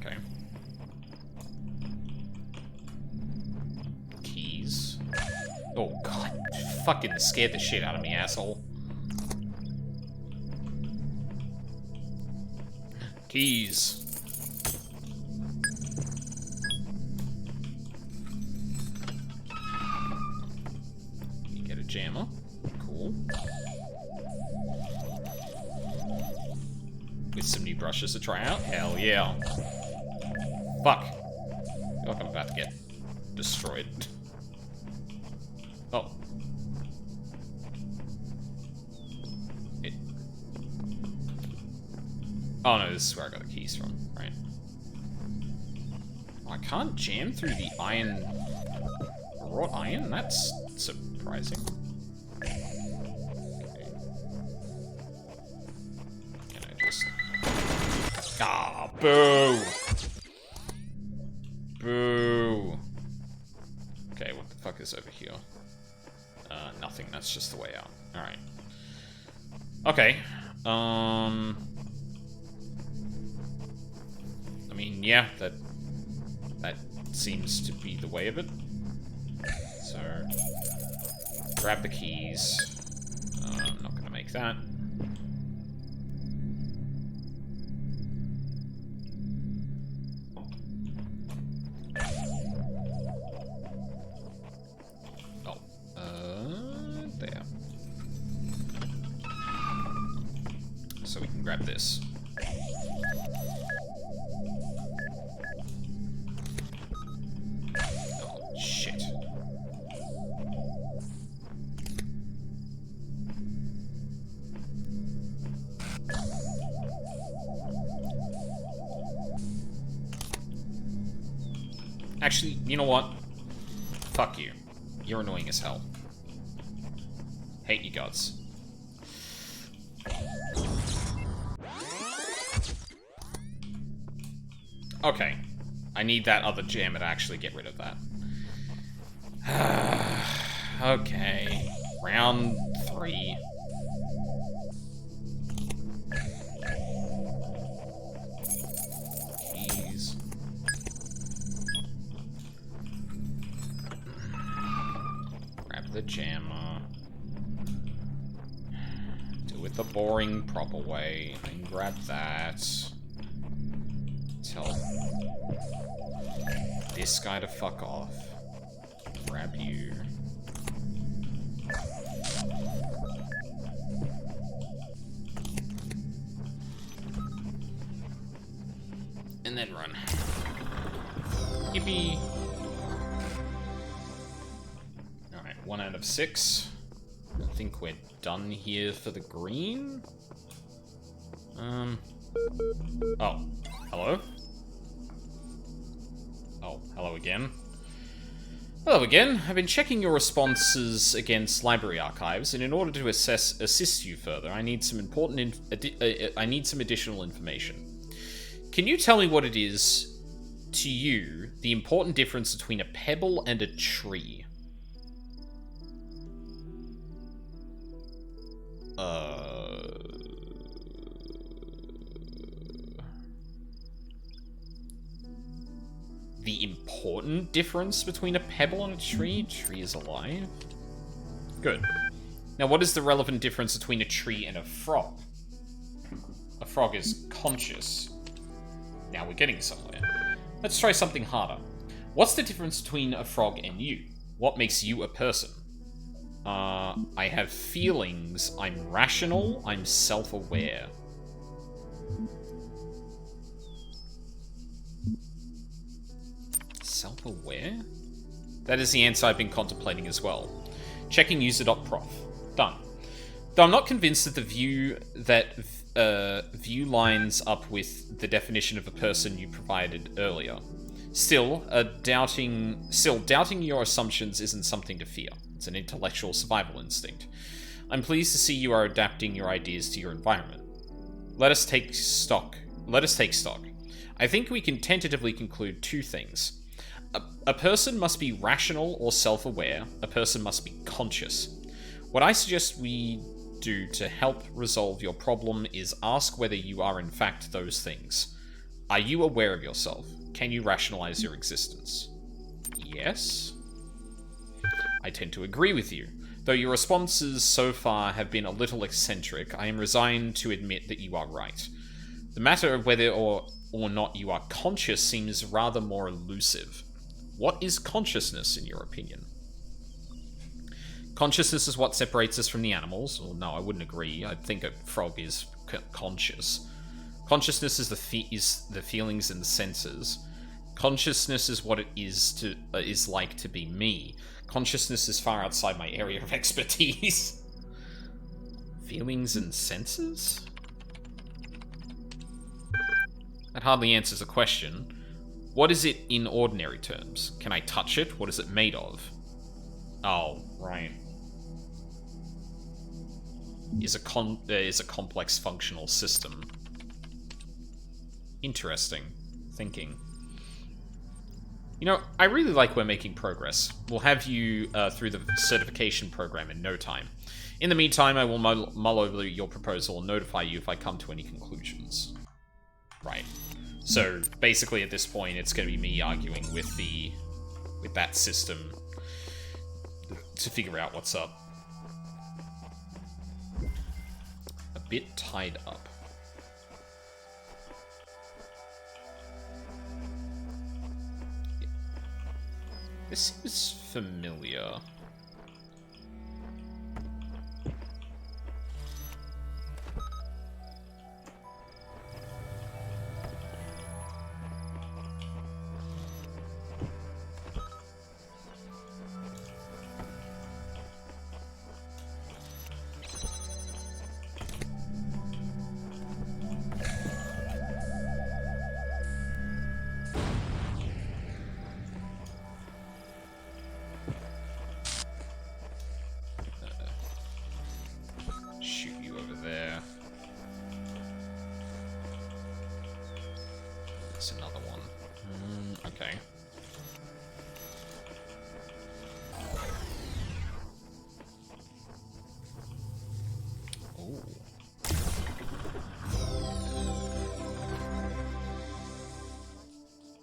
Okay. Keys. Oh, God. Fucking scared the shit out of me, asshole. Keys. You get a jammer. Cool. With some new brushes to try out. Hell yeah. Fuck. I feel like I'm about to get destroyed. Oh. Oh no, this is where I got the keys from, right? Oh, I can't jam through the iron... wrought iron? That's surprising. Okay. Can I just... Ah, boo! Boo! Okay, what the fuck is over here? Nothing, that's just the way out. Alright. Okay, I mean, yeah, that seems to be the way of it. So, grab the keys. I'm not gonna make that. Oh, there. So we can grab this. Shit. Actually, you know what? Fuck you. You're annoying as hell. Hate you guts. Okay. I need that other jammer to actually get rid of that. Okay. Round 3. Keys. Grab the jammer. Do it the boring, proper way. Then grab that. Tell this guy to fuck off. Grab you. And then run. Yippee. Alright, 1 out of 6. I think we're done here for the green. Oh, hello? Oh, hello again. Hello again. I've been checking your responses against library archives, and in order to assist you further, I need some additional information. Can you tell me what it is, to you, the important difference between a pebble and a tree? The important difference between a pebble and a tree? Tree is alive. Good. Now, what is the relevant difference between a tree and a frog? A frog is conscious. Now we're getting somewhere. Let's try something harder. What's the difference between a frog and you? What makes you a person? I have feelings. I'm rational. I'm self-aware. Self-aware? That is the answer I've been contemplating as well. Checking user.prof. Done. Though I'm not convinced that the view lines up with the definition of a person you provided earlier. Still, doubting your assumptions isn't something to fear. It's an intellectual survival instinct. I'm pleased to see you are adapting your ideas to your environment. Let us take stock. I think we can tentatively conclude 2 things. A person must be rational or self-aware. A person must be conscious. What I suggest we do to help resolve your problem is ask whether you are in fact those things. Are you aware of yourself? Can you rationalize your existence? Yes. I tend to agree with you. Though your responses so far have been a little eccentric, I am resigned to admit that you are right. The matter of whether or not you are conscious seems rather more elusive. What is consciousness, in your opinion? Consciousness is what separates us from the animals. Well, no, I wouldn't agree. I think a frog is conscious. Consciousness is the feelings and the senses. Consciousness is what it is like to be me. Consciousness is far outside my area of expertise. Feelings and senses? That hardly answers the question. What is it in ordinary terms? Can I touch it? What is it made of? Oh, right. Is a complex functional system. Interesting. Thinking. You know, I really like we're making progress. We'll have you through the certification program in no time. In the meantime, I will mull over your proposal and notify you if I come to any conclusions. Right. So, basically at this point, it's going to be me arguing with that system to figure out what's up. A bit tied up. This seems familiar.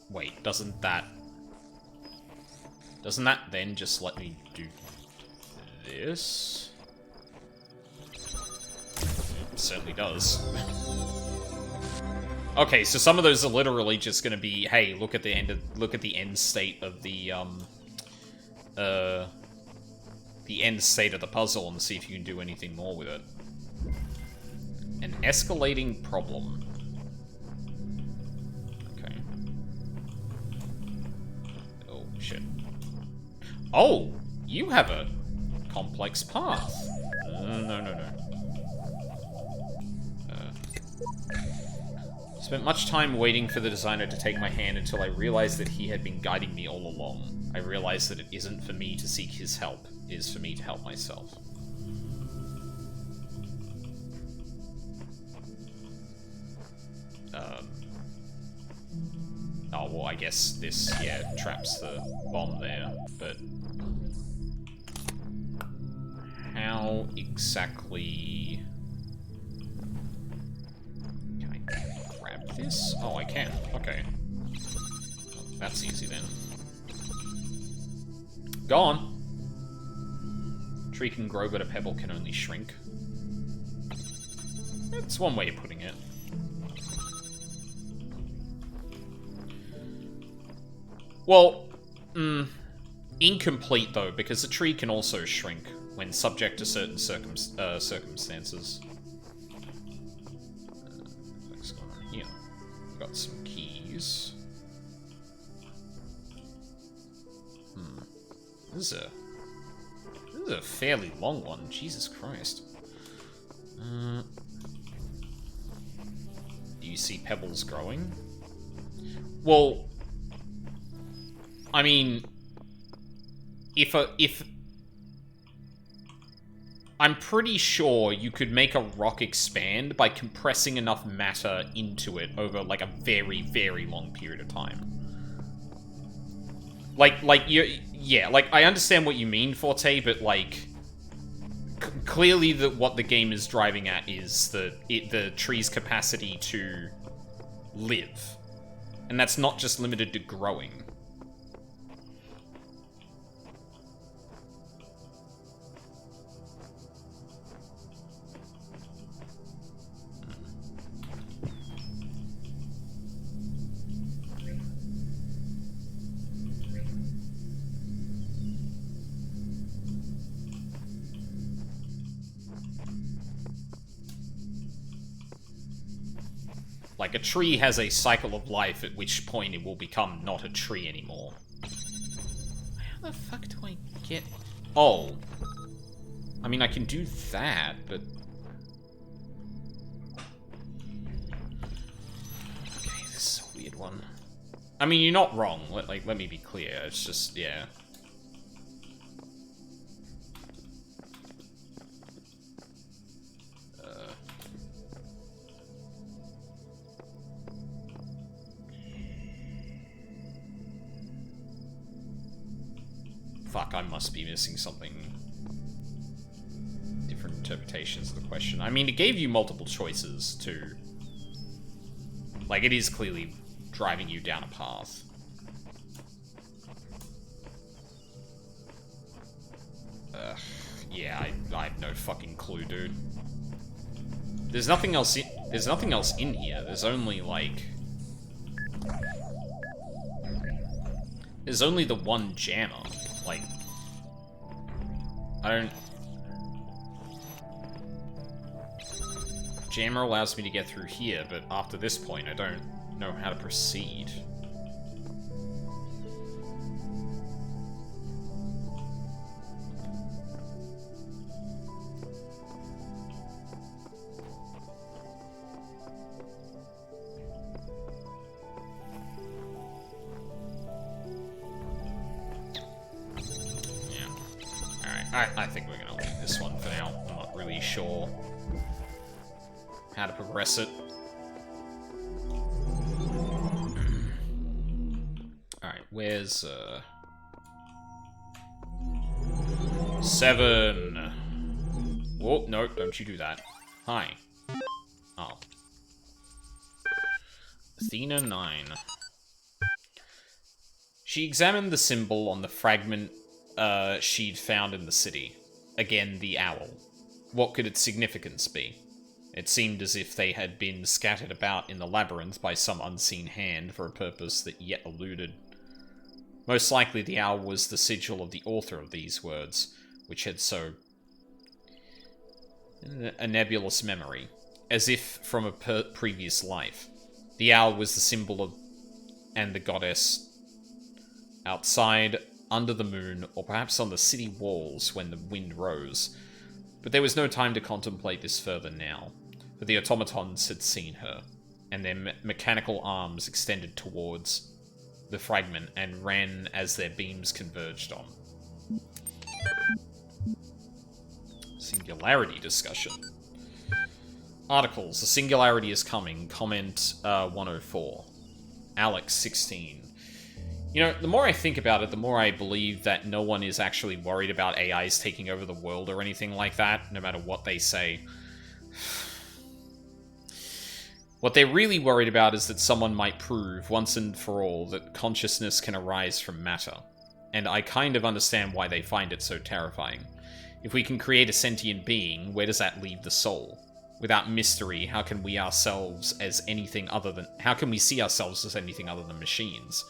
Wait, doesn't that then just let me do this? It certainly does. Okay, so some of those are literally just gonna be, hey, look at the end state of the end state of the puzzle and see if you can do anything more with it. An escalating problem. Okay. Oh, you have a complex path. No. Spent much time waiting for the designer to take my hand until I realized that he had been guiding me all along. I realized that it isn't for me to seek his help, it is for me to help myself. Oh, well, I guess this, yeah, traps the bomb there, but... How exactly... Can I grab this? Oh, I can. Okay. Well, that's easy then. Go on! Tree can grow, but a pebble can only shrink. That's one way of putting it. Well, incomplete though, because a tree can also shrink when subject to certain circumstances. What's going on here? Got some keys. This is a fairly long one. Jesus Christ. Do you see pebbles growing? Well, I mean, if I'm pretty sure you could make a rock expand by compressing enough matter into it over like a very, very long period of time. Yeah, like I understand what you mean, Forte, but like clearly what the game is driving at is the tree's capacity to live, and that's not just limited to growing. Like, a tree has a cycle of life, at which point it will become not a tree anymore. How the fuck do I get... Oh. I mean, I can do that, but... Okay, this is a weird one. I mean, you're not wrong. Let me be clear. It's just, yeah. Fuck, I must be missing something. Different interpretations of the question. I mean, it gave you multiple choices, too. Like, it is clearly driving you down a path. Yeah, I have no fucking clue, dude. There's nothing else in here. There's only, like... There's only the one jammer. Like, I don't... Jammer allows me to get through here, but after this point, I don't know how to proceed. I think we're gonna leave this one for now. I'm not really sure how to progress it. Alright, where's, 7. Oh, no, don't you do that. Hi. Oh. Athena 9. She examined the symbol on the fragment she'd found in the city. Again, the owl. What could its significance be? It seemed as if they had been scattered about in the labyrinth by some unseen hand for a purpose that yet eluded. Most likely the owl was the sigil of the author of these words, which had so... a nebulous memory, as if from a previous life. The owl was the symbol of... and the goddess outside under the moon, or perhaps on the city walls when the wind rose. But there was no time to contemplate this further now, for the automatons had seen her, and their mechanical arms extended towards the fragment and ran as their beams converged on. Singularity discussion. Articles. The singularity is coming. Comment 104. Alex 16. You know, the more I think about it, the more I believe that no one is actually worried about AIs taking over the world or anything like that, no matter what they say. What they're really worried about is that someone might prove, once and for all, that consciousness can arise from matter. And I kind of understand why they find it so terrifying. If we can create a sentient being, where does that leave the soul? Without mystery, how can we see ourselves as anything other than machines?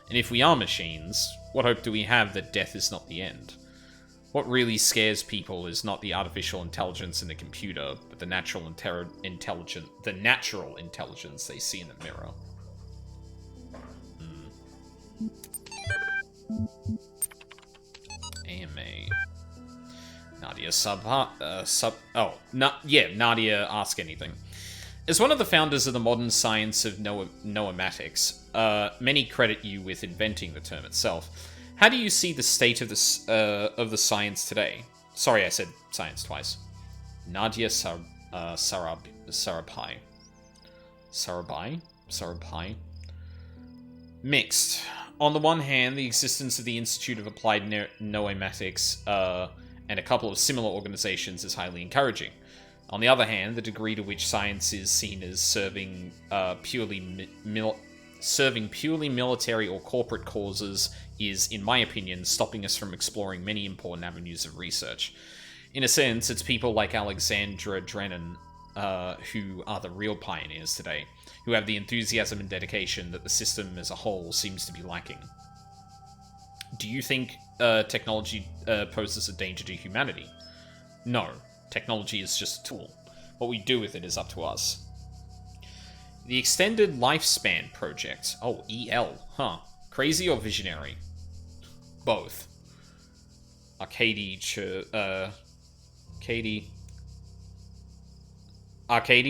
And if we are machines, what hope do we have that death is not the end? What really scares people is not the artificial intelligence in the computer, but the natural intelligence they see in the mirror. AMA. Nadia Nadia, ask anything. As one of the founders of the modern science of noematics, many credit you with inventing the term itself. How do you see the state of the science today? Sorry, I said science twice. Nadia Sarabai. Mixed. On the one hand, the existence of the Institute of Applied Noematics and a couple of similar organizations is highly encouraging. On the other hand, the degree to which science is seen as serving purely military or corporate causes is, in my opinion, stopping us from exploring many important avenues of research. In a sense, it's people like Alexandra Drennan who are the real pioneers today, who have the enthusiasm and dedication that the system as a whole seems to be lacking. Do you think technology poses a danger to humanity? No. Technology is just a tool. What we do with it is up to us. The Extended Lifespan Project. Oh, EL. Huh. Crazy or visionary? Both. Arcady,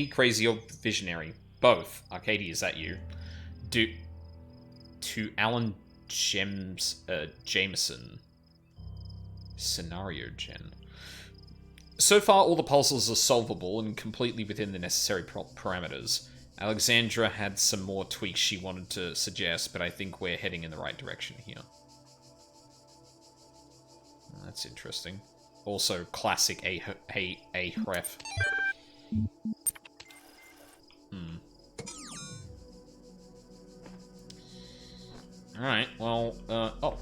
crazy or visionary? Both. Arcady, is that you? To Alan Jameson. Scenario Gen. So far, all the puzzles are solvable and completely within the necessary parameters. Alexandra had some more tweaks she wanted to suggest, but I think we're heading in the right direction here. That's interesting. Also, classic A-ref. Alright, well, oh.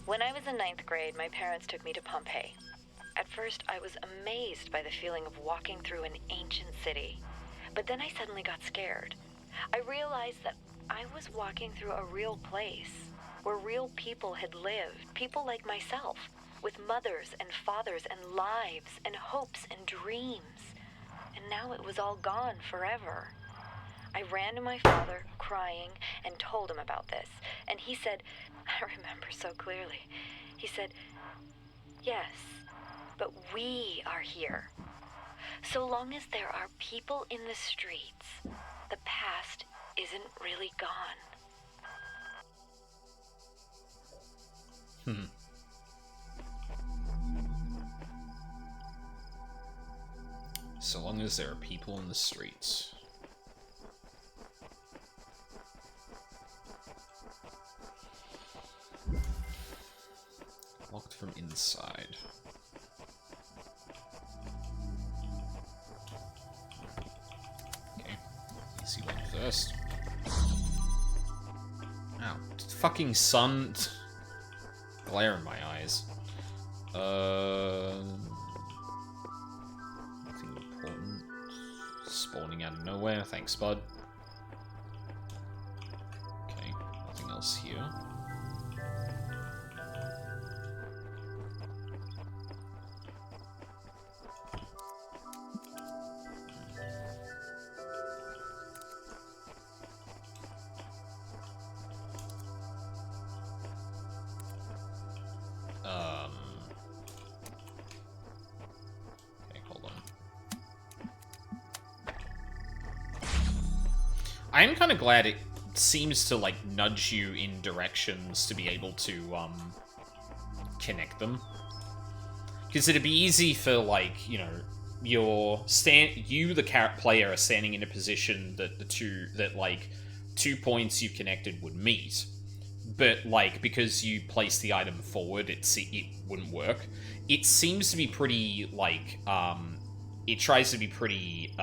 When I was in 9th grade, my parents took me to Pompeii. At first, I was amazed by the feeling of walking through an ancient city. But then I suddenly got scared. I realized that I was walking through a real place, where real people had lived, people like myself, with mothers and fathers and lives and hopes and dreams. And now it was all gone forever. I ran to my father, crying, and told him about this. And he said, I remember so clearly, he said, yes, but we are here. So long as there are people in the streets, the past isn't really gone. So long as there are people in the streets. Locked from inside. Okay, easy one first. Ow, fucking sun. Glare in my eyes. Nothing important. Spawning out of nowhere, thanks bud. Okay, nothing else here. I am kind of glad it seems to, like, nudge you in directions to be able to, connect them. Because it'd be easy for, like, you know, you, the player, are standing in a position that, like, 2 points you've connected would meet. But, like, because you place the item forward, it wouldn't work. It seems to be pretty, like, it tries to be pretty,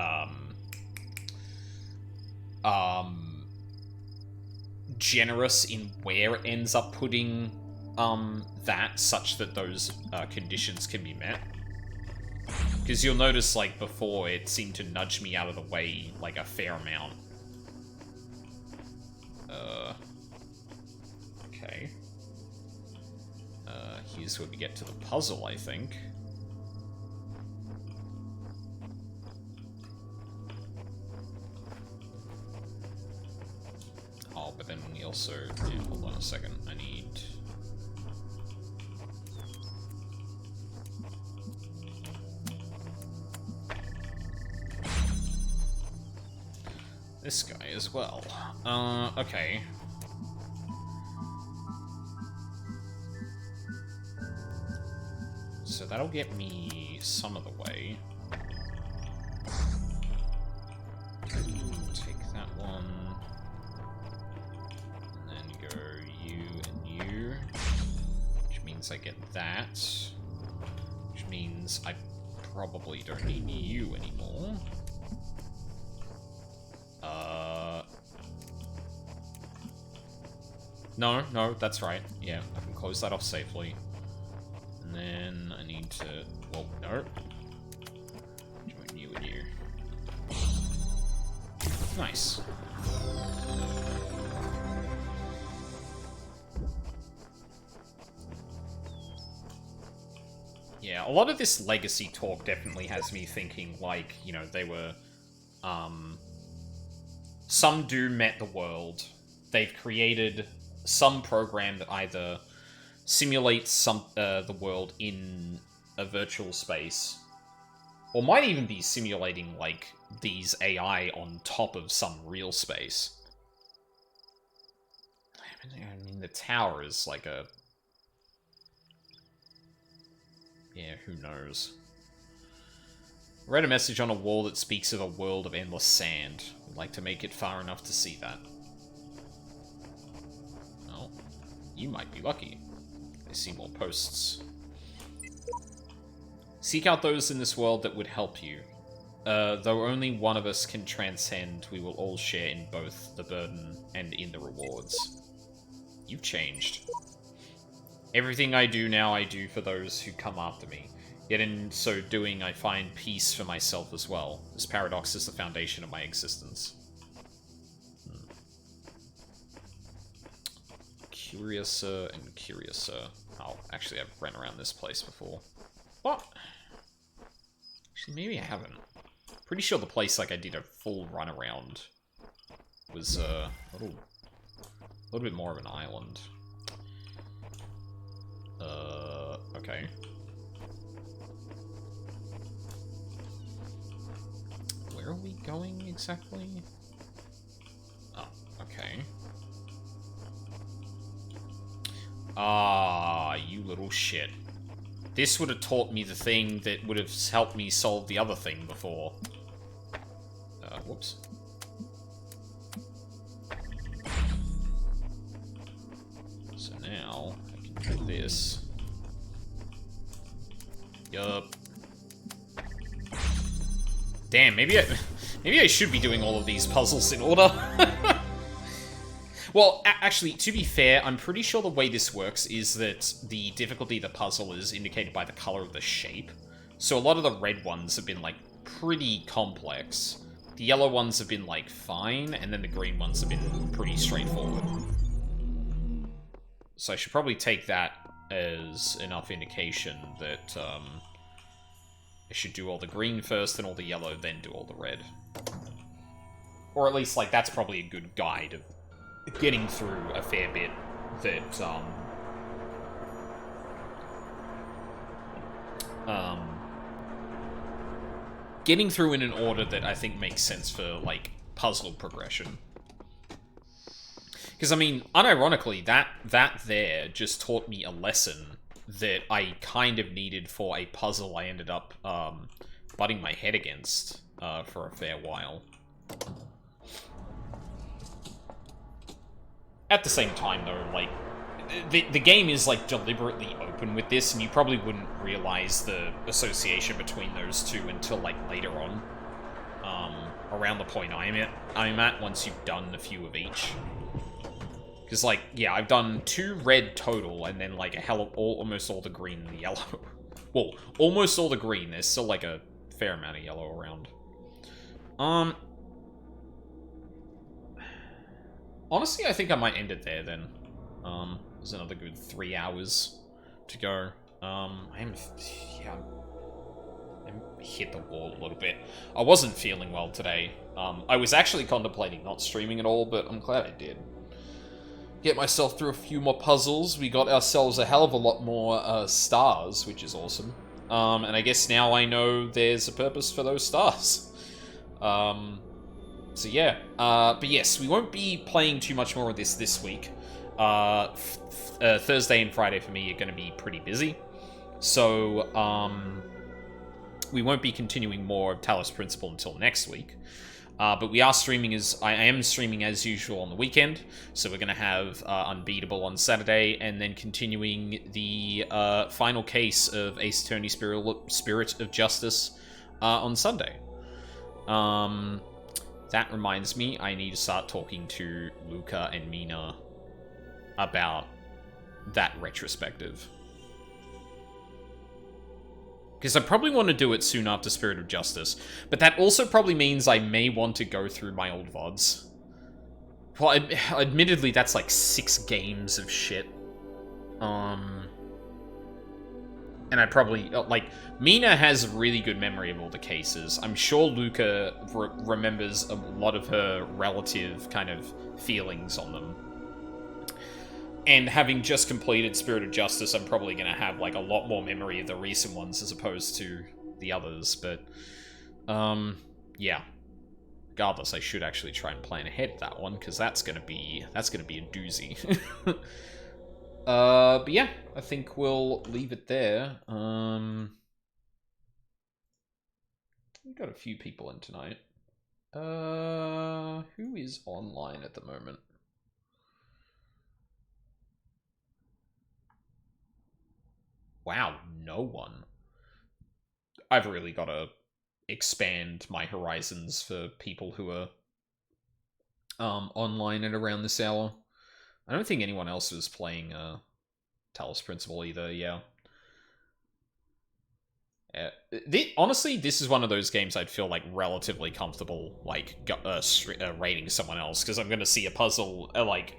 generous in where it ends up putting, that, such that those, conditions can be met. Because you'll notice, like, before, it seemed to nudge me out of the way, like, a fair amount. Okay. Here's where we get to the puzzle, I think. Oh, but then we also... Yeah, hold on a second. I need... this guy as well. Okay. So that'll get me some of the way. Take that one. And then go you and you. Which means I get that. Which means I probably don't need you anymore. No, that's right. Yeah, I can close that off safely. And then I need to... well, no. Join you and you. Nice. Yeah, a lot of this legacy talk definitely has me thinking, like, you know, they were... some do met the world. They've created some program that either simulates the world in a virtual space, or might even be simulating, like, these AI on top of some real space. I mean, the tower is like a... yeah, who knows? I read a message on a wall that speaks of a world of endless sand. I'd like to make it far enough to see that. Well, you might be lucky. I see more posts. Seek out those in this world that would help you. Though only one of us can transcend, we will all share in both the burden and in the rewards. You've changed. Everything I do now, I do for those who come after me. Yet in so doing, I find peace for myself as well. This paradox is the foundation of my existence. Curiouser and curiouser. Oh, actually, I've ran around this place before. What? Actually, maybe I haven't. Pretty sure the place, like, I did a full run around was a little bit more of an island. Okay. Where are we going exactly? Oh, okay. Ah, you little shit. This would have taught me the thing that would have helped me solve the other thing before. Whoops. So now, I can do this. Yup. Damn, maybe I should be doing all of these puzzles in order. Well, actually, to be fair, I'm pretty sure the way this works is that the difficulty of the puzzle is indicated by the color of the shape. So a lot of the red ones have been, like, pretty complex. The yellow ones have been, like, fine, and then the green ones have been pretty straightforward. So I should probably take that as enough indication that, I should do all the green first, and all the yellow, then do all the red. Or at least, like, that's probably a good guide of getting through a fair bit that, getting through in an order that I think makes sense for, like, puzzle progression. Because, I mean, unironically, that there just taught me a lesson that I kind of needed for a puzzle I ended up butting my head against for a fair while. At the same time, though, like, the game is, like, deliberately open with this, and you probably wouldn't realize the association between those two until, like, later on. Around the point I'm at once you've done a few of each. Because, like, yeah, I've done 2 red total, and then, like, almost all the green and the yellow. Well, almost all the green. There's still, like, a fair amount of yellow around. Honestly, I think I might end it there, then. There's another good 3 hours to go. I'm hit the wall a little bit. I wasn't feeling well today. I was actually contemplating not streaming at all, but I'm glad I did. Get myself through a few more puzzles. We got ourselves a hell of a lot more stars, which is awesome. And I guess now I know there's a purpose for those stars. So yeah. But yes, we won't be playing too much more of this week. Thursday and Friday for me are going to be pretty busy. So, we won't be continuing more of Talos Principle until next week. But we are streaming I am streaming as usual on the weekend. So we're going to have Unbeatable on Saturday, and then continuing the final case of Ace Attorney Spirit of Justice on Sunday. That reminds me, I need to start talking to Luca and Mina about that retrospective. Because I probably want to do it soon after Spirit of Justice. But that also probably means I may want to go through my old VODs. Well, admittedly, that's like 6 games of shit. And I probably... like, Mina has a really good memory of all the cases. I'm sure Luca remembers a lot of her relative kind of feelings on them. And having just completed Spirit of Justice, I'm probably going to have, like, a lot more memory of the recent ones as opposed to the others, but, yeah. Regardless, I should actually try and plan ahead that one, because that's gonna be a doozy. But yeah, I think we'll leave it there. We've got a few people in tonight. Who is online at the moment? Wow, no one. I've really got to expand my horizons for people who are online at around this hour. I don't think anyone else is playing Talos Principle either, yeah. Honestly, this is one of those games I'd feel like relatively comfortable like rating someone else, because I'm going to see a puzzle like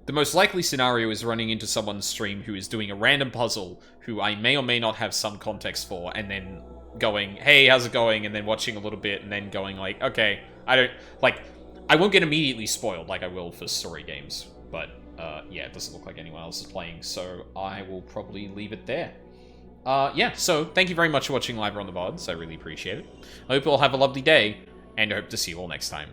the most likely scenario is running into someone's stream who is doing a random puzzle who I may or may not have some context for, and then going, hey, how's it going? And then watching a little bit and then going like, okay, I won't get immediately spoiled like I will for story games. But, yeah, it doesn't look like anyone else is playing, so I will probably leave it there. Yeah, so thank you very much for watching live or on the VODs. I really appreciate it. I hope you all have a lovely day, and I hope to see you all next time.